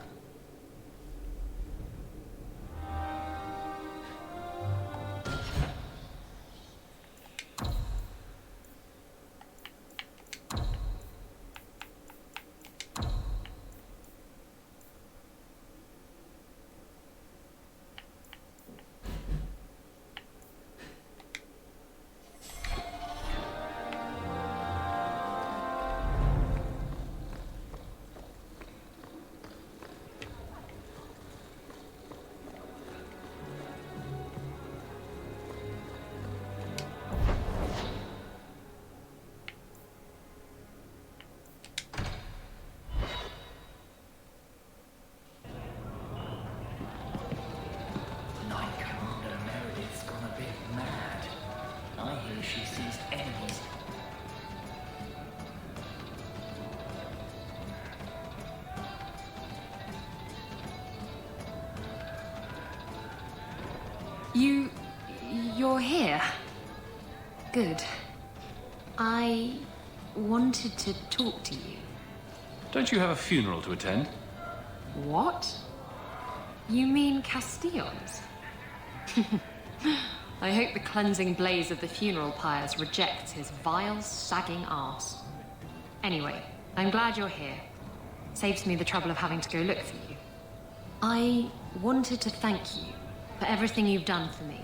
You're here. Good. I wanted to talk to you. Don't you have a funeral to attend? What? You mean Castillon's? I hope the cleansing blaze of the funeral pyres rejects his vile, sagging arse. Anyway, I'm glad you're here. Saves me the trouble of having to go look for you. I wanted to thank you for everything you've done for me.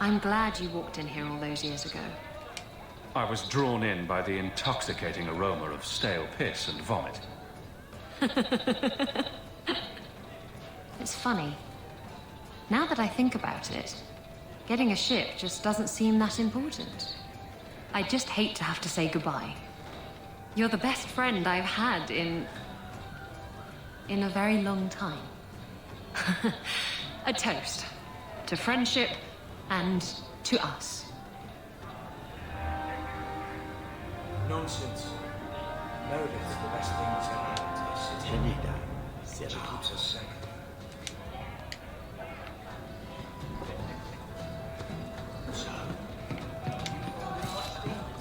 I'm glad you walked in here all those years ago. I was drawn in by the intoxicating aroma of stale piss and vomit. It's funny. Now that I think about it, getting a ship just doesn't seem that important. I just hate to have to say goodbye. You're the best friend I've had in a very long time. A toast to friendship and to us. Nonsense. Meredith's the best thing that's ever happened to us. She keeps us safe.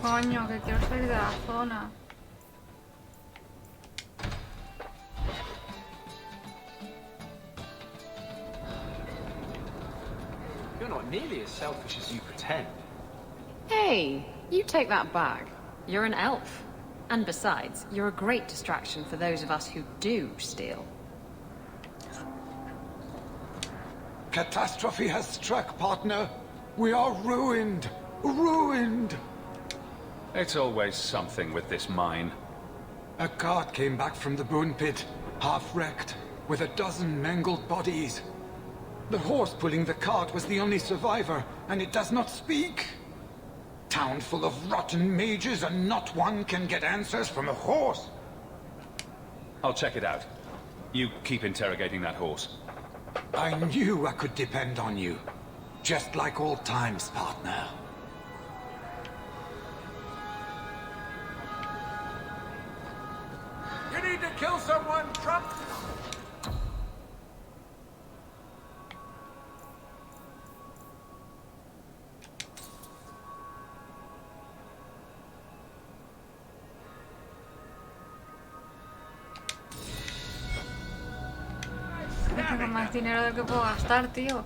Coño, que quiero salir de la zona. You're not nearly as selfish as you pretend. Hey, you take that back. You're an elf. And besides, you're a great distraction for those of us who do steal. Catastrophe has struck, partner. We are ruined. Ruined. It's always something with this mine. A cart came back from the bone pit, half wrecked, with a dozen mangled bodies. The horse pulling the cart was the only survivor, and it does not speak. Town full of rotten mages, and not one can get answers from a horse. I'll check it out. You keep interrogating that horse. I knew I could depend on you. Just like old times, partner. You need to kill someone, Trump! Tengo más dinero del que puedo gastar, tío.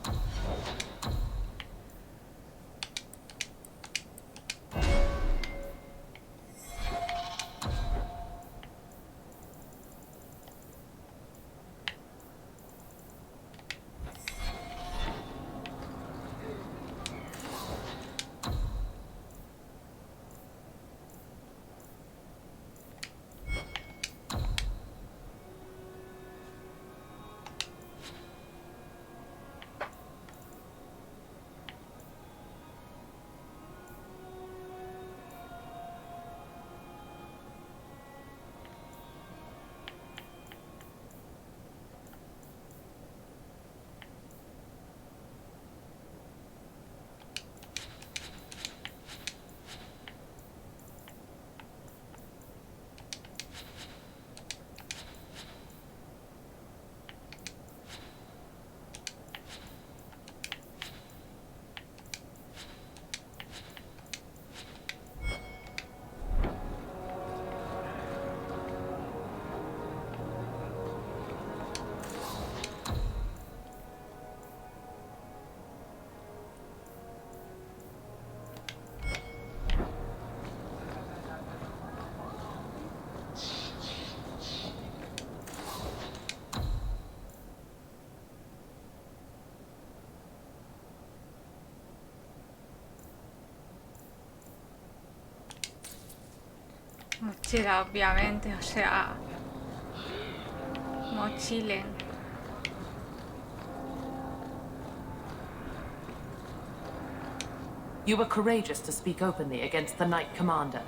Mochila, obviamente, o sea... Mochilen. You were courageous to speak openly against the Knight Commander.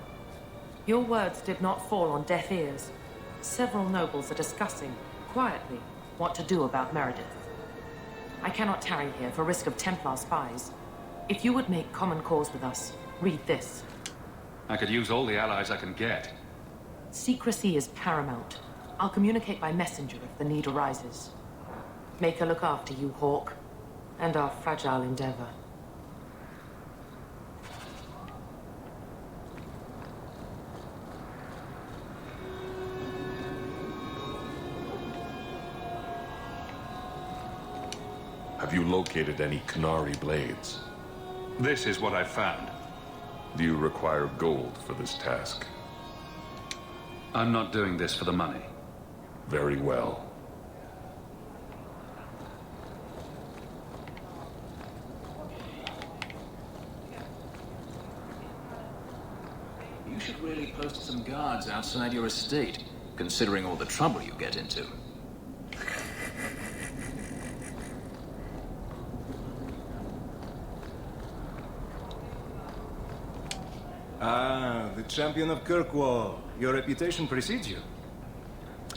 Your words did not fall on deaf ears. Several nobles are discussing, quietly, what to do about Meredith. I cannot tarry here for risk of Templar spies. If you would make common cause with us, read this. I could use all the allies I can get. Secrecy is paramount. I'll communicate by messenger if the need arises. Make her look after you, Hawke, and our fragile endeavor. Have you located any Canary blades? This is what I found. Do you require gold for this task? I'm not doing this for the money. Very well. You should really post some guards outside your estate, considering all the trouble you get into. Ah, the champion of Kirkwall. Your reputation precedes you.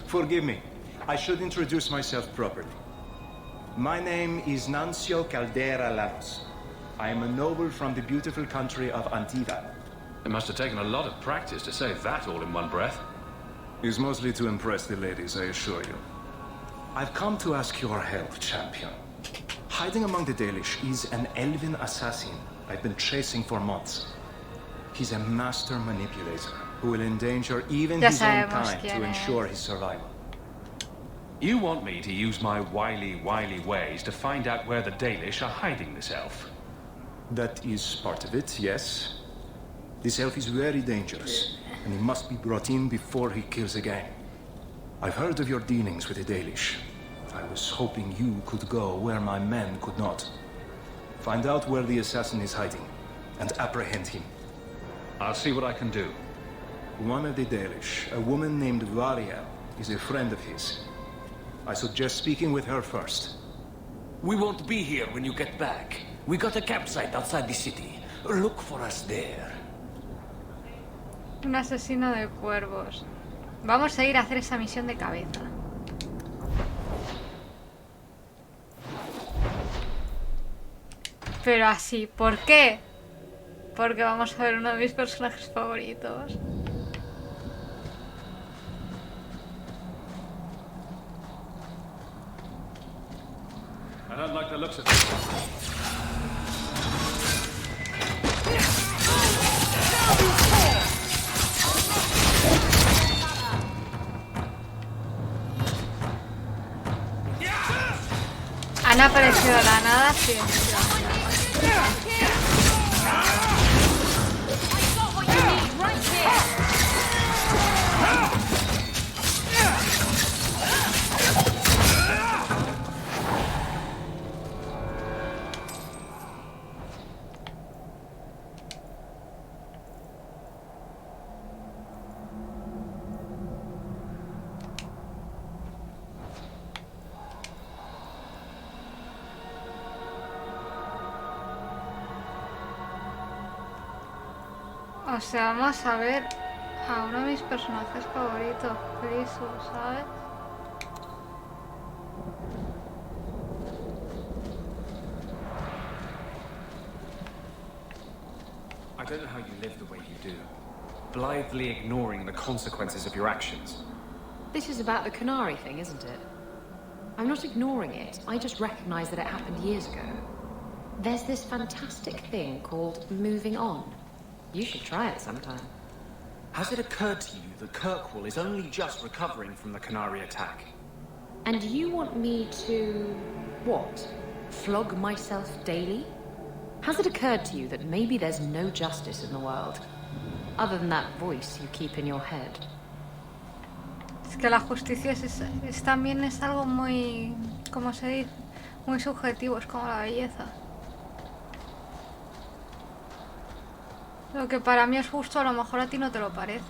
Forgive me. I should introduce myself properly. My name is Nancio Caldera Lanos. I am a noble from the beautiful country of Antiva. It must have taken a lot of practice to say that all in one breath. It's mostly to impress the ladies, I assure you. I've come to ask your help, champion. Hiding among the Dalish is an elven assassin I've been chasing for months. He's a master manipulator who will endanger even his own kind to ensure his survival. You want me to use my wily ways to find out where the Dalish are hiding this elf? That is part of it, yes. This elf is very dangerous, and he must be brought in before he kills again. I've heard of your dealings with the Dalish. I was hoping you could go where my men could not. Find out where the assassin is hiding, and apprehend him. I'll see what I can do. One of the Dalish, a woman named Varia, is a friend of his. I suggest speaking with her first. We won't be here when you get back. We got a campsite outside the city. Look for us there. Un asesino de cuervos. Vamos a ir a hacer esa misión de cabeza. Pero así, ¿por qué? Porque vamos a ver uno de mis personajes favoritos. I don't like the looks of this. Han aparecido de la nada, sí. O sea, vamos a ver a uno de mis personajes favoritos, Friso, ¿sabes? I don't know how you live the way you do, blithely ignoring the consequences of your actions. This is about the Canary thing, isn't it? I'm not ignoring it. I just recognize that it happened years ago. There's this fantastic thing called moving on. You should try it sometime. Has it occurred to you that Kirkwall is only just recovering from the Canary attack? And you want me to... what? Flog myself daily? Has it occurred to you that maybe there's no justice in the world? Other than that voice you keep in your head? Es que la justicia es también es algo muy... ¿cómo se dice? Muy subjetivo, es como la belleza. Lo que para mí es justo, a lo mejor a ti no te lo parece.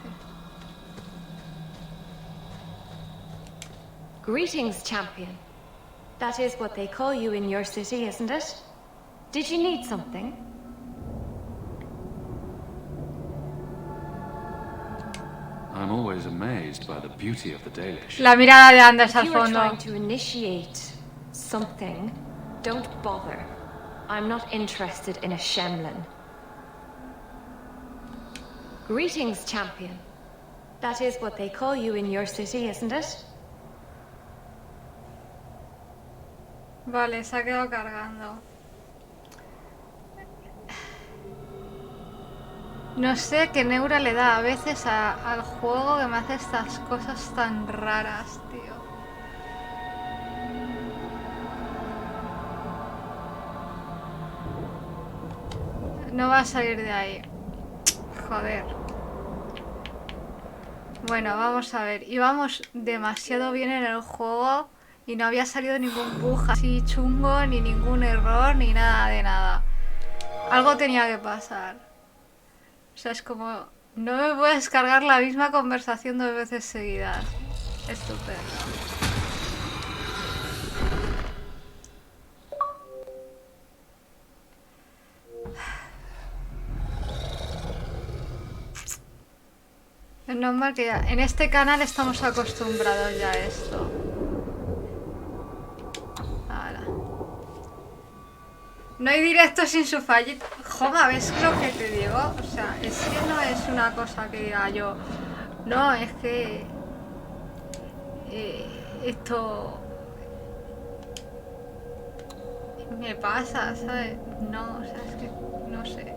Greetings, champion. That is what they call you in your city, isn't it? Did you need something? I'm always amazed by the beauty of the Dalish. La mirada de Anders al If you are fondo. trying to initiate something, don't bother. I'm not interested in a Shemlin. Greetings, champion. That is what they call you in your city, isn't it? Vale, se ha quedado cargando. No sé qué neura le da a veces al juego que me hace estas cosas tan raras, tío. No va a salir de ahí. Joder. Bueno, vamos a ver. Íbamos demasiado bien en el juego y no había salido ningún bug así chungo, ni ningún error, ni nada de nada. Algo tenía que pasar. O sea, es como... No me puedo descargar la misma conversación 2 veces seguidas. Estupendo. Es normal que ya... En este canal estamos acostumbrados ya a esto. Ahora. No hay directo sin su fallito. Joma, ¿ves lo que te digo? O sea, es que no es una cosa que diga yo. No, es que... esto... me pasa, ¿sabes? No, o sea, es que... no sé.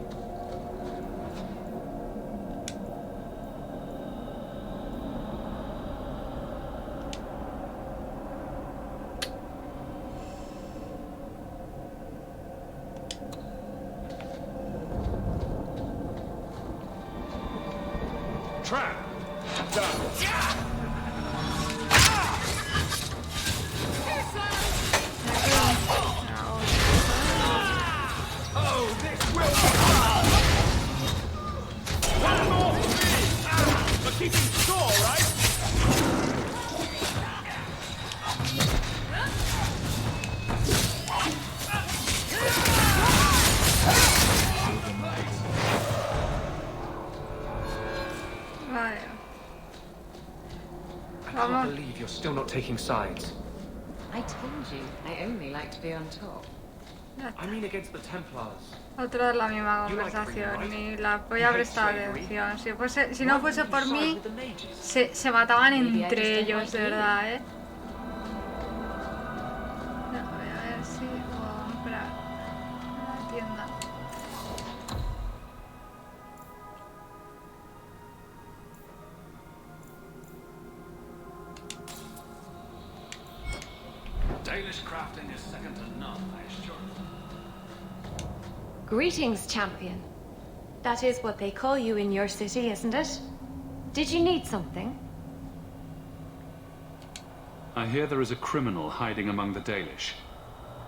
Trap. Done. Oh, this will be hard. One more for me. We're keeping score, right? I can't believe you're still not taking sides. I told you, I only like to be on top. I mean against the Templars. Otra vez la misma conversación, ni la voy a prestar atención. Si no fuese por mí, se mataban entre ellos, de verdad, ¿eh? No, voy a ver si puedo comprar en la tienda. Dalish crafting is second to none, I assure you. Greetings, champion. That is what they call you in your city, isn't it? Did you need something? I hear there is a criminal hiding among the Dalish.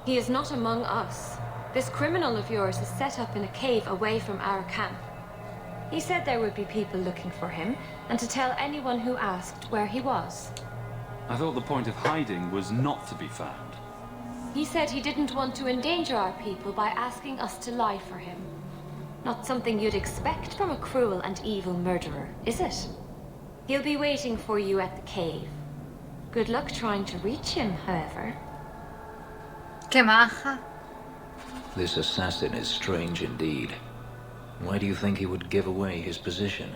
He is not among us. This criminal of yours is set up in a cave away from our camp. He said there would be people looking for him, and to tell anyone who asked where he was. I thought the point of hiding was not to be found. He said he didn't want to endanger our people by asking us to lie for him. Not something you'd expect from a cruel and evil murderer, is it? He'll be waiting for you at the cave. Good luck trying to reach him, however. ¡Qué maja! This assassin is strange indeed. Why do you think he would give away his position?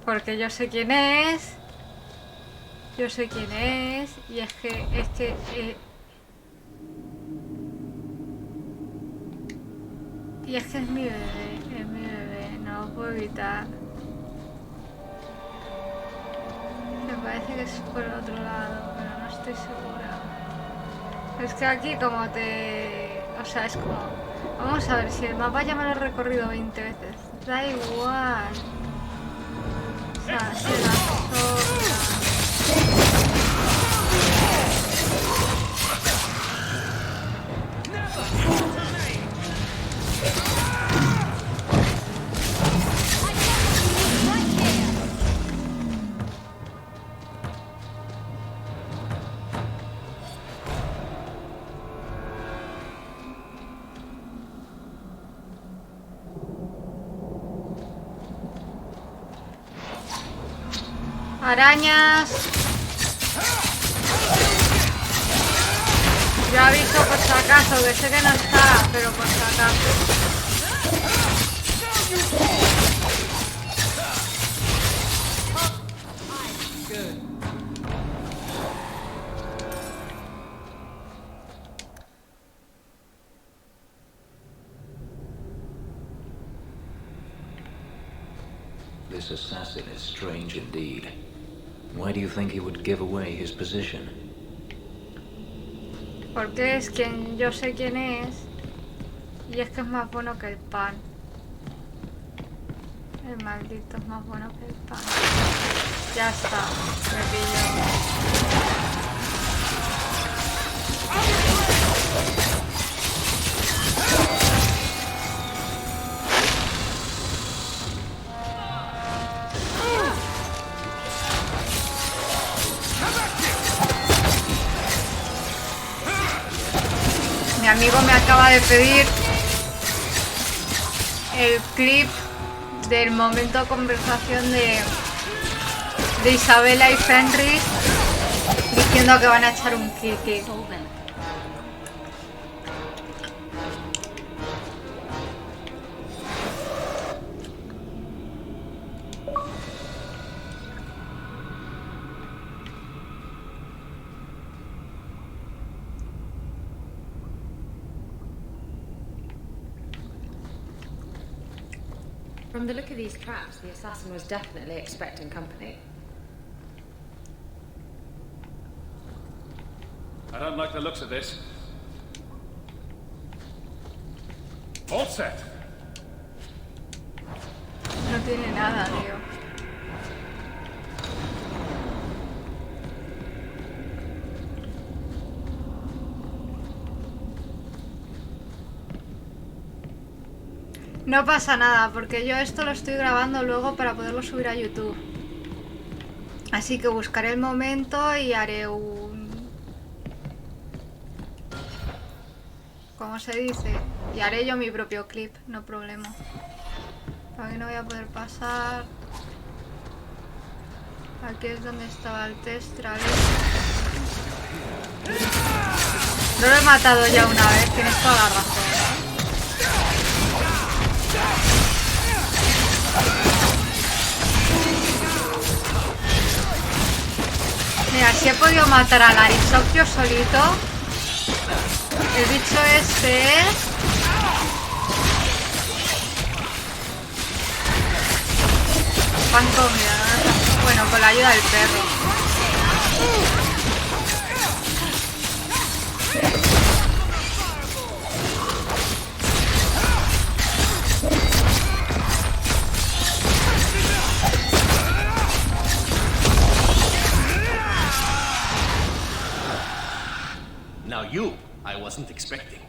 Porque yo sé quién es. Yo sé quién es. Y es que... Y es que es mi bebé, no lo puedo evitar. Me parece que es por el otro lado, pero no estoy segura. Es que aquí como te... O sea, es como... Vamos a ver, si el mapa ya me lo he recorrido 20 veces. Da igual. O sea, se la sobra. Arañas. Yo aviso por si acaso, que sé que no está, pero por si acaso. This assassin is strange indeed. Why do you think he would give away his position? Porque es quien yo sé quién es Y es que es más bueno que el pan. El maldito es más bueno que el pan. Ya está, me pillo. Mi amigo me acaba de pedir el clip del momento de conversación de Isabela y Fenris diciendo que van a echar un kiki. From the look of these traps, the assassin was definitely expecting company. I don't like the looks of this. All set. No tiene nada, tío. No pasa nada, porque yo esto lo estoy grabando luego para poderlo subir a YouTube. Así que buscaré el momento y haré un... ¿Cómo se dice? Y haré yo mi propio clip, no problema. Aquí no voy a poder pasar. Aquí es donde estaba el test travel. No lo he matado ya una vez, tienes toda la razón. Mira, si he podido matar al Arishock yo solito. El bicho este es... pan comida, ¿no? Bueno, con la ayuda del perro. Now you, I wasn't expecting.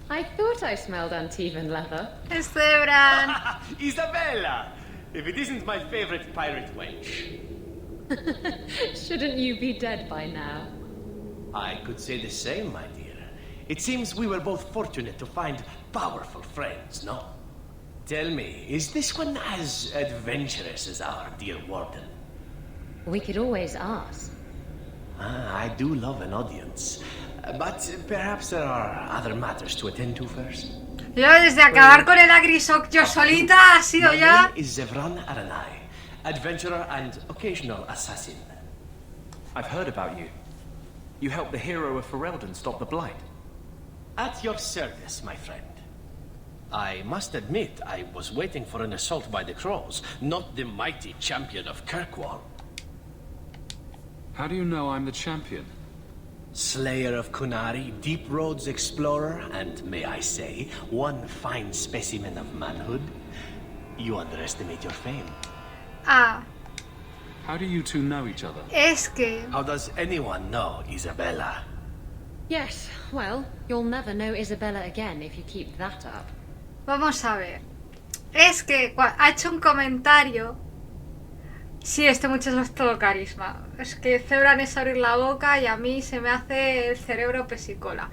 I thought I smelled uneven leather. Esteban! Isabella! If it isn't my favorite pirate wench. Shouldn't you be dead by now? I could say the same, my dear. It seems we were both fortunate to find powerful friends, no? Tell me, is this one as adventurous as our dear warden? We could always ask. I do love an audience. But perhaps there are other matters to attend to first. Yo desde acabar con el Arishock yo solita ha sido ya... My name is Zevran Aranai, adventurer and occasional assassin. I've heard about you. You helped the hero of Ferelden stop the Blight. At your service, my friend. I must admit, I was waiting for an assault by the Crows, not the mighty champion of Kirkwall. How do you know I'm the champion? Slayer of Kunari, Deep Roads explorer, and may I say, one fine specimen of manhood. You underestimate your fame. Ah, How do you two know each other? es que... How does anyone know Isabella? Yes, well, you'll never know Isabella again if you keep that up. Vamos a ver. Es que ha hecho un comentario... Sí, este muchacho es todo carisma. Es que Zebran es abrir la boca y a mí se me hace el cerebro pesicola.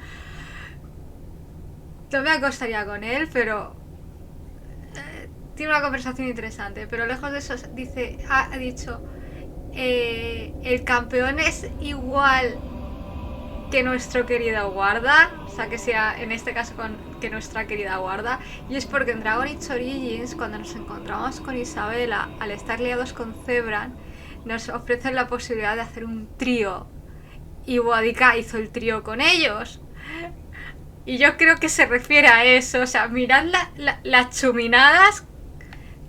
No me acostaría con él, pero... tiene una conversación interesante. Pero lejos de eso, dice, ha dicho... el campeón es igual que nuestro querido guarda. O sea, que sea en este caso que nuestra querida guarda. Y es porque en Dragon Age Origins, cuando nos encontramos con Isabela, al estar liados con Zebran, nos ofrecen la posibilidad de hacer un trío. Y Boadicea hizo el trío con ellos. Y yo creo que se refiere a eso. O sea, mirad las chuminadas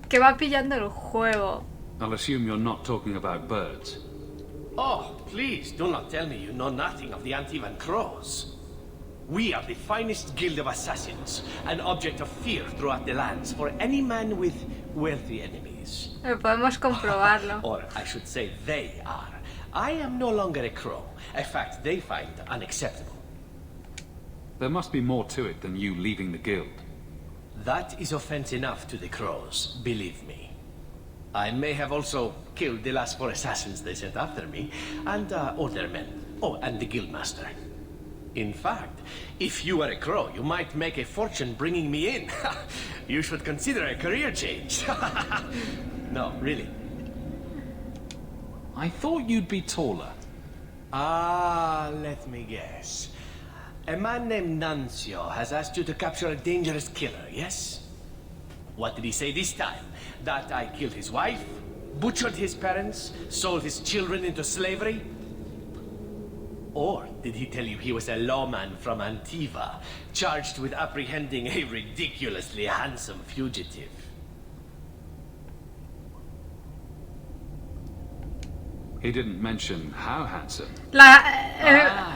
que va pillando el juego. I'll assume you're not talking about birds. Oh, please, do not tell me you know nothing of the Antivan Crows. We are the finest guild of assassins, an object of fear throughout the lands for any man with wealthy enemies. Podemos comprobarlo. Or I should say they are. I am no longer a crow, a fact they find unacceptable. There must be more to it than you leaving the guild. That is offense enough to the crows, believe me. I may have also killed the last 4 assassins they sent after me, and older men. Oh, and the guildmaster. In fact, if you were a crow, you might make a fortune bringing me in. You should consider a career change. No, really. I thought you'd be taller. Let me guess. A man named Nuncio has asked you to capture a dangerous killer, yes? What did he say this time? That I killed his wife, butchered his parents, sold his children into slavery? Or did he tell you he was a lawman from Antiva, charged with apprehending a ridiculously handsome fugitive? He didn't mention how handsome.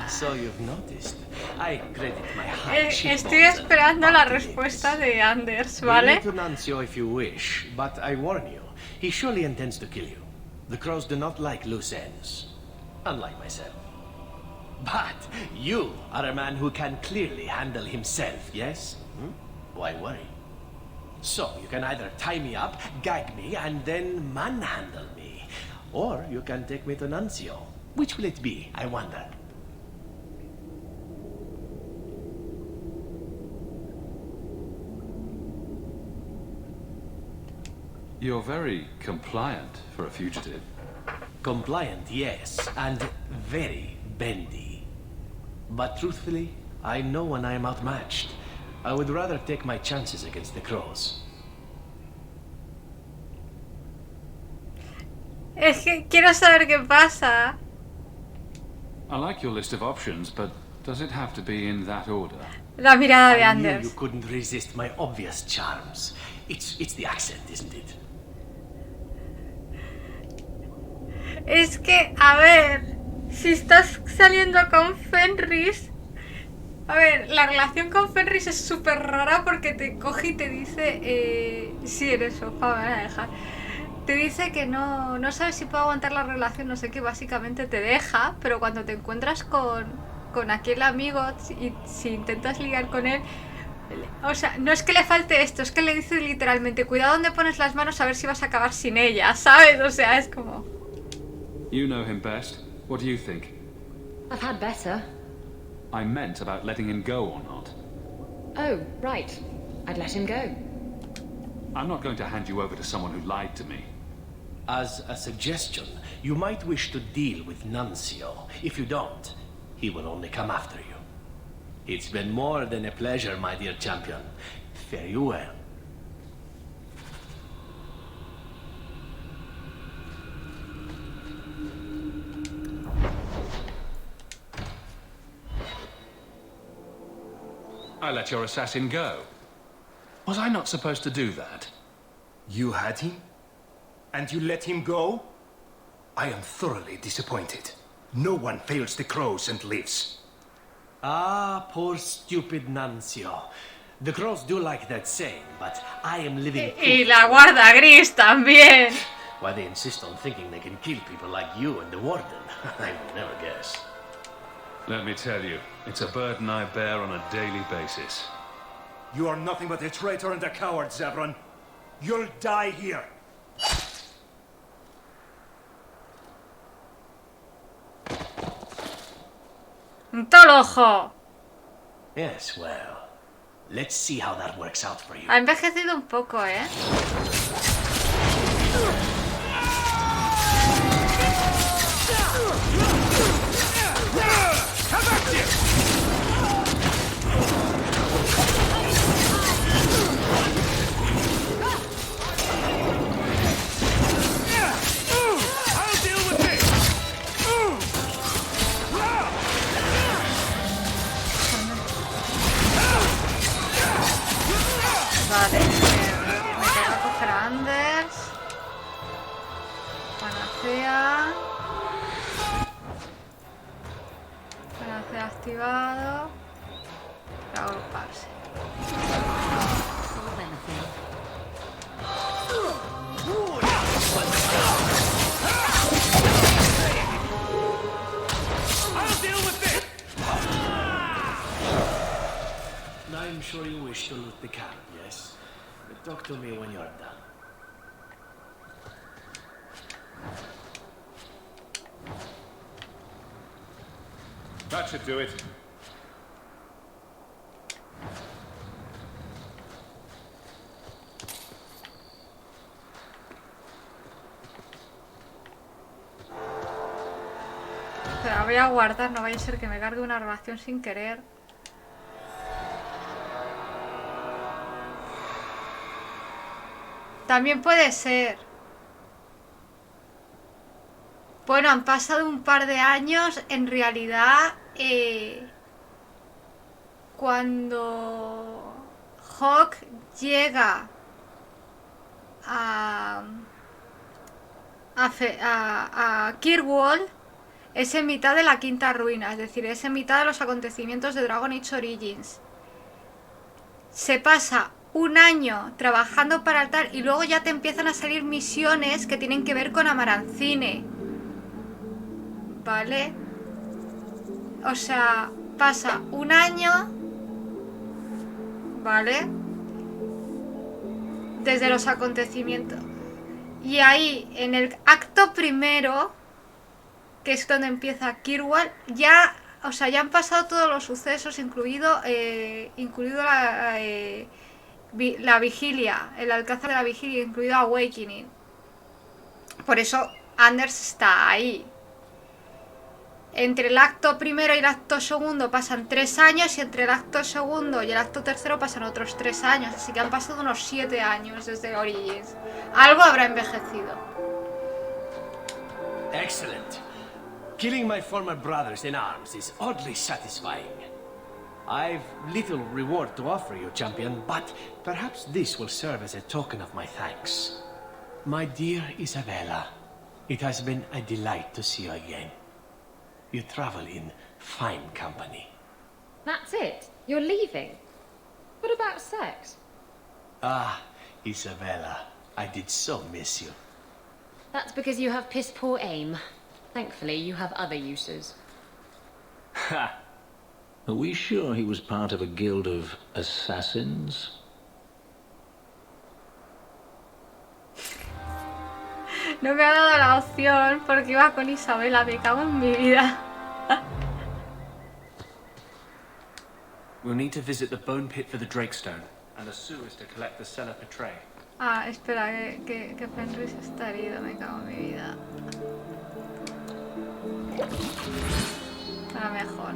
So you've noticed. I credit my high Estoy esperando la respuesta de Anders, ¿vale? Bring it to Nuncio if you wish, but I warn you, he surely intends to kill you. The crows do not like loose ends, unlike myself. But you are a man who can clearly handle himself, yes? Why worry? So you can either tie me up, gag me, and then manhandle me. Or you can take me to Nuncio. Which will it be, I wonder? You're very compliant for a fugitive. Compliant, yes, and very bendy. But truthfully, I know when I am outmatched. I would rather take my chances against the crows. Es que quiero saber qué pasa. I like your list of options, but does it have to be in that order? La mirada de I knew Anders. you couldn't resist my obvious charms. It's the accent, isn't it? Es que, a ver, si estás saliendo con Fenris... A ver, la relación con Fenris es súper rara porque te coge y te dice... sí, eres sofá, me van a dejar. Te dice que no sabes si puede aguantar la relación, no sé qué, básicamente te deja, pero cuando te encuentras con aquel amigo y si intentas ligar con él... O sea, no es que le falte esto, es que le dice literalmente, cuidado donde pones las manos a ver si vas a acabar sin ella, ¿sabes? O sea, es como... You know him best. What do you think? I've had better. I meant about letting him go or not. Oh, right. I'd let him go. I'm not going to hand you over to someone who lied to me. As a suggestion, you might wish to deal with Nuncio. If you don't, he will only come after you. It's been more than a pleasure, my dear champion. Fare you well. I let your assassin go. Was I not supposed to do that? You had him? And you let him go? I am thoroughly disappointed. No one fails the crows and lives. Ah, poor stupid Nuncio. The crows do like that saying, but I am living... Y la guarda gris también. Why they insist on thinking they can kill people like you and the warden, I would never guess. Let me tell you, it's a burden I bear on a daily basis. You are nothing but a traitor and a coward, Zevran. You'll die here. Un tolo ojo. Yes, well, let's see how that works out for you. Ha envejecido un poco, ¿eh? Vale, me toca coger a Anders. Panacea. Panacea activado. agruparse. I'll deal with this! I'm sure you wish to loot the camp, yes? But talk to me when you're done. That should do it. Espera, voy a guardar, no vaya a ser que me cargue una grabación sin querer. También puede ser. Bueno, han pasado un par de años, en realidad, cuando Hawke llega a Kirkwall, es en mitad de la quinta ruina, es decir, es en mitad de los acontecimientos de Dragon Age Origins. Se pasa un año trabajando para Altar y luego ya te empiezan a salir misiones que tienen que ver con Amarancine. ¿Vale? O sea, pasa un año, ¿vale? Desde los acontecimientos. Y ahí, en el acto primero, que es donde empieza Kirkwall, ya, o sea, ya han pasado todos los sucesos, incluido la vigilia, el alcázar de la vigilia, incluido Awakening. Por eso Anders está ahí. Entre el acto primero y el acto segundo pasan 3 años y entre el acto segundo y el acto tercero pasan otros 3 años. Así que han pasado unos 7 años desde Origins. Algo habrá envejecido. Excellent. Killing my former brothers in arms is oddly satisfying. I've little reward to offer you, champion, but perhaps this will serve as a token of my thanks. My dear Isabella, it has been a delight to see you again. You travel in fine company. That's it? You're leaving? What about sex? Ah, Isabella, I did so miss you. That's because you have piss poor aim. Thankfully, you have other uses. Ha! Are we sure he was part of a guild of assassins? No me ha dado la opción porque iba con Isabela, me cago en mi vida. We'll need to visit the bone pit for the Drakestone, and the sewers to collect the cellar Petray. Ah, espera, que Fenris está herido, me cago en mi vida. A lo mejor.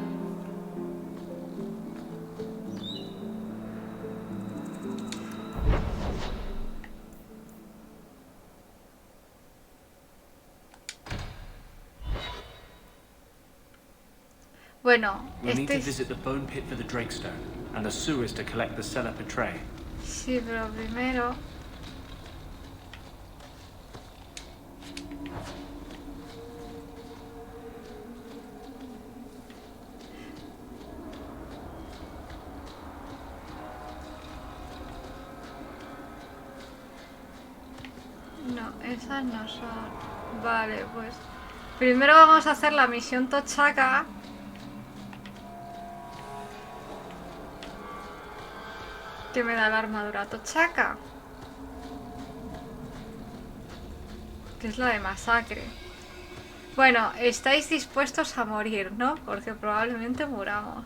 Bueno, we'll need to visit the bone pit for the Drakestone, and the sewers to collect the cellar Petray. Sí, pero primero... No, esas no son... Vale, pues... Primero vamos a hacer la misión Tochaka. Que me da la armadura Tochaka. Que es la de masacre. Bueno, estáis dispuestos a morir, ¿no? Porque probablemente muramos.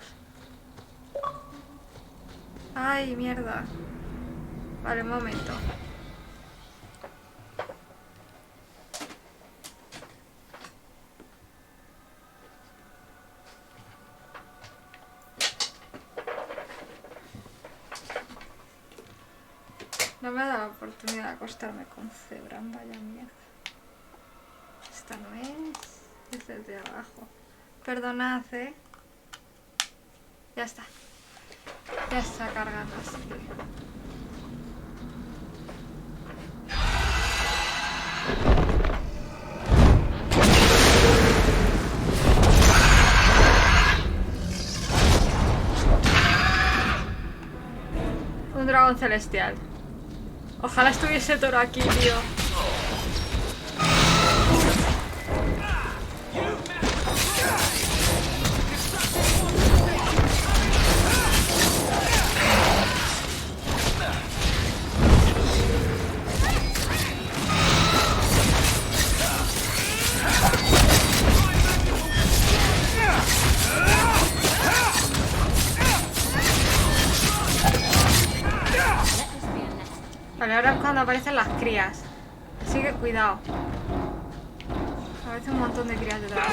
Ay, mierda. Vale, un momento. No me ha dado la oportunidad de acostarme con Zebran, vaya mierda. Esta no es desde abajo. Perdonad, ¿eh? Ya está. Ya está cargando así. dragón celestial. Ojalá estuviese Toro aquí, tío. Vale, ahora es cuando aparecen las crías. Así que cuidado. Aparece un montón de crías detrás.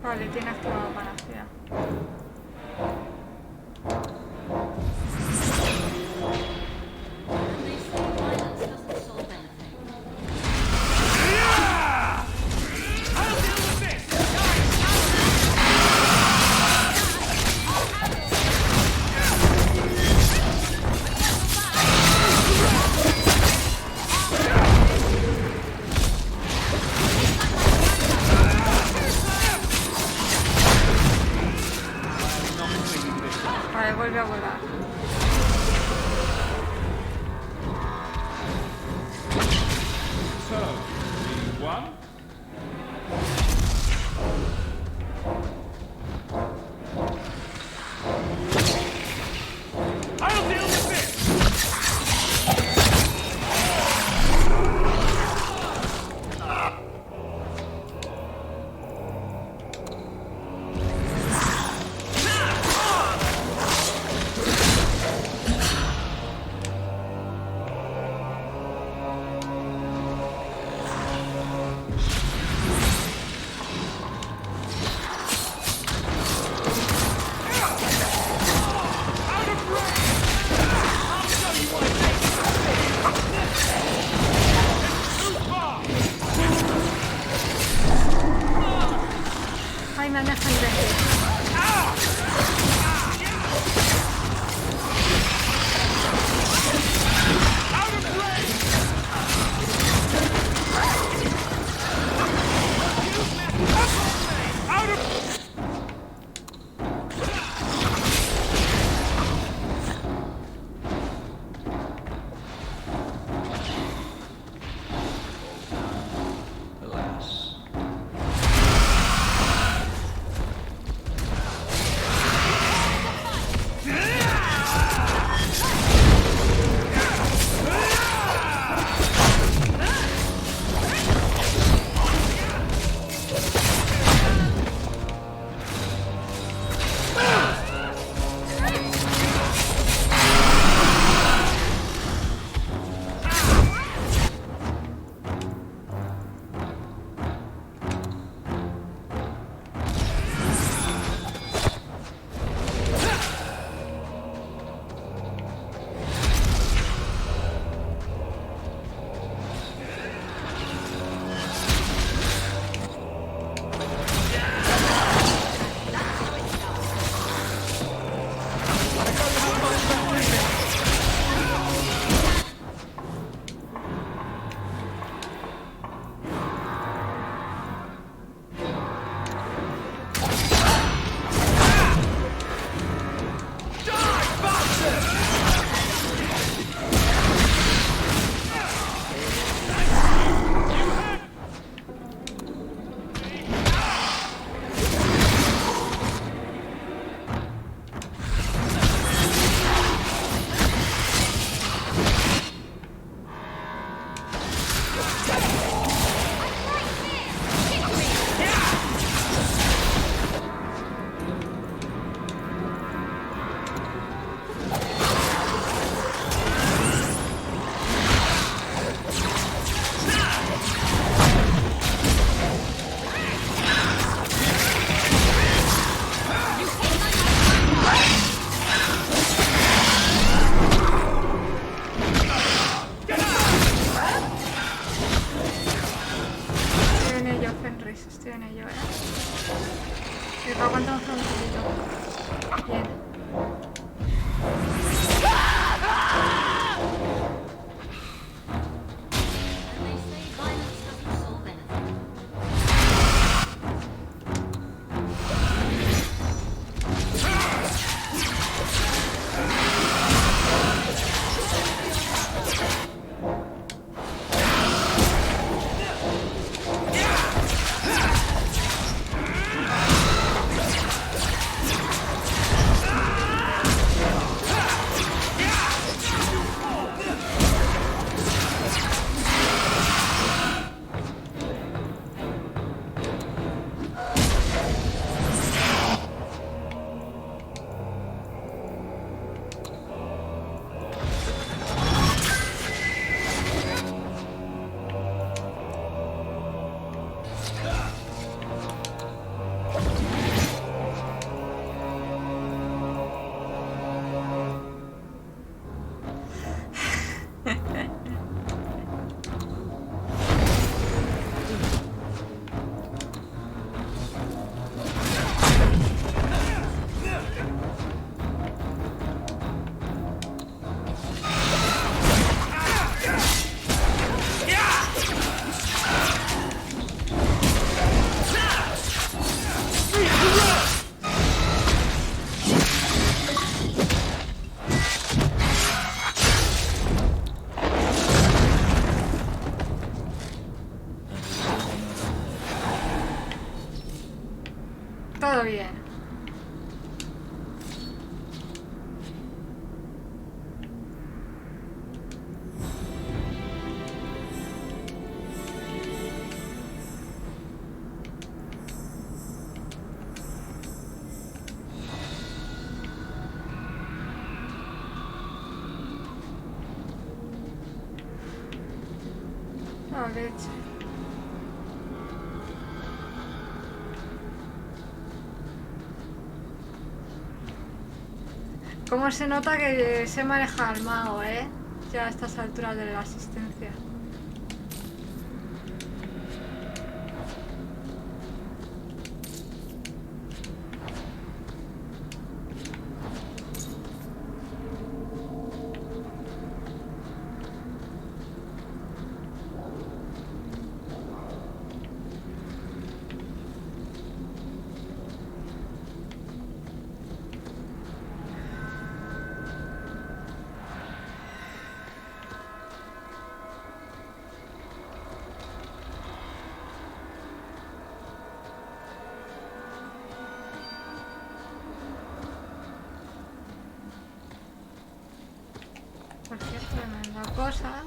Vale, tiene activado panacea. Vale, vuelve a volar. So, you won? I'll deal with this! Aguantamos un poquito. Bien. Todo bien. La leche. Cómo se nota que se maneja el mago, ya a estas alturas de la asistencia. Por cierto, tremenda cosa.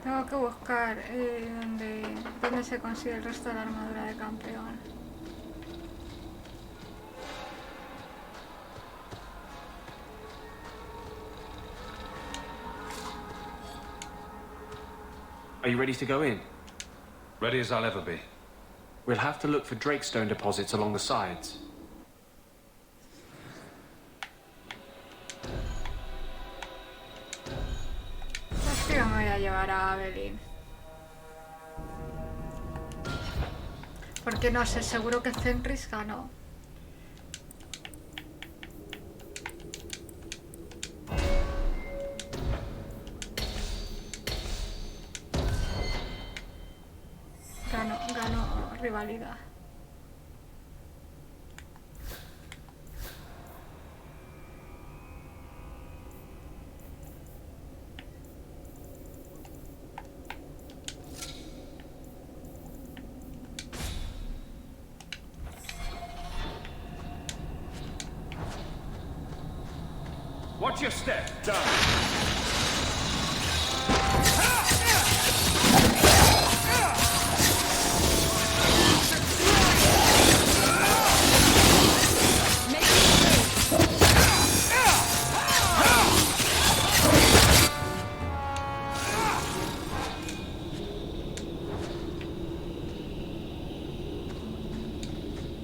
Tengo que buscar dónde se consigue el resto de la armadura de campeón. Are you ready to go in? Ready as I'll ever be. We'll have to look for Drakestone deposits along the sides. Pues que me voy a llevar a Evelyn. Porque no sé, seguro que Fenris ganó. rivalidad. Watch your step. Done.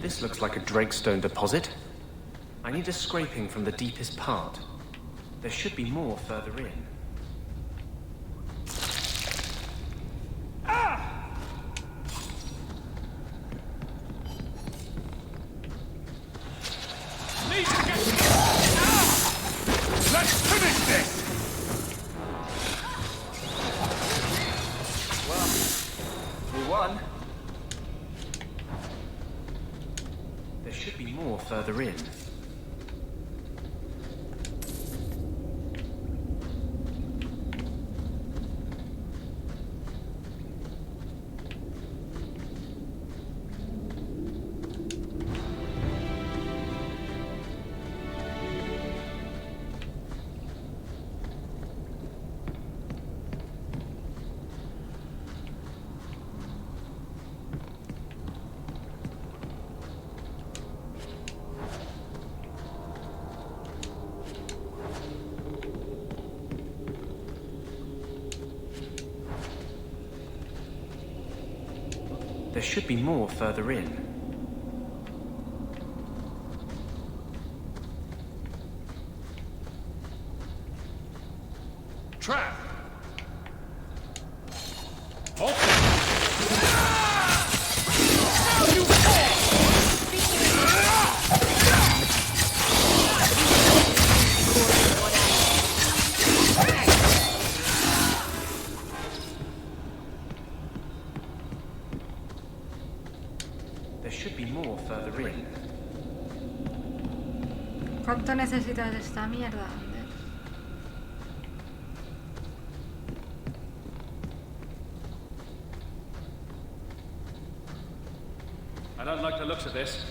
This looks like a Drakestone deposit. I need a scraping from the deepest part. There should be more further in. Need to get... Let's finish this! Well, we won. There should be more further in. There should be more further in. Trap! There should be more further in. ¿Cuánto necesitas de esta mierda? I don't like the looks of this.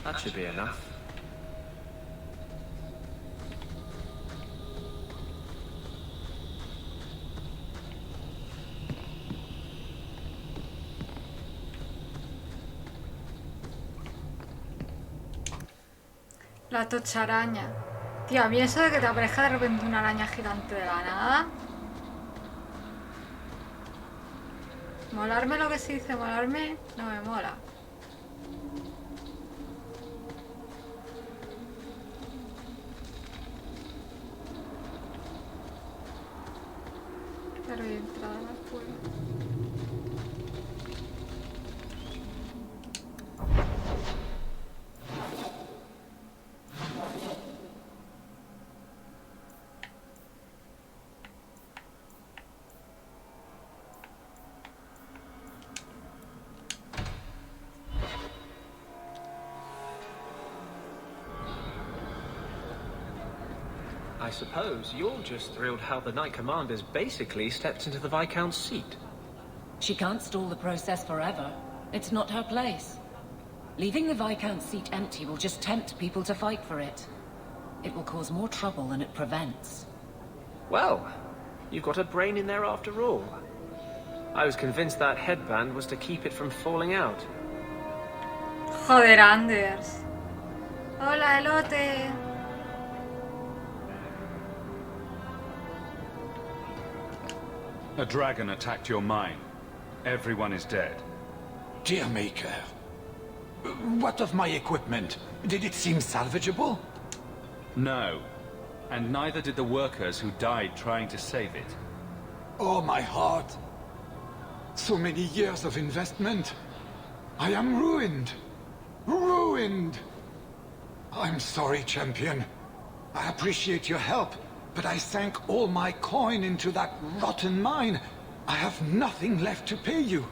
That should be enough. La tocharaña. Tío, a mí eso de que te aparezca de repente una araña gigante de la nada. Molarme lo que se dice molarme, no me mola. Pero y entrada no puedo. I suppose you're just thrilled how the Knight Commander's basically stepped into the Viscount's seat. She can't stall the process forever. It's not her place. Leaving the Viscount's seat empty will just tempt people to fight for it. It will cause more trouble than it prevents. Well, you've got a brain in there after all. I was convinced that headband was to keep it from falling out. Joder, Anders. Hola, elote. A dragon attacked your mine. Everyone is dead. Dear Maker. What of my equipment? Did it seem salvageable? No. And neither did the workers who died trying to save it. Oh, my heart. So many years of investment. I am ruined. Ruined. I'm sorry, champion. I appreciate your help, but I sank all my coin into that rotten mine. I have nothing left to pay you.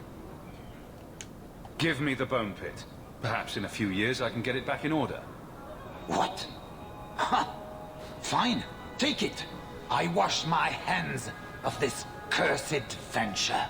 Give me the bone pit. Perhaps in a few years I can get it back in order. What? Ha! Fine, take it. I wash my hands of this cursed venture.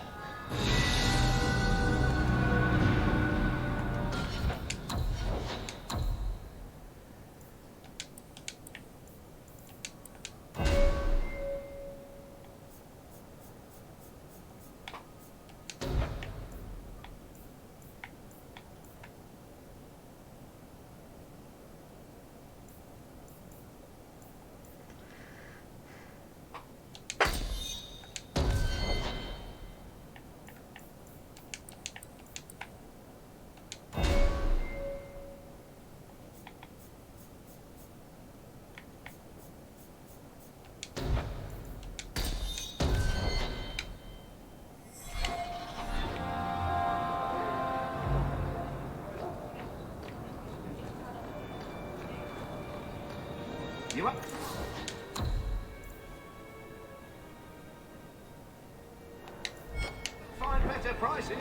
You up? Find better prices.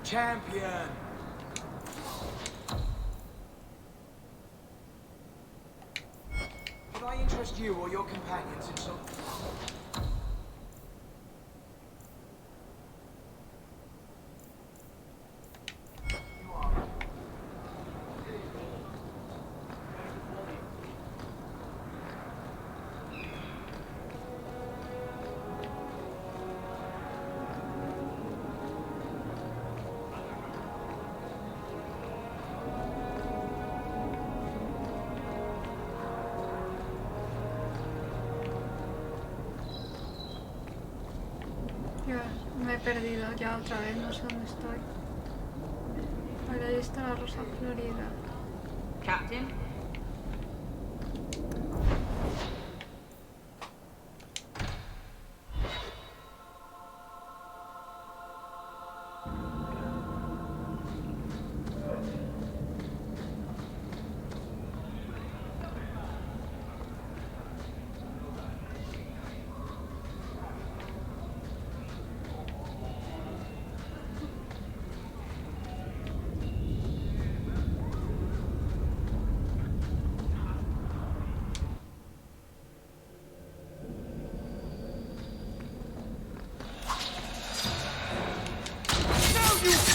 Champion! Could I interest you or your companions in some... Dios, me he perdido ya otra vez, no sé dónde estoy. Vale, ahí está la rosa florida. Captain?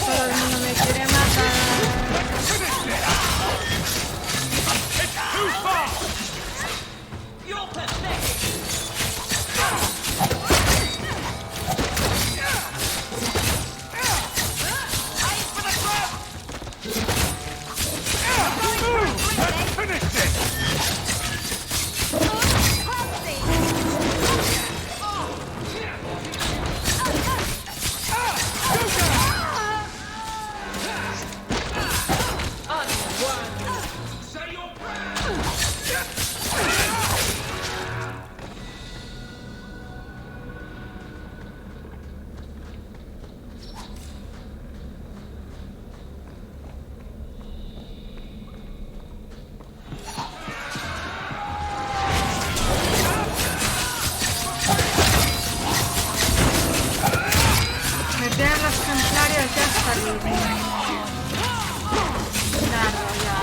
Todo el mundo me quiere matar. Meter los templarios ya está libre. Nardo ya,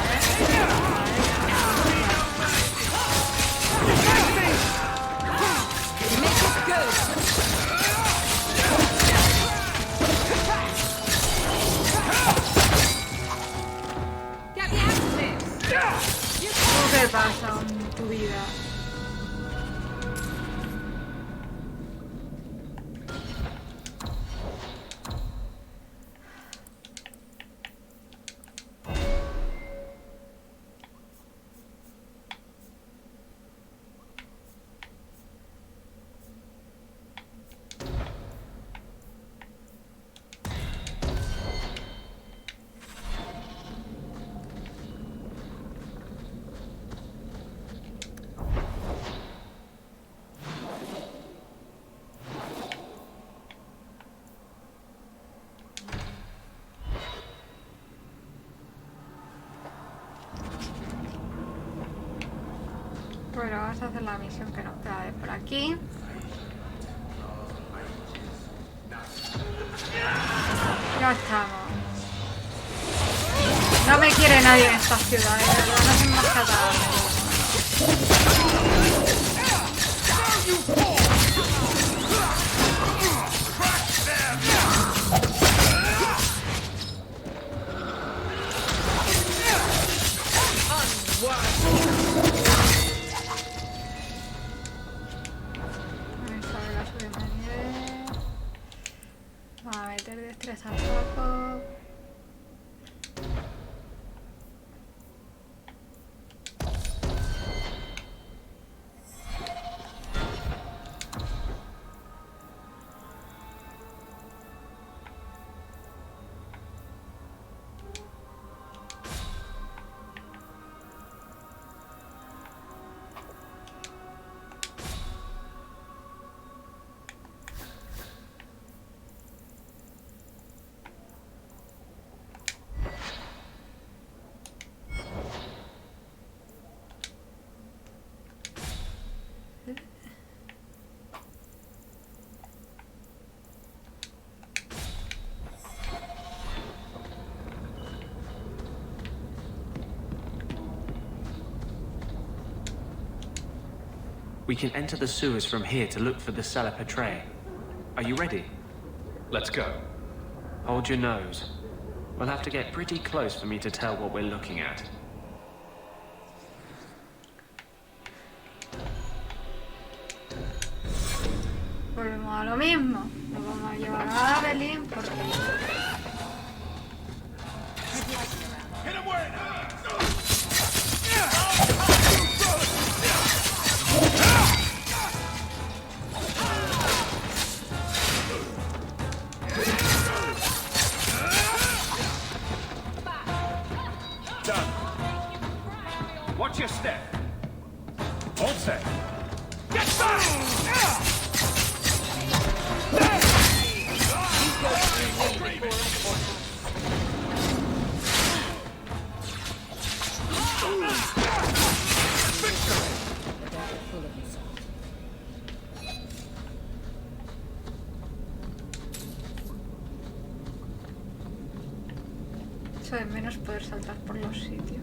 ¿qué pasa con tu vida? Bueno, vamos a hacer la misión que nos queda de por aquí. Ya estamos. No me quiere nadie en esta ciudad, de verdad, no hacen más catalanes. Vamos a meter destreza un poco. We can enter the sewers from here to look for the Sala Petrae. Are you ready? Let's go. Hold your nose. We'll have to get pretty close for me to tell what we're looking at. Volvemos a lo mismo. Nos vamos a llevar a Evelyn porque... Watch your step. All set. Get back! Eso de menos poder saltar por los sitios.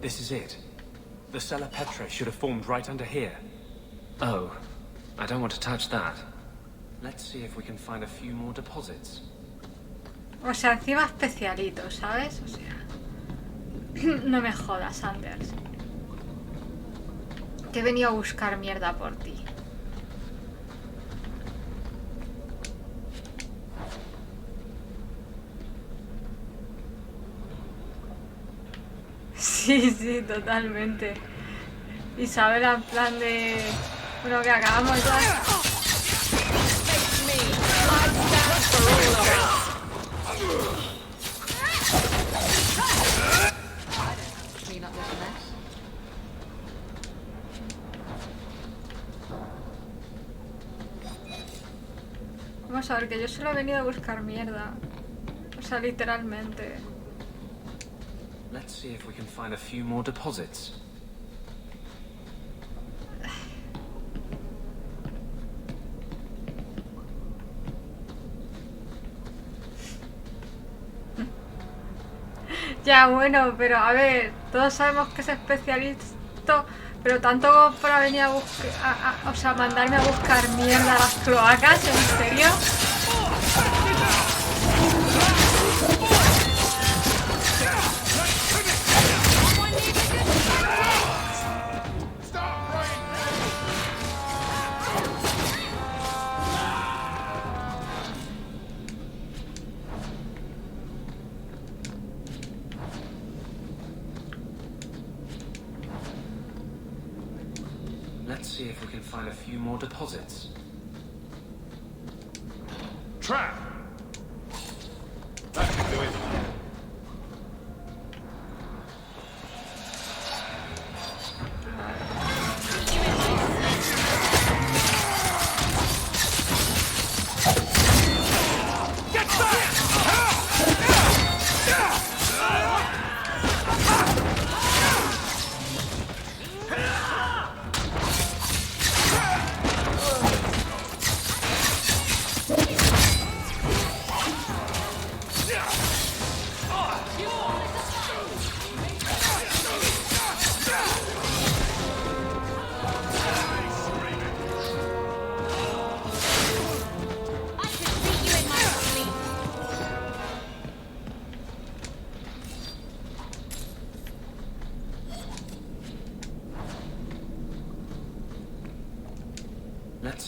This is it. The Sala Petrae should have formed right under here. Oh, I don't want to touch that. Let's see if we can find a few more deposits. O sea, encima especialito, ¿sabes? O sea... No me jodas, Anders. Que he venido a buscar mierda por ti. Sí, sí, totalmente. Isabela en plan de... Bueno, que acabamos ya. Vamos a ver, que yo solo he venido a buscar mierda. O sea, literalmente. Let's see if we can find a few more deposits. Ya, bueno, pero a ver, todos sabemos que es especialista, pero tanto para venir a buscar, o sea, mandarme a buscar mierda a las cloacas, ¿en serio? Let's see if we can find a few more deposits. Trap! That should do it. Get back!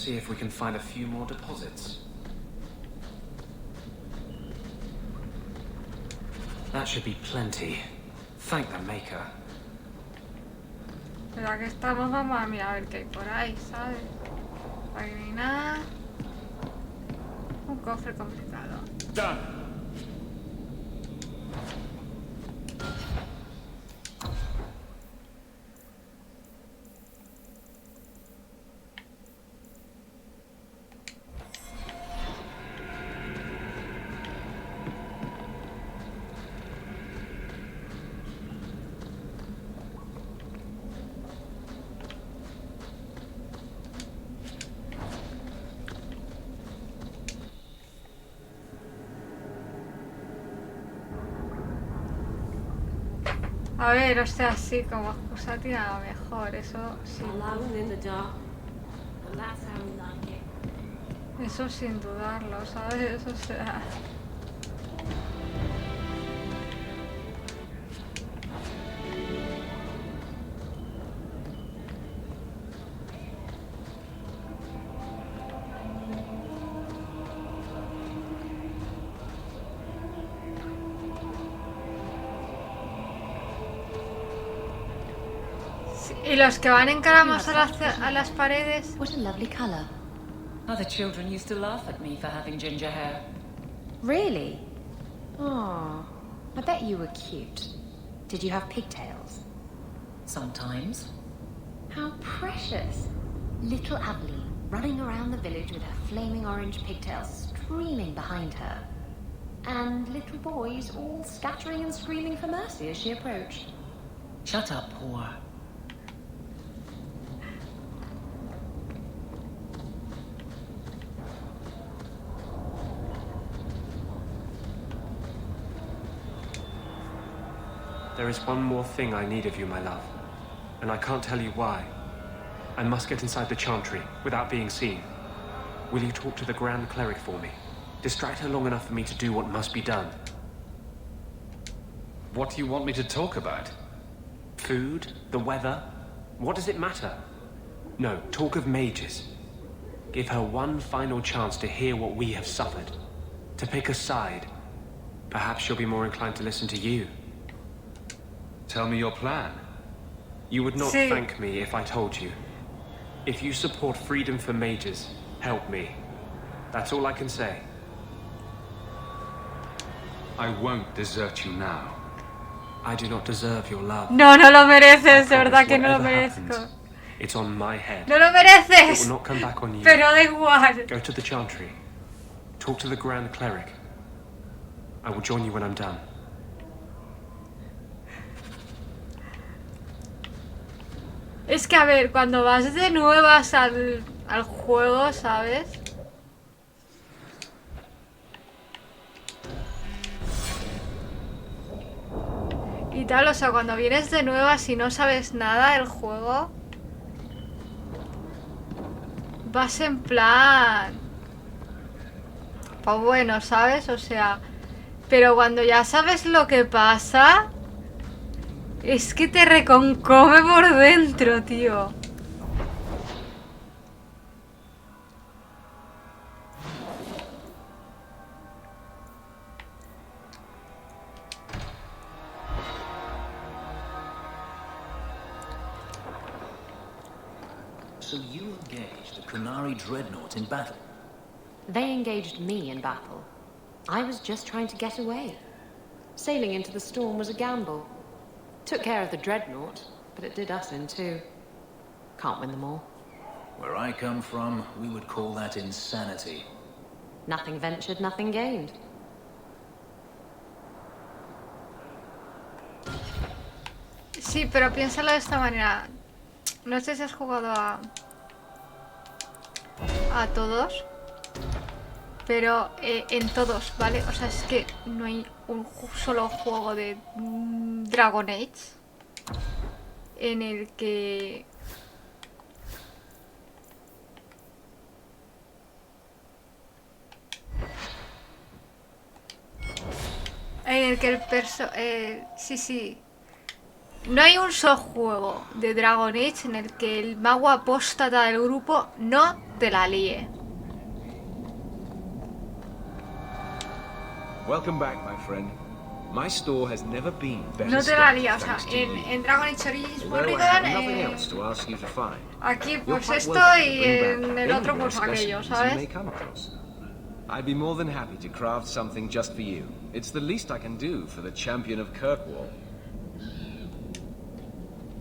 see if we can find a few more deposits. That should be plenty. Thank the Maker. Pero aquí estamos, vamos a mirar a ver qué hay por ahí, ¿sabes? Aquí no hay nada. Un cofre complicado. Done. A ver, o sea, sí, como excusa tira a lo mejor, eso sí. Eso sin dudarlo, ¿sabes? O sea... Y los que van encaramados a las paredes. What a lovely color. Other children used to laugh at me for having ginger hair. Really? Oh, I bet you were cute. Did you have pigtails? Sometimes. How precious. Little Aveline running around the village with her flaming orange pigtails streaming behind her. And little boys all scattering and screaming for mercy as she approached. Shut up, whore. There is one more thing I need of you, my love. And I can't tell you why. I must get inside the chantry without being seen. Will you talk to the Grand Cleric for me? Distract her long enough for me to do what must be done. What do you want me to talk about? Food? The weather? What does it matter? No, talk of mages. Give her one final chance to hear what we have suffered. To pick a side. Perhaps she'll be more inclined to listen to you. Tell me your plan. You would not thank me if I told you. If you support freedom for mages, help me. That's all I can say. I won't desert you now. I do not deserve your love. No, no lo mereces, de verdad que no lo merezco. It's on my head. No lo mereces. It will not come back on you. Pero da igual. Go to the chantry. Talk to the Grand Cleric. I will join you when I'm done. Es que, a ver, cuando vas de nuevas al juego, ¿sabes? Y tal, o sea, cuando vienes de nuevas y no sabes nada del juego, vas en plan... Pues bueno, ¿sabes? O sea... Pero cuando ya sabes lo que pasa... Es que te reconcome por dentro, tío. So you engaged the Kunari dreadnought in battle? They engaged me in battle. I was just trying to get away. Sailing into the storm was a gamble. Took care of the dreadnought, but it did us in too. Can't win them all. Where I come from, we would call that insanity. Nothing ventured, nothing gained. Sí, pero piénsalo de esta manera. No sé si has jugado a todos, pero en todos, ¿vale? O sea, es que no hay un solo juego de Dragon Age en el que... sí. No hay un solo juego de Dragon Age en el que el mago apóstata del grupo no te la líe. Welcome back, my friend. My store has never been better. No te la stocked, lía, o sea, thanks to you. en Dragon Age Origins Although I Publican, have nothing else to ask you to find. aquí You're pues quite esto welcome to y bring back en el any otro pues rare aquello, specimens you may ¿sabes? come across. I'd be more than happy to craft something just for you. It's the least I can do for the champion of Kirkwall.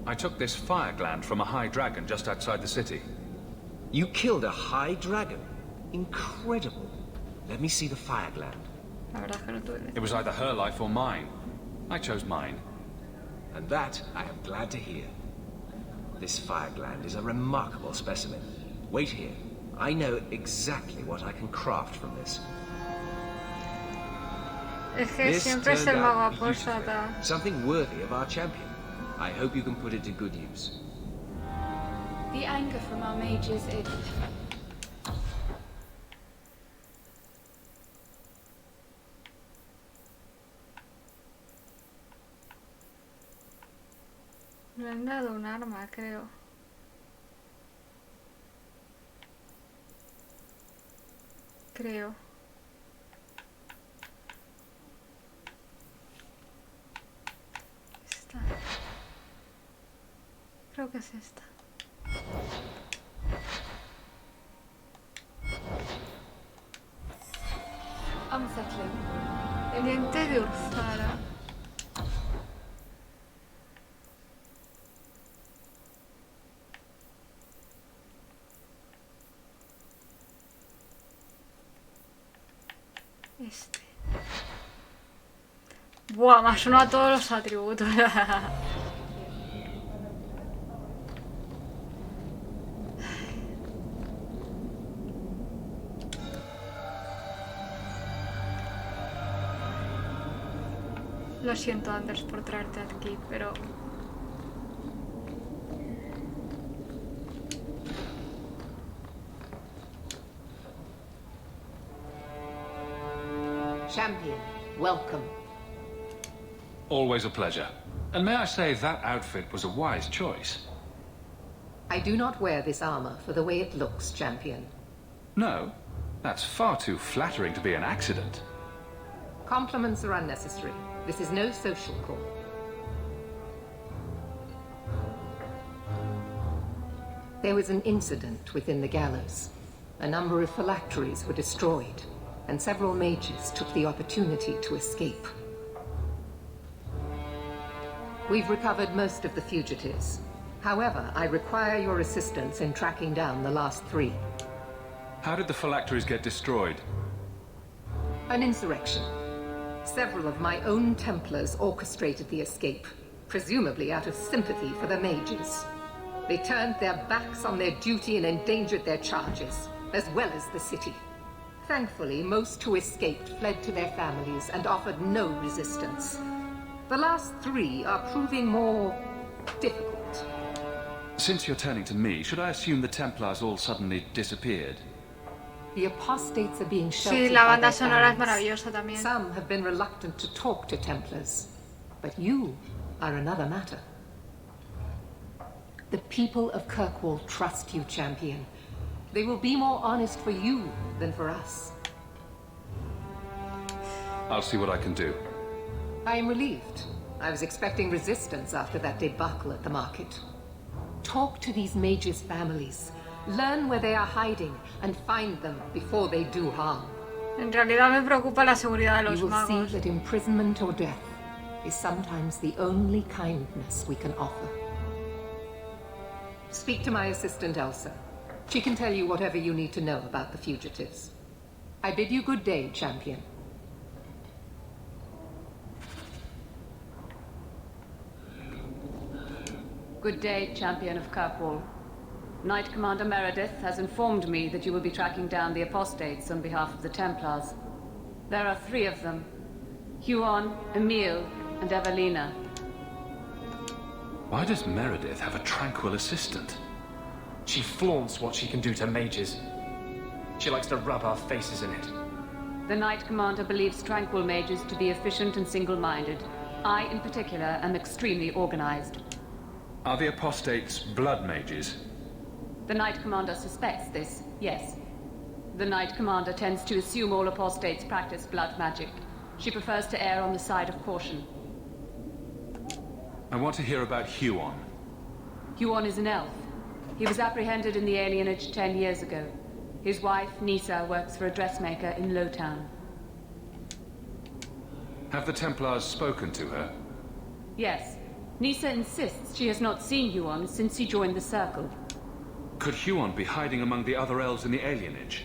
I took this fire gland from a high dragon just outside the city. You killed a high dragon? Incredible. Let me see the fire gland. La verdad es que no tuve. It was either her life or mine. I chose mine. And that I am glad to hear. This fire gland is a remarkable specimen. Wait here. I know exactly what I can craft from this. Es que This siempre es turned el mago out beautiful. apóstata. Something worthy of our champion. I hope you can put it to good use. The anger from our mages, it... Me han dado un arma, creo. Creo. Esta. Creo que es esta. unsettling. El diente de Urzara. Este. Buah, más uno a todos los atributos. Lo siento, Anders, por traerte aquí, pero... Champion, welcome. Always a pleasure. And may I say that outfit was a wise choice. I do not wear this armor for the way it looks, Champion. No, that's far too flattering to be an accident. Compliments are unnecessary. This is no social call. There was an incident within the gallows. A number of phylacteries were destroyed, and several mages took the opportunity to escape. We've recovered most of the fugitives. However, I require your assistance in tracking down the last 3. How did the phylacteries get destroyed? An insurrection. Several of my own Templars orchestrated the escape, presumably out of sympathy for the mages. They turned their backs on their duty and endangered their charges, as well as the city. Thankfully, most who escaped fled to their families and offered no resistance. The last 3 are proving more difficult. Since you're turning to me, should I assume the Templars all suddenly disappeared? The apostates are being sheltered Sí, la by banda their sonora es families. maravillosa también. Some have been reluctant to talk to Templars, but you are another matter. The people of Kirkwall trust you, Champion. They will be more honest for you than for us. I'll see what I can do. I am relieved. I was expecting resistance after that debacle at the market. Talk to these mages' families. Learn where they are hiding and find them before they do harm. En realidad me preocupa la seguridad de los You will magos. see that imprisonment or death is sometimes the only kindness we can offer. Speak to my assistant, Elsa. She can tell you whatever you need to know about the fugitives. I bid you good day, Champion. Good day, Champion of Kirkwall. Knight Commander Meredith has informed me that you will be tracking down the apostates on behalf of the Templars. There are 3 of them. Huon, Emile, and Evelina. Why does Meredith have a tranquil assistant? She flaunts what she can do to mages. She likes to rub our faces in it. The Knight Commander believes tranquil mages to be efficient and single-minded. I, in particular, am extremely organized. Are the apostates blood mages? The Knight Commander suspects this, yes. The Knight Commander tends to assume all apostates practice blood magic. She prefers to err on the side of caution. I want to hear about Huon. Huon is an elf. He was apprehended in the alienage 10 years ago. His wife, Nisa, works for a dressmaker in Lowtown. Have the Templars spoken to her? Yes. Nisa insists she has not seen Huon since he joined the Circle. Could Huon be hiding among the other elves in the alienage?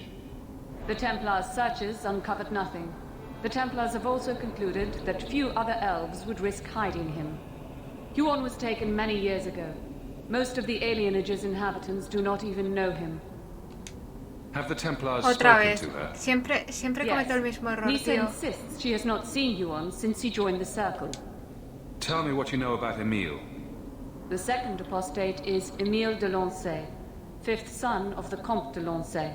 The Templars' searches uncovered nothing. The Templars have also concluded that few other elves would risk hiding him. Huon was taken many years ago. Most of the alienage's inhabitants do not even know him. Have the Templars Otra spoken vez. to her? Siempre cometo el mismo error, Nisa tío. insists she has not seen Huon since he joined the Circle. Tell me what you know about Emile. The second apostate is Emile de Lancey, fifth son of the Comte de Lancey.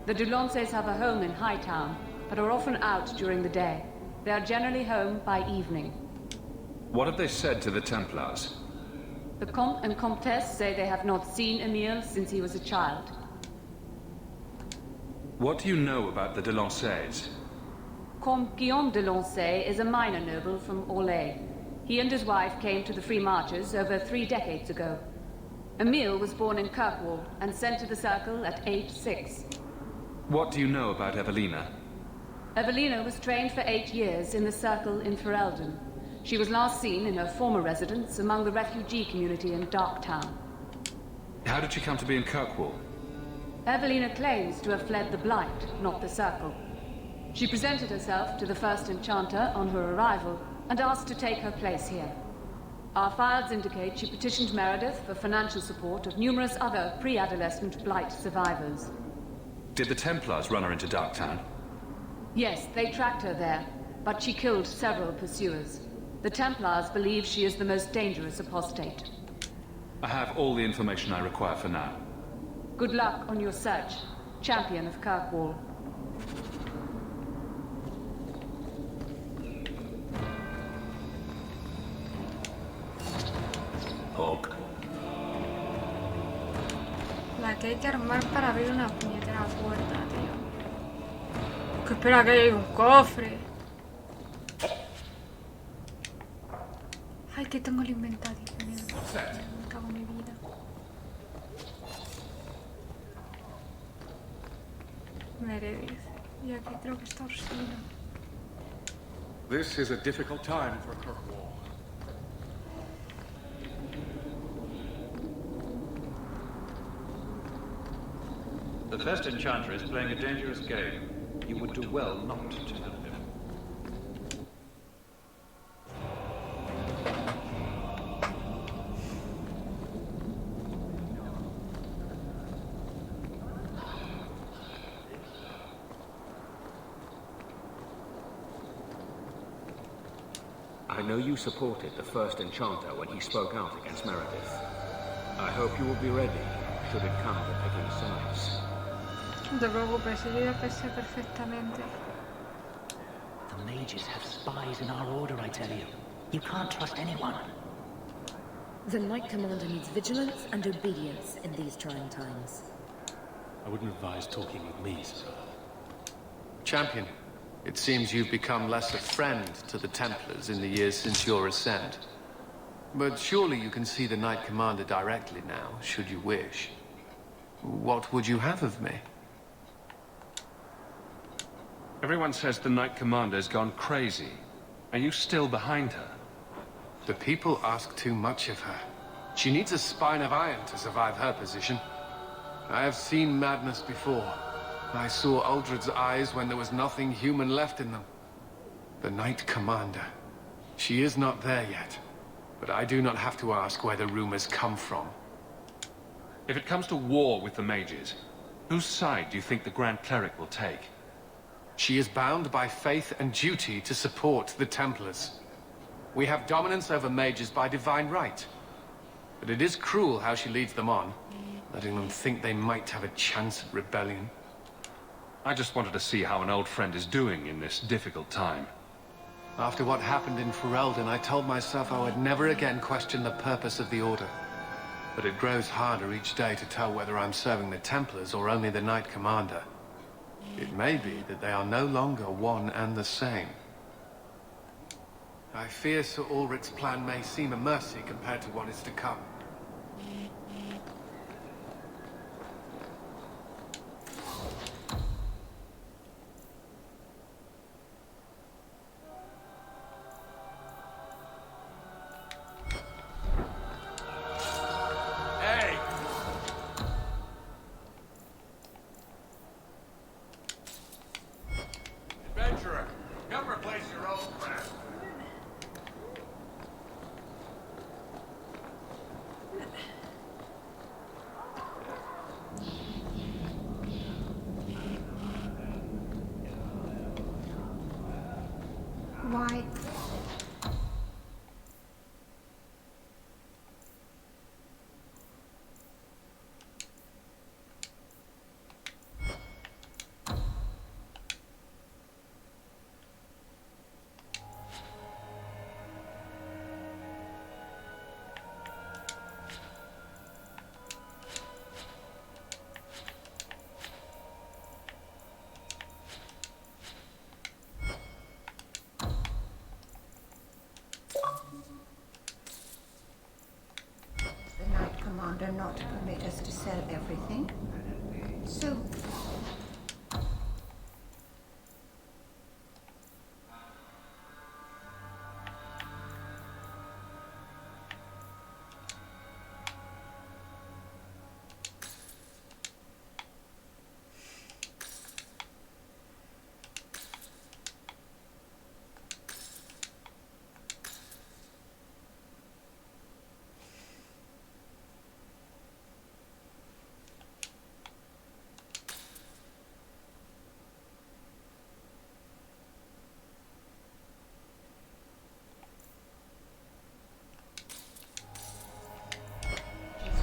The de Lanceys have a home in Hightown, but are often out during the day. They are generally home by evening. What have they said to the Templars? The Comte and Comtesse say they have not seen Emile since he was a child. What do you know about the de Lanceys? Comte Guillaume de Lancey is a minor noble from Orlais. He and his wife came to the Free Marches over 3 decades ago. Emile was born in Kirkwall and sent to the Circle at age 6. What do you know about Evelina? Evelina was trained for 8 years in the Circle in Ferelden. She was last seen in her former residence among the refugee community in Darktown. How did she come to be in Kirkwall? Evelina claims to have fled the Blight, not the Circle. She presented herself to the first Enchanter on her arrival and asked to take her place here. Our files indicate she petitioned Meredith for financial support of numerous other pre-adolescent Blight survivors. Did the Templars run her into Darktown? Yes, they tracked her there, but she killed several pursuers. The Templars believe she is the most dangerous apostate. I have all the information I require for now. Good luck on your search, Champion of Kirkwall. Hawke. La que hay que armar para abrir una puñetera puerta, tío. Que espera, que hay un cofre. Ay, que tengo el inventario. Mierda. Me cago en mi vida. Meredith. Y aquí creo que está Orsino. This is a difficult time for Kirkwall. The first Enchanter is playing a dangerous game. You would do well not to help him. I know you supported the first Enchanter when he spoke out against Meredith. I hope you will be ready, should it come to picking sides. No te preocupes, yo ya pensé perfectamente. The mages have spies in our order, I tell you. You can't trust anyone. The Knight Commander needs vigilance and obedience in these trying times. I wouldn't advise talking with me, sir. Champion, it seems you've become less a friend to the Templars in the years since your ascent. But surely you can see the Knight Commander directly now, should you wish. What would you have of me? Everyone says the Knight Commander's gone crazy. Are you still behind her? The people ask too much of her. She needs a spine of iron to survive her position. I have seen madness before. I saw Uldred's eyes when there was nothing human left in them. The Knight Commander. She is not there yet. But I do not have to ask where the rumors come from. If it comes to war with the mages, whose side do you think the Grand Cleric will take? She is bound by faith and duty to support the Templars. We have dominance over mages by divine right. But it is cruel how she leads them on, letting them think they might have a chance at rebellion. I just wanted to see how an old friend is doing in this difficult time. After what happened in Ferelden, I told myself I would never again question the purpose of the Order. but it grows harder each day to tell whether I'm serving the Templars or only the Knight Commander. It may be that they are no longer one and the same. I fear Sir Ulrich's plan may seem a mercy compared to what is to come. Why? Commander not permit us to sell everything. So...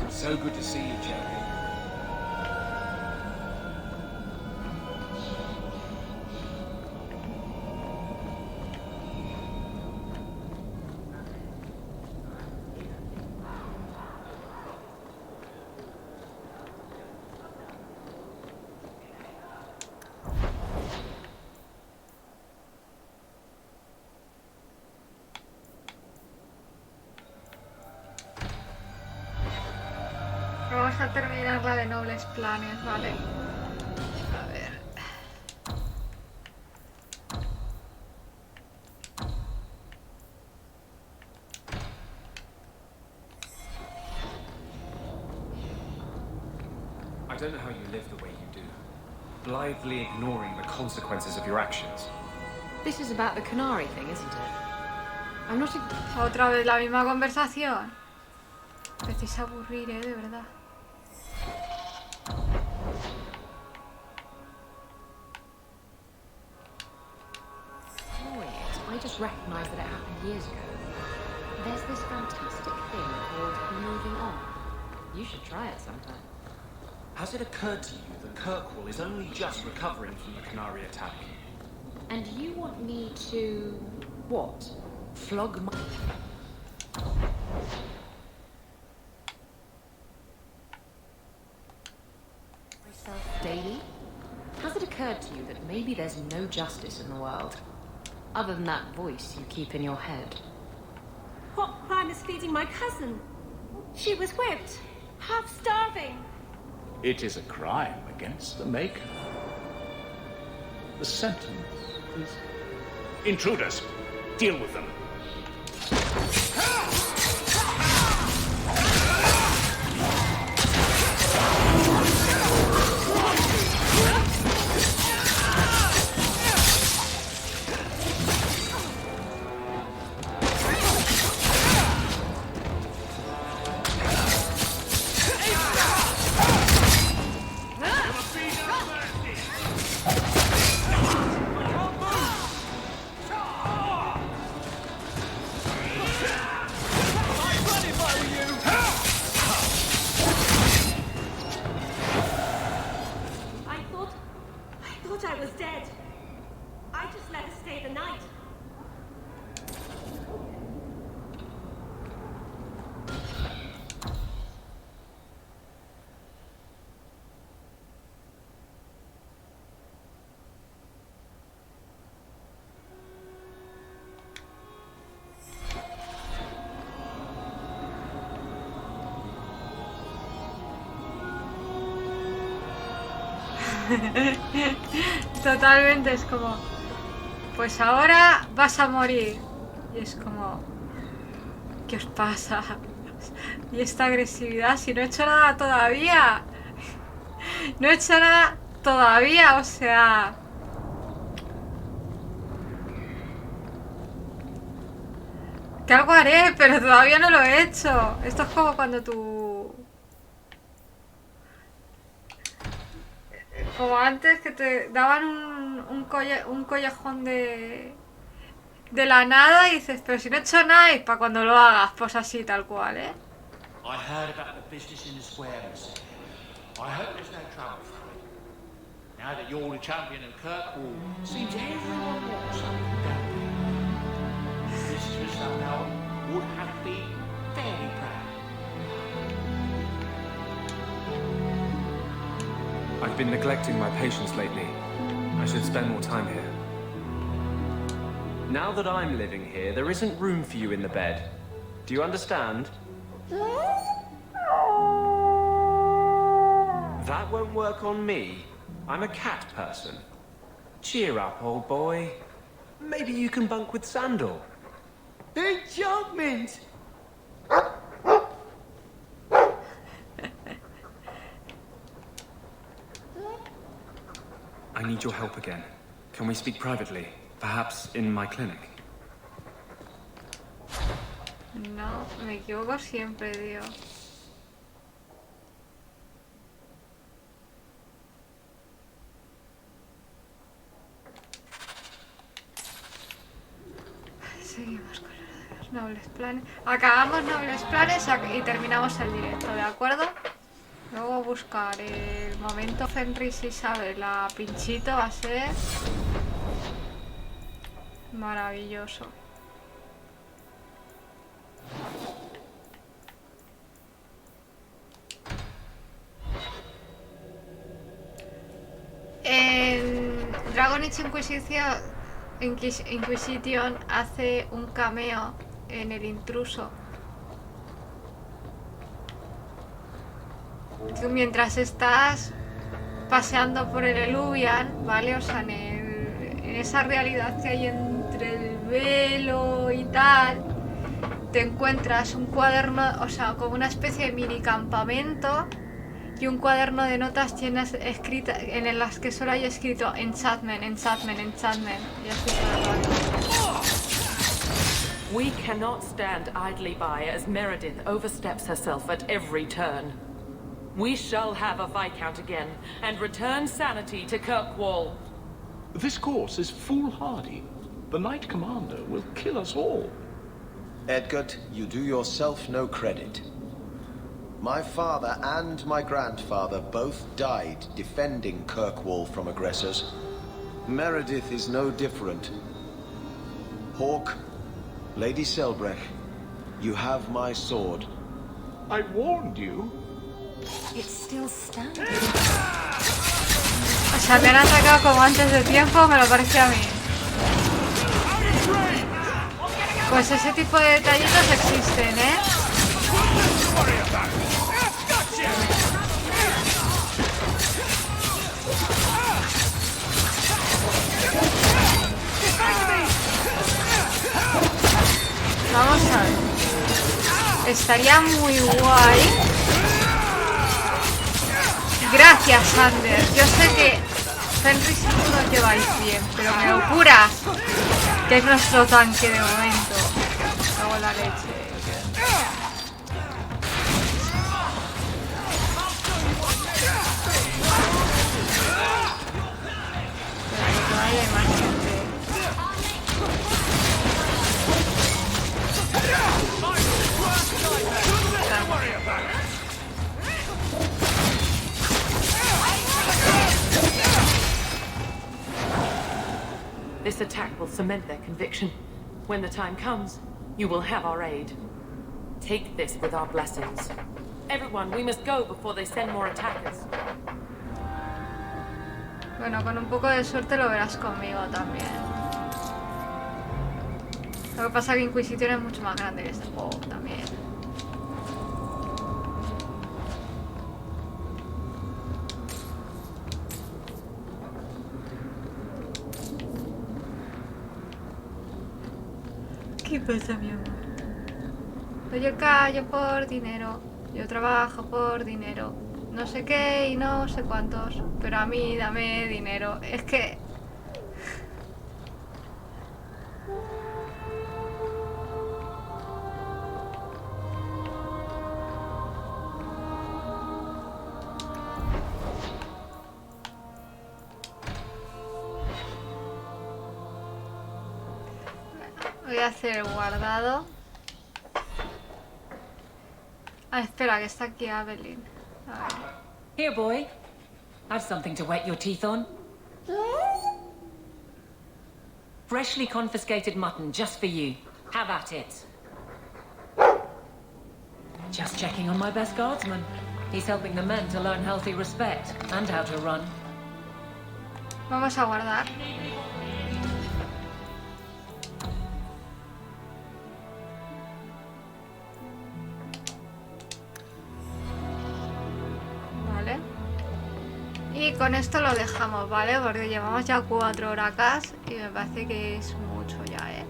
So good to see you, champion. Vamos a terminar la de nobles planes, vale. A ver. I don't know how you live the way you do, blithely ignoring the consequences of your actions. This is about the Canary thing, isn't it? I'm not... Otra vez la misma conversación. Empecéis a aburrir, de verdad. I just recognised that it happened years ago. There's this fantastic thing called moving on. You should try it sometime. Has it occurred to you that Kirkwall is only just recovering from the Canary attack? And you want me to... what? Flog my... myself daily? Has it occurred to you that maybe there's no justice in the world? Other than that voice you keep in your head. What crime is feeding my cousin? She was whipped, half starving. It is a crime against the Maker. The sentence is... Intruders! Deal with them! Totalmente, es como, pues ahora vas a morir. Y es como, ¿qué os pasa? Y esta agresividad, si no he hecho nada todavía. No he hecho nada todavía, o sea... Que algo haré, pero todavía no lo he hecho. Esto es como cuando tú... Como antes que te daban un collejón de la nada y dices, pero si no he hecho nada y para cuando lo hagas, pues así, tal cual, ¿eh? I heard about the business in the square, Miss. I hope there's no trouble for it. Now that you're the champion of Kirkwall, seems everyone wants something, don't they? Mrs. Verstappen would have been very proud. I've been neglecting my patients lately. I should spend more time here. Now that I'm living here, there isn't room for you in the bed. Do you understand? That won't work on me. I'm a cat person. Cheer up, old boy. Maybe you can bunk with Sandal. Enchantment! I need your help again. Can we speak privately? Perhaps in my clinic? No, me equivoco siempre, tío. Seguimos con los nobles planes. Acabamos nobles planes y terminamos el directo, ¿de acuerdo? Luego buscar el momento Fenris y Isabel, la pinchito va a ser maravilloso. En Dragon Age Inquisition hace un cameo en el intruso. Tú mientras estás paseando por el Eluvian, ¿vale? O sea, en esa realidad que hay entre el velo y tal, te encuentras un cuaderno, o sea, como una especie de mini campamento y un cuaderno de notas llenas escritas en las que solo hay escrito enchantment, enchantment, enchantment. Y así todo el rato. We cannot stand idly by as Meredith oversteps herself at every turn. We shall have a Viscount again, and return sanity to Kirkwall. This course is foolhardy. The Knight Commander will kill us all. Edgard, you do yourself no credit. My father and my grandfather both died defending Kirkwall from aggressors. Meredith is no different. Hawke, Lady Selbrecht, you have my sword. I warned you. It's still standing. O sea, me han atacado como antes de tiempo, me lo parece a mí. Pues ese tipo de detallitos existen, ¿eh? Vamos a ver. Estaría muy guay. Gracias, Sander. Yo sé que Fenris y tú lo lleváis bien, pero me locura que es nuestro tanque de momento. Luego la leche. Pero que todavía hay más gente. This attack will cement their conviction. When the time comes, you will have our aid. Take this with our blessings. Everyone, we must go before they send more attackers. Bueno, con un poco de suerte lo verás conmigo también. Lo que pasa es que Inquisition es mucho más grande que este juego también. pasa, mi amor? Pues yo callo por dinero, yo trabajo por dinero, no sé qué y no sé cuántos, pero a mí dame dinero. Es que... Voy a hacer el guardado. Ah, espera, que está aquí Evelyn. A ver. Here, boy. Have something to wet your teeth on. Freshly confiscated mutton just for you. Have at it. Just checking on my best guardsman. He's helping the men to learn healthy respect and how to run. Vamos a guardar. Vale. Y con esto lo dejamos, ¿vale? Porque llevamos ya 4 horas y me parece que es mucho ya, ¿eh?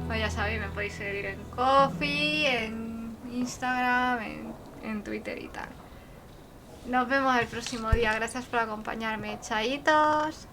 Pues ya sabéis, me podéis seguir en Coffee, en Instagram, en Twitter y tal. Nos vemos el próximo día. Gracias por acompañarme. Chaitos.